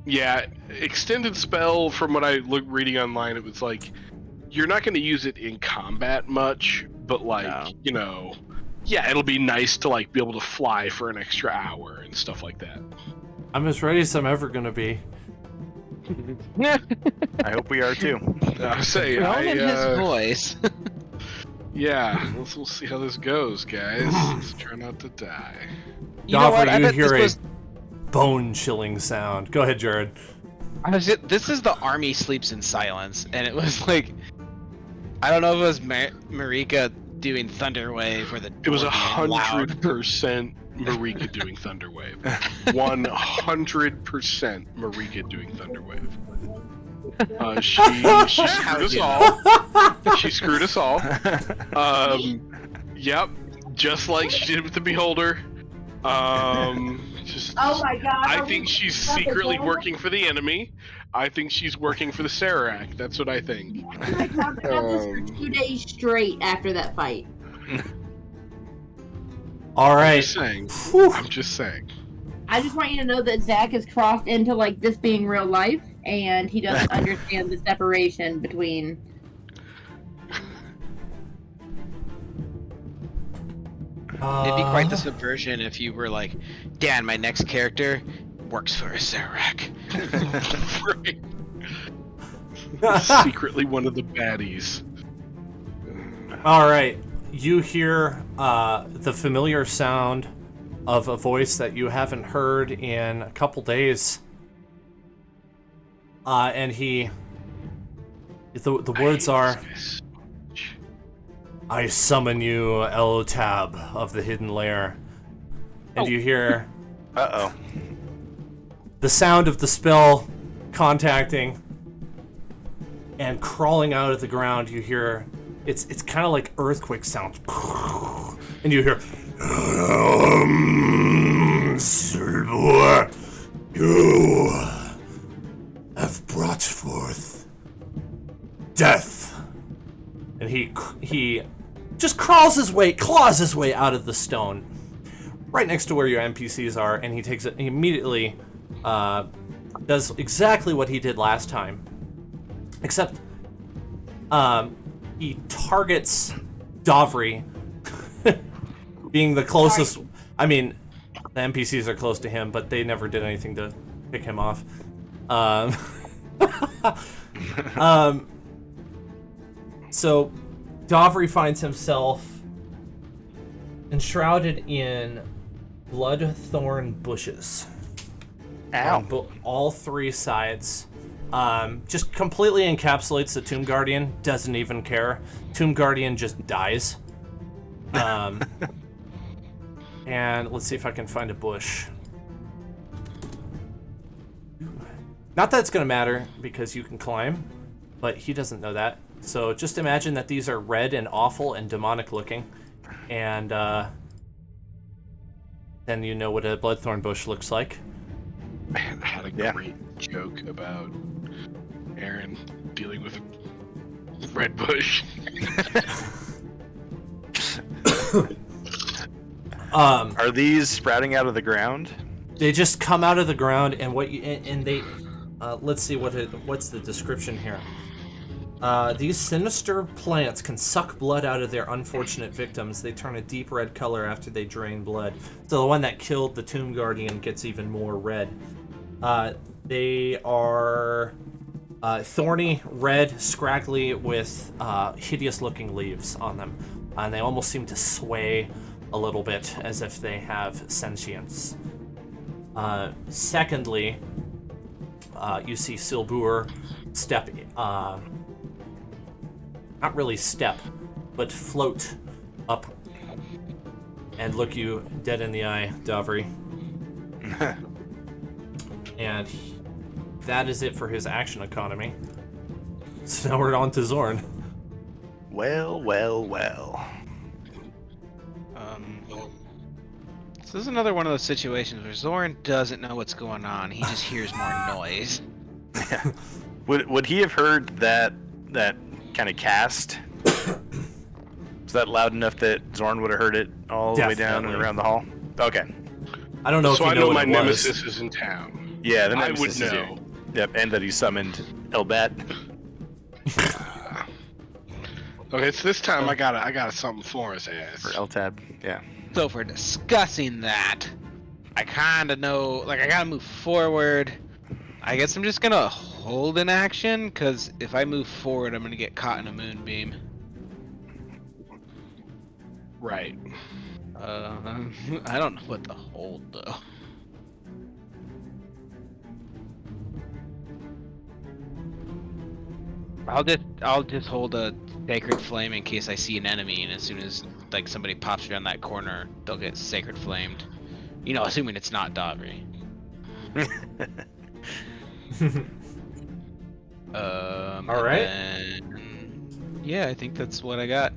Yeah, extended spell, from what I looked reading online, it was like, you're not going to use it in combat much, but like, No. you know, yeah, it'll be nice to like be able to fly for an extra hour and stuff like that. I'm as ready as I'm ever gonna be. I hope we are too. I say, Tone in his voice. yeah, we'll see how this goes, guys. Let's try not to die. You know what? Doffer, I you bet hear this a was. bone-chilling sound. Go ahead, Jared. This is the army sleeps in silence, and it was like, I don't know if it was Marika doing Thunderwave or the. It was door being loud. 100% Marika doing Thunderwave. 100% Marika doing Thunderwave. She screwed us all. She screwed us all. Yep, just like she did with the Beholder. Just, Oh my god. I are we think she's up secretly again? working for the enemy. I think she's working for the Sarac. That's what I think. And I talked about this for 2 days straight after that fight. All I'm right. just saying. Whew. I'm just saying. I just want you to know that Zach has crossed into like this being real life, and he doesn't understand the separation between. It'd be quite the subversion if you were like, Dan, my next character works for a Sarac. Right. Secretly one of the baddies. All right. You hear the familiar sound of a voice that you haven't heard in a couple days. And the words are, I summon you, El-Tab of the Hidden Lair. And you hear Uh-oh. the sound of the spell contacting, and crawling out of the ground you hear, it's kind of like earthquake sounds. And you hear, Siilbuur, you have brought forth death. And he just claws his way out of the stone, right next to where your NPCs are, and he immediately does exactly what he did last time, except he targets Davri, being the closest. I mean, the NPCs are close to him, but they never did anything to pick him off. So Davri finds himself enshrouded in bloodthorn bushes. Ow. On all three sides. Just completely encapsulates the Tomb Guardian, doesn't even care. Tomb Guardian just dies. And let's see if I can find a bush. Not that it's gonna matter, because you can climb, but he doesn't know that. So just imagine that these are red and awful and demonic looking, and then you know what a bloodthorn bush looks like. I had a great joke about Aaron dealing with a red bush. Are these sprouting out of the ground? They just come out of the ground, and they let's see what's the description here. These sinister plants can suck blood out of their unfortunate victims. They turn a deep red color after they drain blood. So the one that killed the Tomb Guardian gets even more red. They are thorny, red, scraggly, with hideous-looking leaves on them. And they almost seem to sway a little bit, as if they have sentience. Secondly, you see Siilbuur step, not really step, but float up and look you dead in the eye, Davri. And that is it for his action economy. So now we're on to Zorn. Well. This is another one of those situations where Zorn doesn't know what's going on. He just hears more noise. Would he have heard that kind of cast? Was that loud enough that Zorn would have heard it all the way down and around the hall? Okay. I don't know So if I you know know my what it nemesis was. is in town. Yeah, the I nemesis would is here. know. Yep, and that he summoned Elbat. Okay, so this time I got something for his ass. For El-Tab, yeah. So if we're discussing that, I kind of know, like, I gotta move forward. I guess I'm just gonna hold an action, because if I move forward, I'm gonna get caught in a moonbeam. Right. I don't know what to hold, though. I'll just hold a sacred flame in case I see an enemy, and as soon as like somebody pops around that corner, they'll get sacred flamed. You know, assuming it's not Davri. All right. Yeah, I think that's what I got.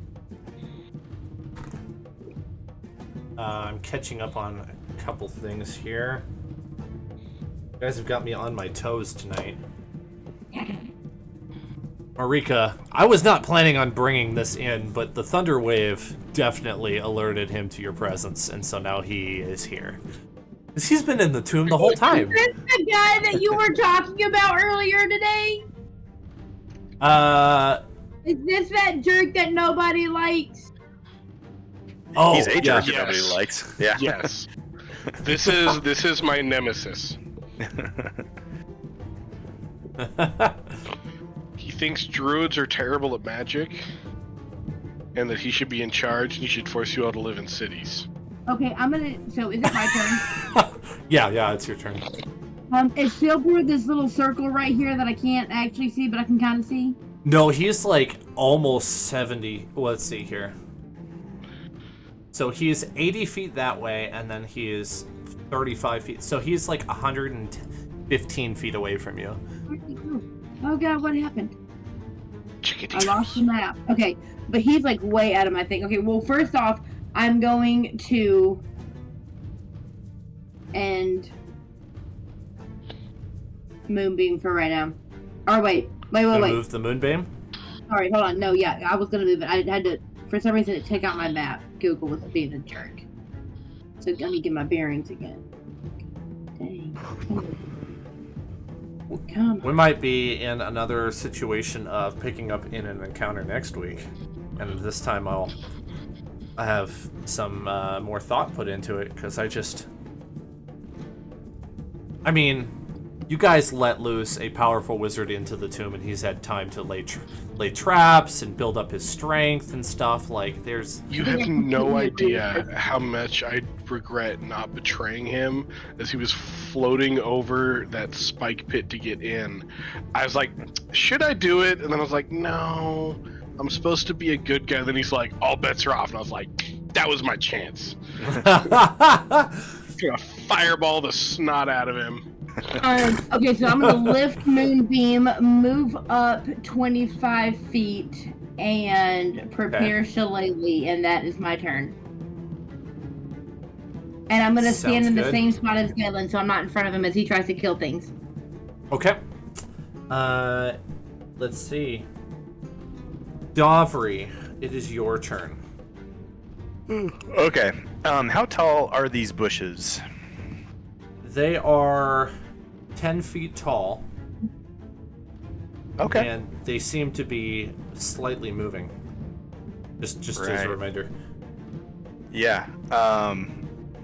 I'm catching up on a couple things here. You guys have got me on my toes tonight. Marika, I was not planning on bringing this in, but the thunder wave definitely alerted him to your presence, and so now he is here. 'Cause he's been in the tomb the whole time. Is this the guy that you were talking about earlier today? Is this that jerk that nobody likes? Oh, He's a jerk yeah. that nobody Yes. likes. Yeah. Yes. This is my nemesis. He thinks druids are terrible at magic, and that he should be in charge, and he should force you all to live in cities. Okay, so is it my turn? Yeah, it's your turn. Is Siilbuur this little circle right here that I can't actually see, but I can kind of see? No, he's like almost 70. Well, let's see here. So he's 80 feet that way, and then he is 35 feet. So he's like 115 feet away from you. Oh god, what happened? Chickadee. I lost the map. Okay, but he's like way out of my thing. Okay, well, first off, I'm going to end Moonbeam for right now. Or wait. Move the moonbeam. Sorry, hold on. No, yeah, I was gonna move it. I had to, for some reason, it took out my map. Google was being a jerk. So let me get my bearings again. Dang. Come We might be in another situation of picking up in an encounter next week, and this time I have some more thought put into it, because I mean, you guys let loose a powerful wizard into the tomb, and he's had time to lay traps and build up his strength and stuff. Like, there's... You have no idea how much I regret not betraying him as he was floating over that spike pit to get in. I was like, should I do it? And then I was like, no, I'm supposed to be a good guy. Then he's like, all bets are off. And I was like, that was my chance. Gonna fireball the snot out of him. Okay, so I'm gonna lift Moonbeam, move up 25 feet, and prepare Shillelagh, and that is my turn. And I'm gonna stand Sounds in good. the same spot as Galen, so I'm not in front of him as he tries to kill things. Okay. Let's see. Davri, it is your turn. Okay. How tall are these bushes? They are 10 feet tall, Okay. and they seem to be slightly moving. Just as Right. a reminder. Yeah.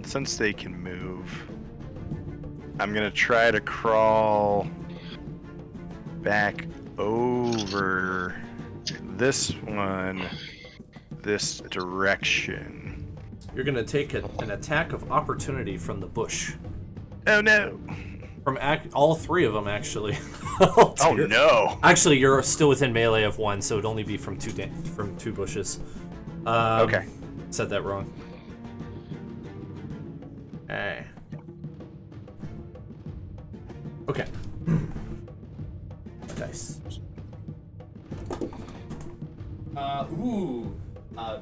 Since they can move, I'm gonna try to crawl back over this one, this direction. You're gonna take an attack of opportunity from the bush. Oh no! From all three of them, actually. Oh no! Actually, you're still within melee of one, so it'd only be from two bushes. Okay. Said that wrong. Hey. Okay. Dice.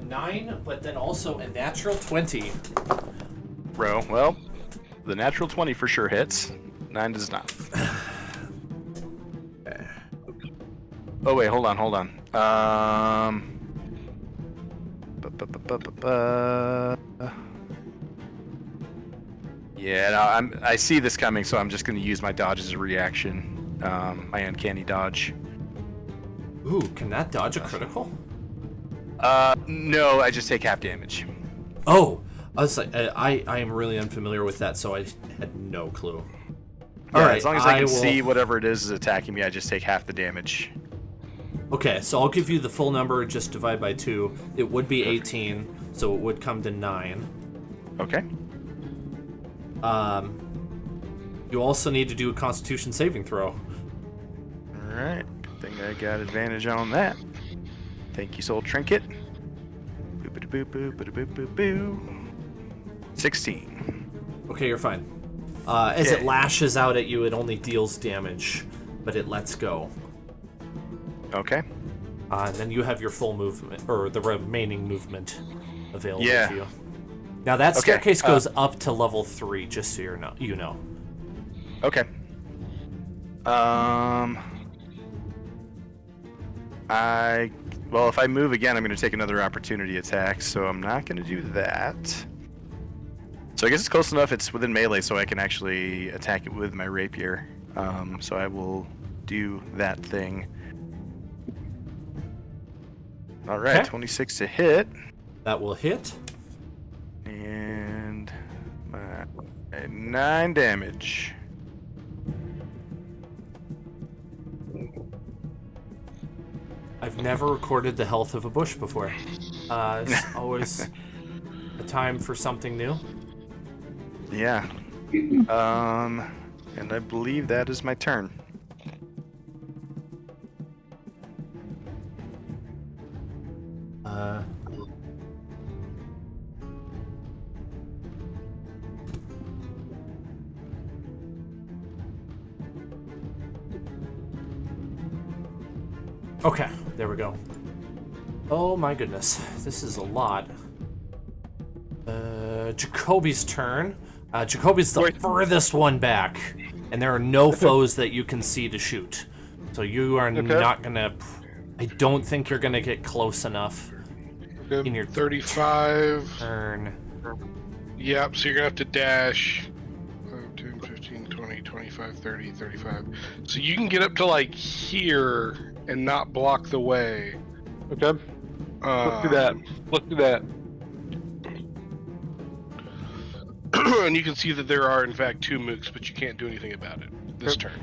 9, but then also a natural 20. Well, the natural 20 for sure hits. 9 does not. Oh wait, hold on. Yeah, no, I see this coming, so I'm just going to use my dodge as a reaction. My uncanny dodge. Ooh, can that dodge a critical? No, I just take half damage. Oh, I was like, I am really unfamiliar with that, so I had no clue. Yeah, Alright, as long as I can will... see whatever it is attacking me, I just take half the damage. Okay, so I'll give you the full number, just divide by 2. It would be 18, so it would come to 9. Okay. You also need to do a Constitution saving throw. Alright, good thing I got advantage on that. Thank you, Soul Trinket. Boo-ba-da-boo-boo-ba-da-boo-boo-boo. 16. Okay, you're fine. As it Okay. lashes out at you, it only deals damage, but it lets go. Okay. And then you have your full movement, or the remaining movement available Yeah. to you. Now that Okay, staircase goes up to level 3, just so you know. Okay. Well, if I move again, I'm going to take another opportunity attack, so I'm not going to do that. So I guess it's close enough. It's within melee, so I can actually attack it with my rapier. So I will do that thing. All right, Okay. 26 to hit, That will hit. and 9 damage. I've never recorded the health of a bush before. It's always a time for something new. Yeah. And I believe that is my turn. Okay, there we go. Oh my goodness, this is a lot. Jacoby's turn. Jacoby's the furthest one back, and there are no foes that you can see to shoot. So you are not gonna... I don't think you're gonna get close enough in your 35. turn. Yep, so you're gonna have to dash 5, 10, 15, 20, 25, 30, 35. So you can get up to like here and not block the way. Okay. Let's do that. Let's do that. And you can see that there are in fact 2 mooks, but you can't do anything about it this turn.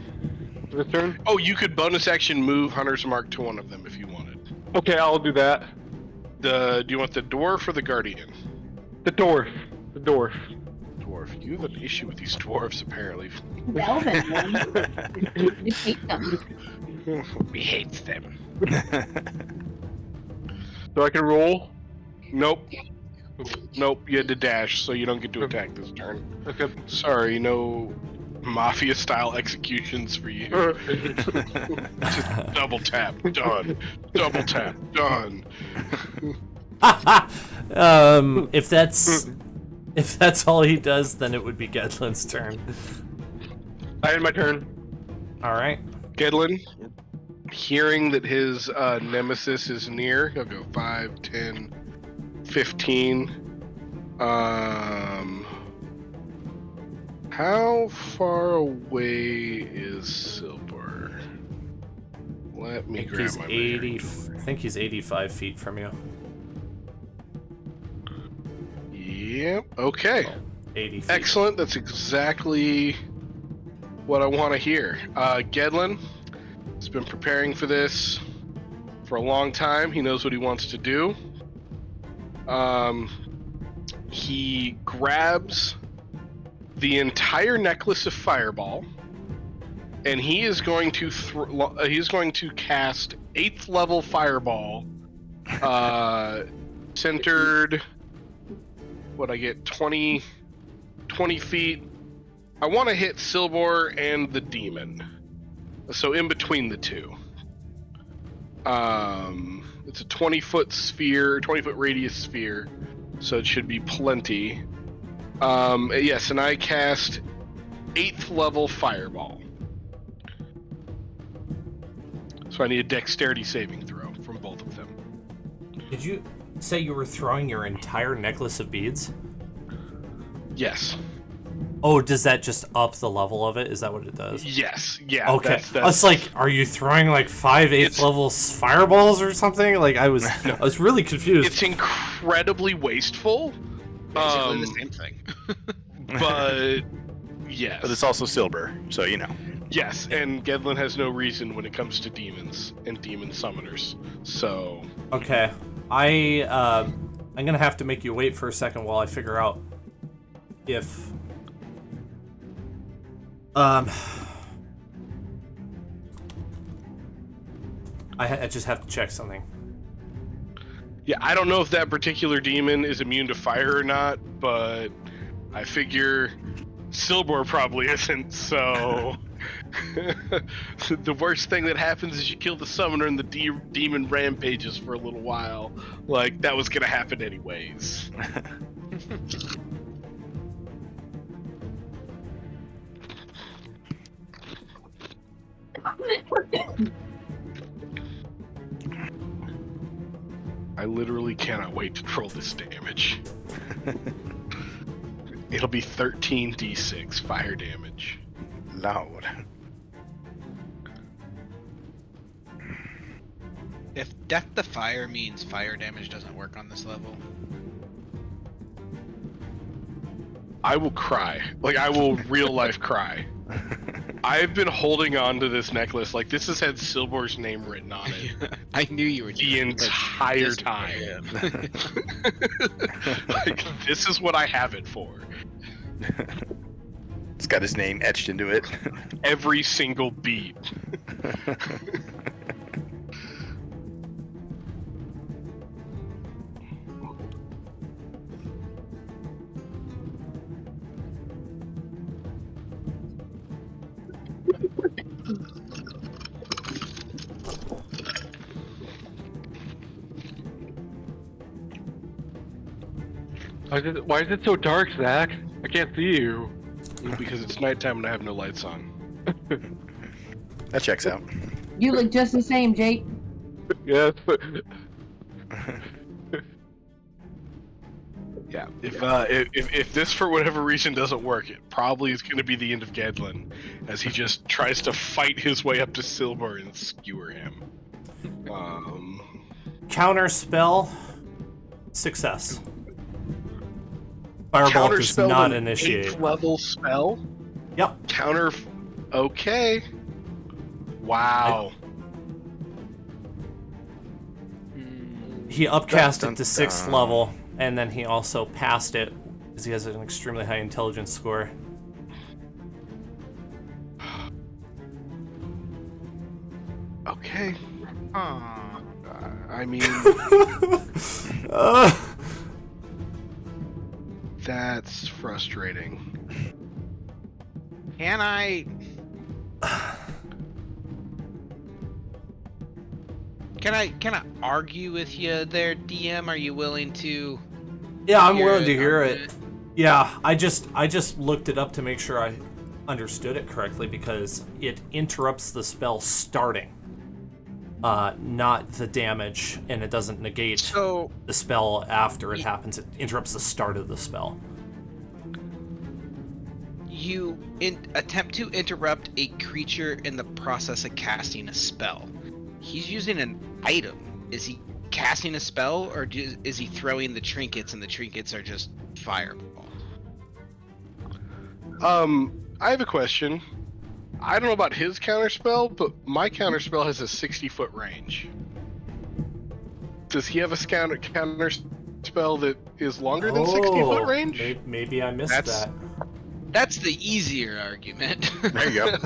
This turn? Oh, you could bonus action move Hunter's Mark to one of them if you wanted. Okay, I'll do that. Do you want the dwarf or the guardian? The dwarf. The dwarf. Dwarf. You have an issue with these dwarves, apparently. Velvet one. You hate them. We hate them. So I can roll? Nope. Nope, you had to dash, so you don't get to attack this turn. Okay. Sorry, no mafia-style executions for you. Just double tap, done. Double tap, done. If that's all he does, then it would be Gedlin's turn. I had my turn. All right. Gedlin, hearing that his nemesis is near, he'll go 5, 10, 15. How far away is Siilbuur? Let me grab He's my 80. I think he's 85 feet from you. Yep. Okay. 80 feet. Excellent. That's exactly what I want to hear. Gedlin has been preparing for this for a long time. He knows what he wants to do. He grabs the entire necklace of Fireball, and he is going to cast 8th level Fireball, centered. What I get 20 feet. I want to hit Siilbuur and the demon, so in between the two. It's a 20-foot sphere, 20-foot radius sphere, so it should be plenty. Yes, and I cast 8th level Fireball. So I need a dexterity saving throw from both of them. Did you say you were throwing your entire necklace of beads? Yes. Oh, does that just up the level of it? Is that what it does? Yes. Yeah. Okay. I was like, are you throwing like 5 8th level fireballs or something? Like I was really confused. It's incredibly wasteful. Basically the same thing. But yes. But it's also Siilbuur, so you know. Yes, and Gedlin has no reason when it comes to demons and demon summoners. So Okay. I'm gonna have to make you wait for a second while I figure out if I just have to check something. yeah, I don't know if that particular demon is immune to fire or not, but I figure Siilbuur probably isn't. So The worst thing that happens is you kill the summoner and the demon rampages for a little while. Like, that was gonna happen anyways. I literally cannot wait to roll this damage. It'll be 13d6 fire damage. Loud. If death to fire means fire damage doesn't work on this level. I will cry. Like, I will real life cry. I've been holding on to this necklace. Like, this has had Siilbuur's name written on it. I knew you were The entire time. Like, this is what I have it for. It's got his name etched into it. Every single beat. Why is it so dark, Zach? I can't see you. Because it's nighttime and I have no lights on. That checks out. You look just the same, Jake. Yes. Yeah, if this for whatever reason doesn't work, it probably is going to be the end of Gedlin, as he just tries to fight his way up to Siilbuur and skewer him. Counter spell. Success. Firebolt does not initiate. 8th level spell? Yep. Counter. Okay. Wow. He upcast it to 6th level, and then he also passed it because he has an extremely high intelligence score. Okay. I mean, that's frustrating. Can I argue with you there, DM? Are you willing to? Yeah, I'm willing to hear it. Yeah, I just looked it up to make sure I understood it correctly because it interrupts the spell starting, not the damage, and it doesn't negate the spell after it happens. It interrupts the start of the spell. You attempt to interrupt a creature in the process of casting a spell. He's using an item. Is he casting a spell, or is he throwing the trinkets and the trinkets are just fireball? I have a question. I don't know about his counterspell, but my counterspell has a 60-foot range. Does he have a counterspell that is longer than 60-foot range? Maybe I missed that. That's the easier argument. There you go.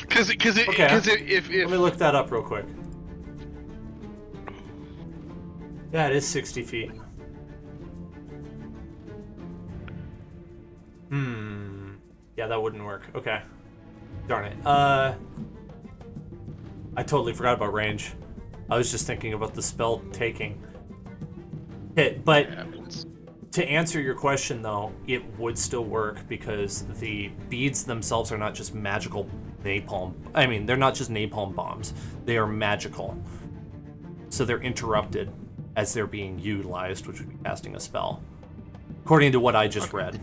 Because if Let me look that up real quick. Yeah, it is 60 feet. Yeah, that wouldn't work. Okay. Darn it. I totally forgot about range. I was just thinking about the spell taking hit. But to answer your question, though, it would still work because the beads themselves are not just magical napalm. I mean, they're not just napalm bombs. They are magical. So they're interrupted as they're being utilized, which would be casting a spell, according to what I just read.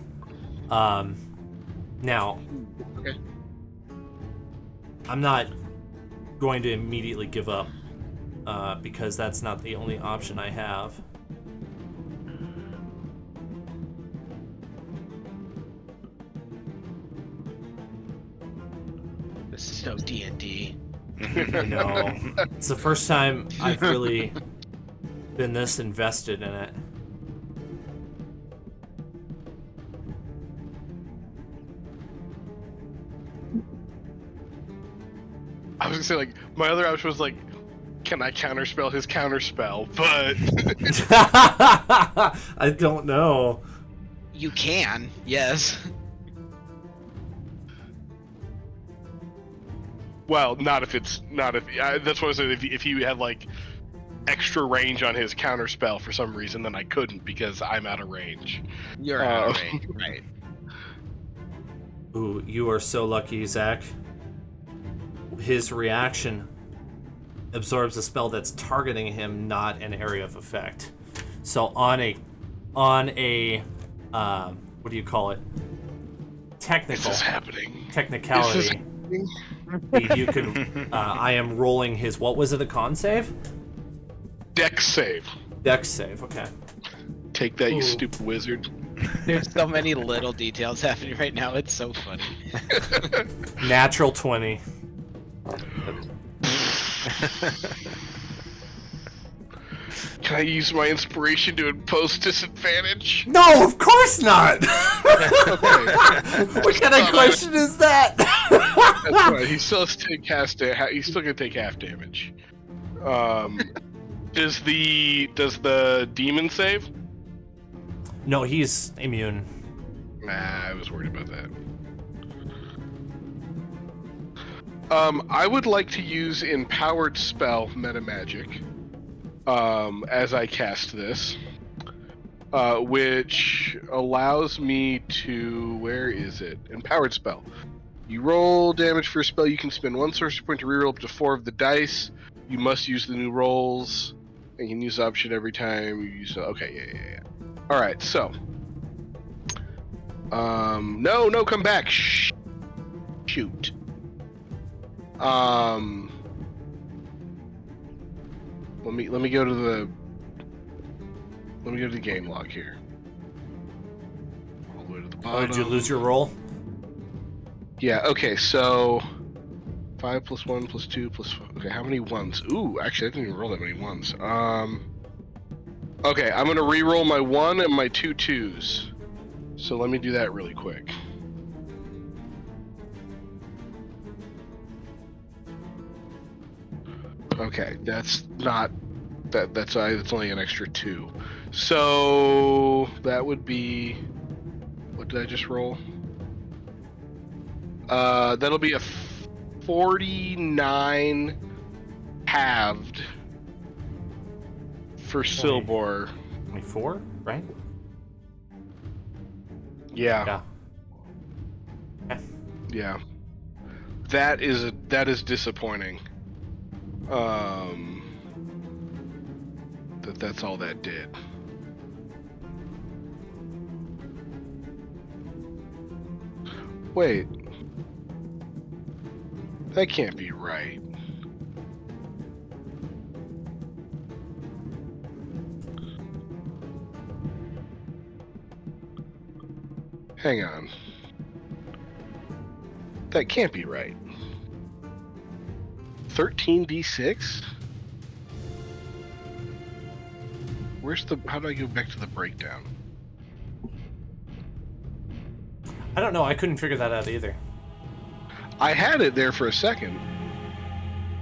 Now, I'm not going to immediately give up because that's not the only option I have. This is no D&D. I know. It's the first time I've really been this invested in it. I was gonna say, like, my other option was like, can I counterspell his counterspell? But I don't know. You can, yes. Well, not if that's what I said. If he had like extra range on his counter spell for some reason, then I couldn't because I'm out of range. You're out of range, right? Ooh, you are so lucky, Zach. His reaction absorbs a spell that's targeting him, not an area of effect. So on a what do you call it? Technical. This is happening. Technicality. You could. I am rolling his. What was it? A con save? Dex save. Dex save. Okay. Take that, you Ooh. stupid wizard. There's so many little details happening right now. It's so funny. Natural 20. Can I use my inspiration to impose disadvantage? No, of course not. Okay. What kind of question is that? That's right. He still has to he's still gonna take half damage. Does the demon save? No, he's immune. Nah, I was worried about that. I would like to use Empowered Spell Meta Magic as I cast this, which allows me to... Where is it? Empowered Spell. You roll damage for a spell, you can spend one sorcery point to reroll up to 4 of the dice. You must use the new rolls, and you can use the option every time you use... Okay, yeah. Alright, so... No, come back! Shoot. Let me go to the game log here. All the way to the Oh, bottom. did you lose your roll? Yeah. Okay. So 5 + 1 + 2 +... Okay. How many ones? Ooh, actually, I didn't even roll that many ones. Okay. I'm gonna re-roll my 1 and my 2 2s. So let me do that really quick. Okay, that's not that's only an extra 2. So that would be, what did I just roll? That'll be a 49 halved for Siilbuur. 24, right? Yeah. Yeah. That is disappointing. That's all that did. Wait. That can't be right. Hang on. That can't be right. 13d6? How do I go back to the breakdown? I don't know. I couldn't figure that out either. I had it there for a second.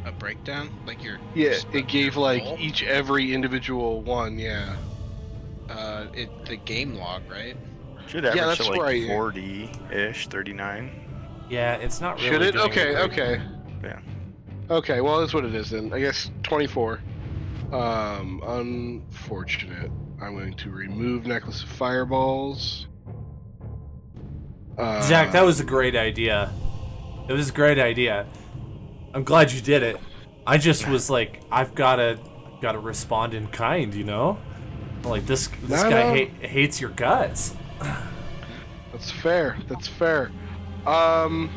A breakdown? Like your... Yeah, it gave like roll? every individual one, yeah. The game log, right? Should average that's to like right. 40-ish, 39. Yeah, it's not really. Should it? doing Okay, great. okay. Yeah. Okay, well that's what it is then. I guess 24. Unfortunate. I'm going to remove Necklace of Fireballs. Zach, that was a great idea. It was a great idea. I'm glad you did it. I just was like, I've gotta respond in kind, you know? Like this guy hates your guts. That's fair. That's fair. I'm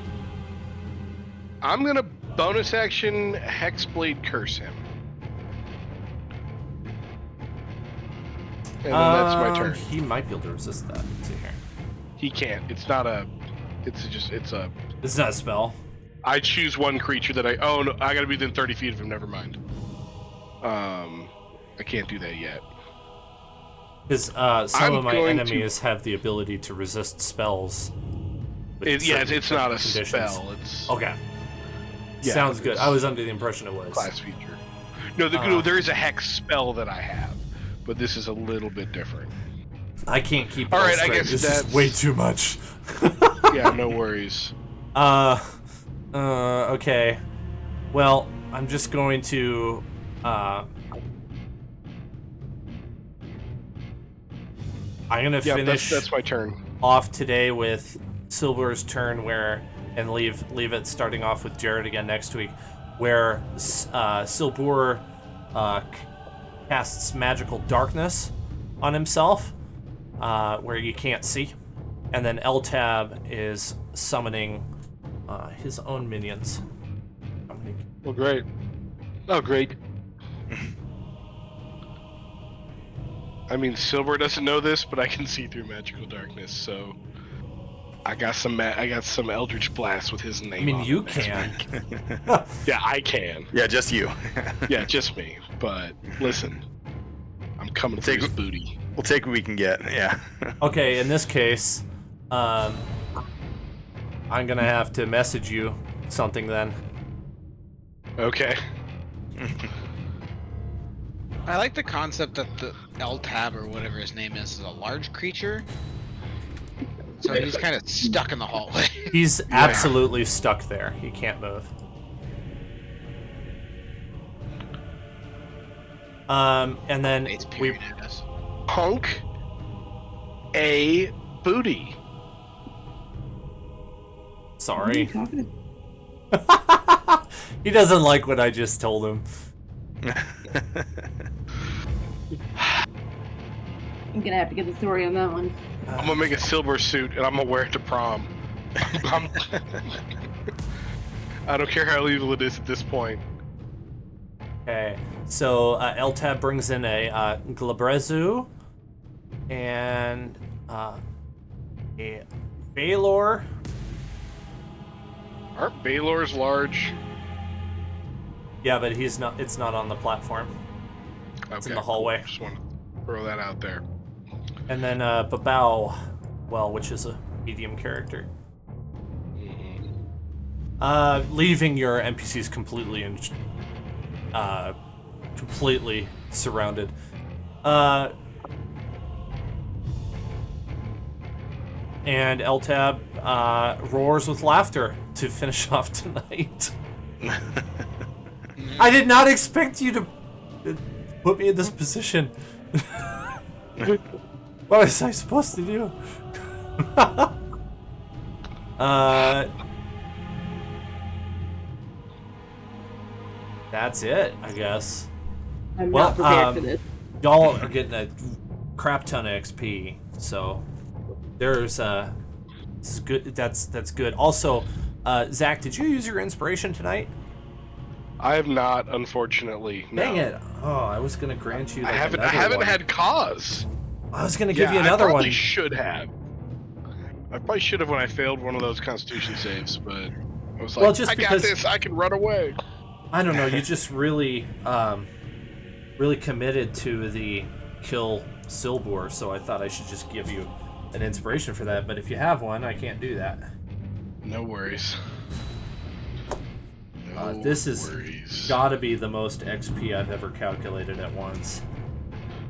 gonna bonus action Hexblade Curse him. And then that's my turn. He might be able to resist that. Let's see here. He can't. It's not a. It's a. It's not a spell. I choose one creature that I. Oh no! I gotta be within 30 feet of him. Never mind. I can't do that yet. Because some of my going enemies have the ability to resist spells. with Yeah, certain it's not a conditions. spell. It's Okay. Yeah, Sounds good. it's I was under the impression it was. class feature. No, there is a hex spell that I have, but this is a little bit different. I can't keep. All all right, I straight. guess this that's- is way too much. Yeah, no worries. Okay. Well, I'm just going to. I'm gonna Yeah, finish that's my turn. off today with Siilbuur's turn, and leave it starting off with Jared again next week, where Siilbuur casts magical darkness on himself, where you can't see, and then L-Tab is summoning his own minions. Well, great. Oh, great. I mean, Silver doesn't know this, but I can see through magical darkness, so I got some Eldritch Blast with his name. I mean, on you it next can. week. Yeah, I can. Yeah, just you. Yeah, just me. But listen, I'm coming for his booty. We'll take what we can get. Yeah. Okay, in this case, I'm gonna have to message you something then. Okay. I like the concept that the L-Tab or whatever his name is a large creature. So he's kind of stuck in the hallway. He's absolutely stuck there. He can't move. And then we Punk a booty. Sorry. He doesn't like what I just told him. I'm gonna have to get the story on that one. I'm gonna make a silver suit and I'm gonna wear it to prom. I don't care how evil it is at this point. Okay, so L-Tab brings in a Glabrezu and a Baylor. Aren't Baylor's large? Yeah, but he's not. It's not on the platform. It's in the hallway. Cool. Just want to throw that out there. And then Babao, well, which is a medium character. Leaving your NPCs completely completely surrounded. And L-Tab roars with laughter to finish off tonight. I did not expect you to put me in this position. What was I supposed to do? That's it, I guess. I'm not prepared for this. Y'all are getting a crap ton of XP, so there's this is good. That's good. Also, Zach, did you use your inspiration tonight? I have not, unfortunately. No. Dang it! Oh, I was gonna grant you. Like, I haven't one. had cause. I was gonna give you another I probably one. should have. I probably should have when I failed one of those Constitution saves, but I was like, Well, just I because- got this. I can run away. I don't know. You just really, really committed to the kill Siilbuur, so I thought I should just give you an inspiration for that. But if you have one, I can't do that. No worries. No This is worries. gotta be the most XP I've ever calculated at once.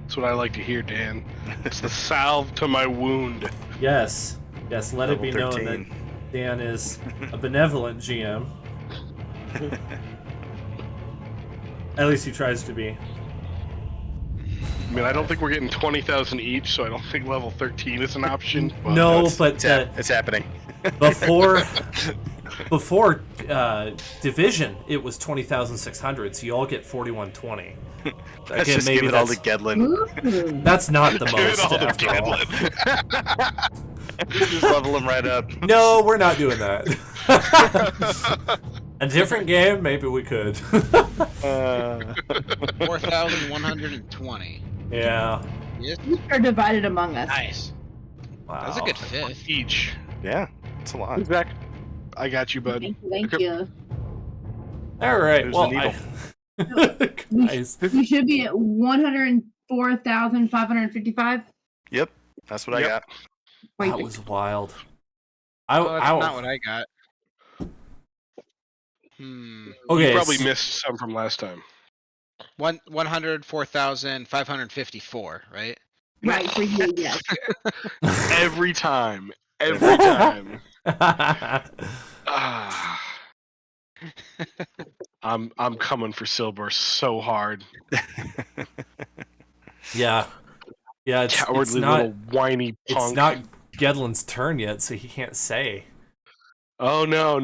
That's what I like to hear, Dan. It's the salve to my wound. Yes, yes. Let it be Level known that 13. Dan is a benevolent GM. At least he tries to be. I mean, I don't think we're getting 20,000 each, so I don't think level 13 is an option. But No, it's, but it's happening. before division, it was 20,600. So you all get 4120. Let's Again, just maybe give it all to that's- Gedlin. Ooh. That's not the Give it most. all to After all. Gadlin. Just level him right up. No, we're not doing that. A different game, maybe we could. 4,120. Yeah. Yes. Are divided among us. Nice. Wow. That's a good fifth. Each. Yeah, it's a lot. Zach, I got you, bud. Thank you. All right. There's Well, the guys, We should be at 104,555. Yep, that's what I got. Wait, that was wild. Oh, that's I not what I got. Okay. You probably missed some from last time. 104,554, right? right for you, yes. Every time. Every time. Ah. I'm coming for Siilbuur so hard. Yeah. Yeah, it's Cowardly not little whiny punk. it's not Gedlin's turn yet, so he can't say. Oh no!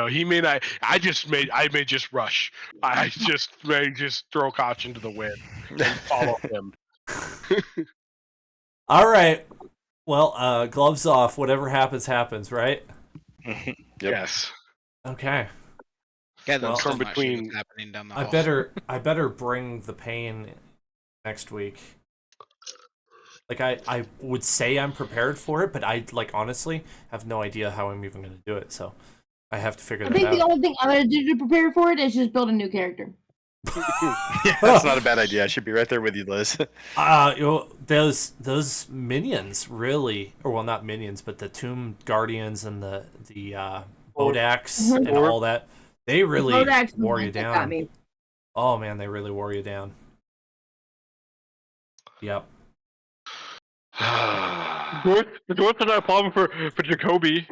He may not. I may just rush. I may just throw caution to the wind and follow him. All right. Well, gloves off. Whatever happens, happens. Right? Yep. Yes. Okay. Again, Well, I'm still from not sure between- what's happening down the I hall. better bring the pain next week. Like I would say I'm prepared for it, but I honestly have no idea how I'm even going to do it. So I have to figure I that think out. the only thing I'm gonna do to prepare for it is just build a new character. Yeah, that's not a bad idea. I should be right there with you, Liz. Those minions really, or well, not minions, but the Tomb Guardians and the Bodax and all that. They really Bodax wore you got down. me. Oh man, they really wore you down. Yep. The dwarves are not a problem for Jacoby.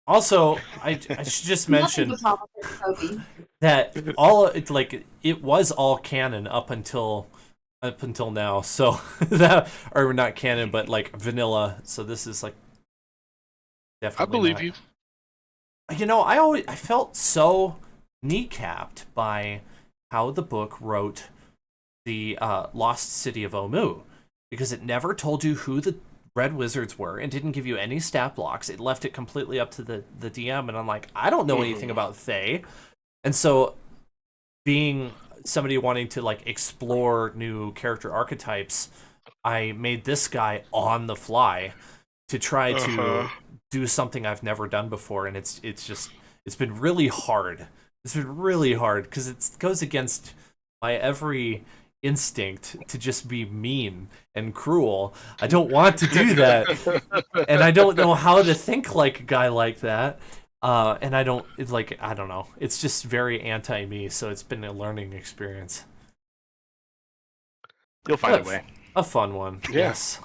Also, I should just mention Nothing but problem for Kobe. that it was all canon up until now. So that, or not canon, but like vanilla. So this is like definitely. I believe not. you. You know, I felt so kneecapped by how the book wrote the Lost City of Omu, because it never told you who the Red Wizards were and didn't give you any stat blocks. It left it completely up to the DM, and I'm like, I don't know anything about Fae. And so being somebody wanting to like explore new character archetypes, I made this guy on the fly to try to do something I've never done before, and it's been really hard. It's been really hard because it goes against my every instinct to just be mean and cruel. I don't want to do that, and I don't know how to think like a guy like that. And I don't know. It's just very anti-me, so it's been a learning experience. You'll find a way. A fun one. Yes.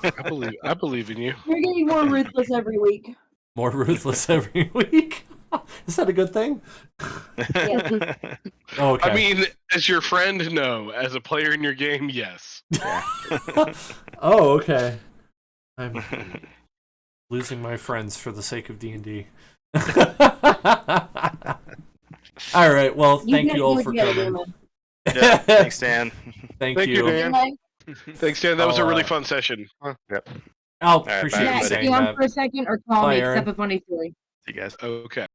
I believe in you. You're getting more ruthless every week. More ruthless every week. Is that a good thing? Yes. Okay. I mean, as your friend, no. As a player in your game, yes. Oh, okay. I'm losing my friends for the sake of D&D. All right. Well, thank you all for coming. Yeah, thanks, Dan. Thank Thank you, you. Dan. Thanks, Dan. That was a I'll, really fun session. Yep. I'll right, appreciate bye, you Yeah, everybody. saying stay on that. for a second or call Bye, me, Aaron. except a funny story. See you guys. Okay.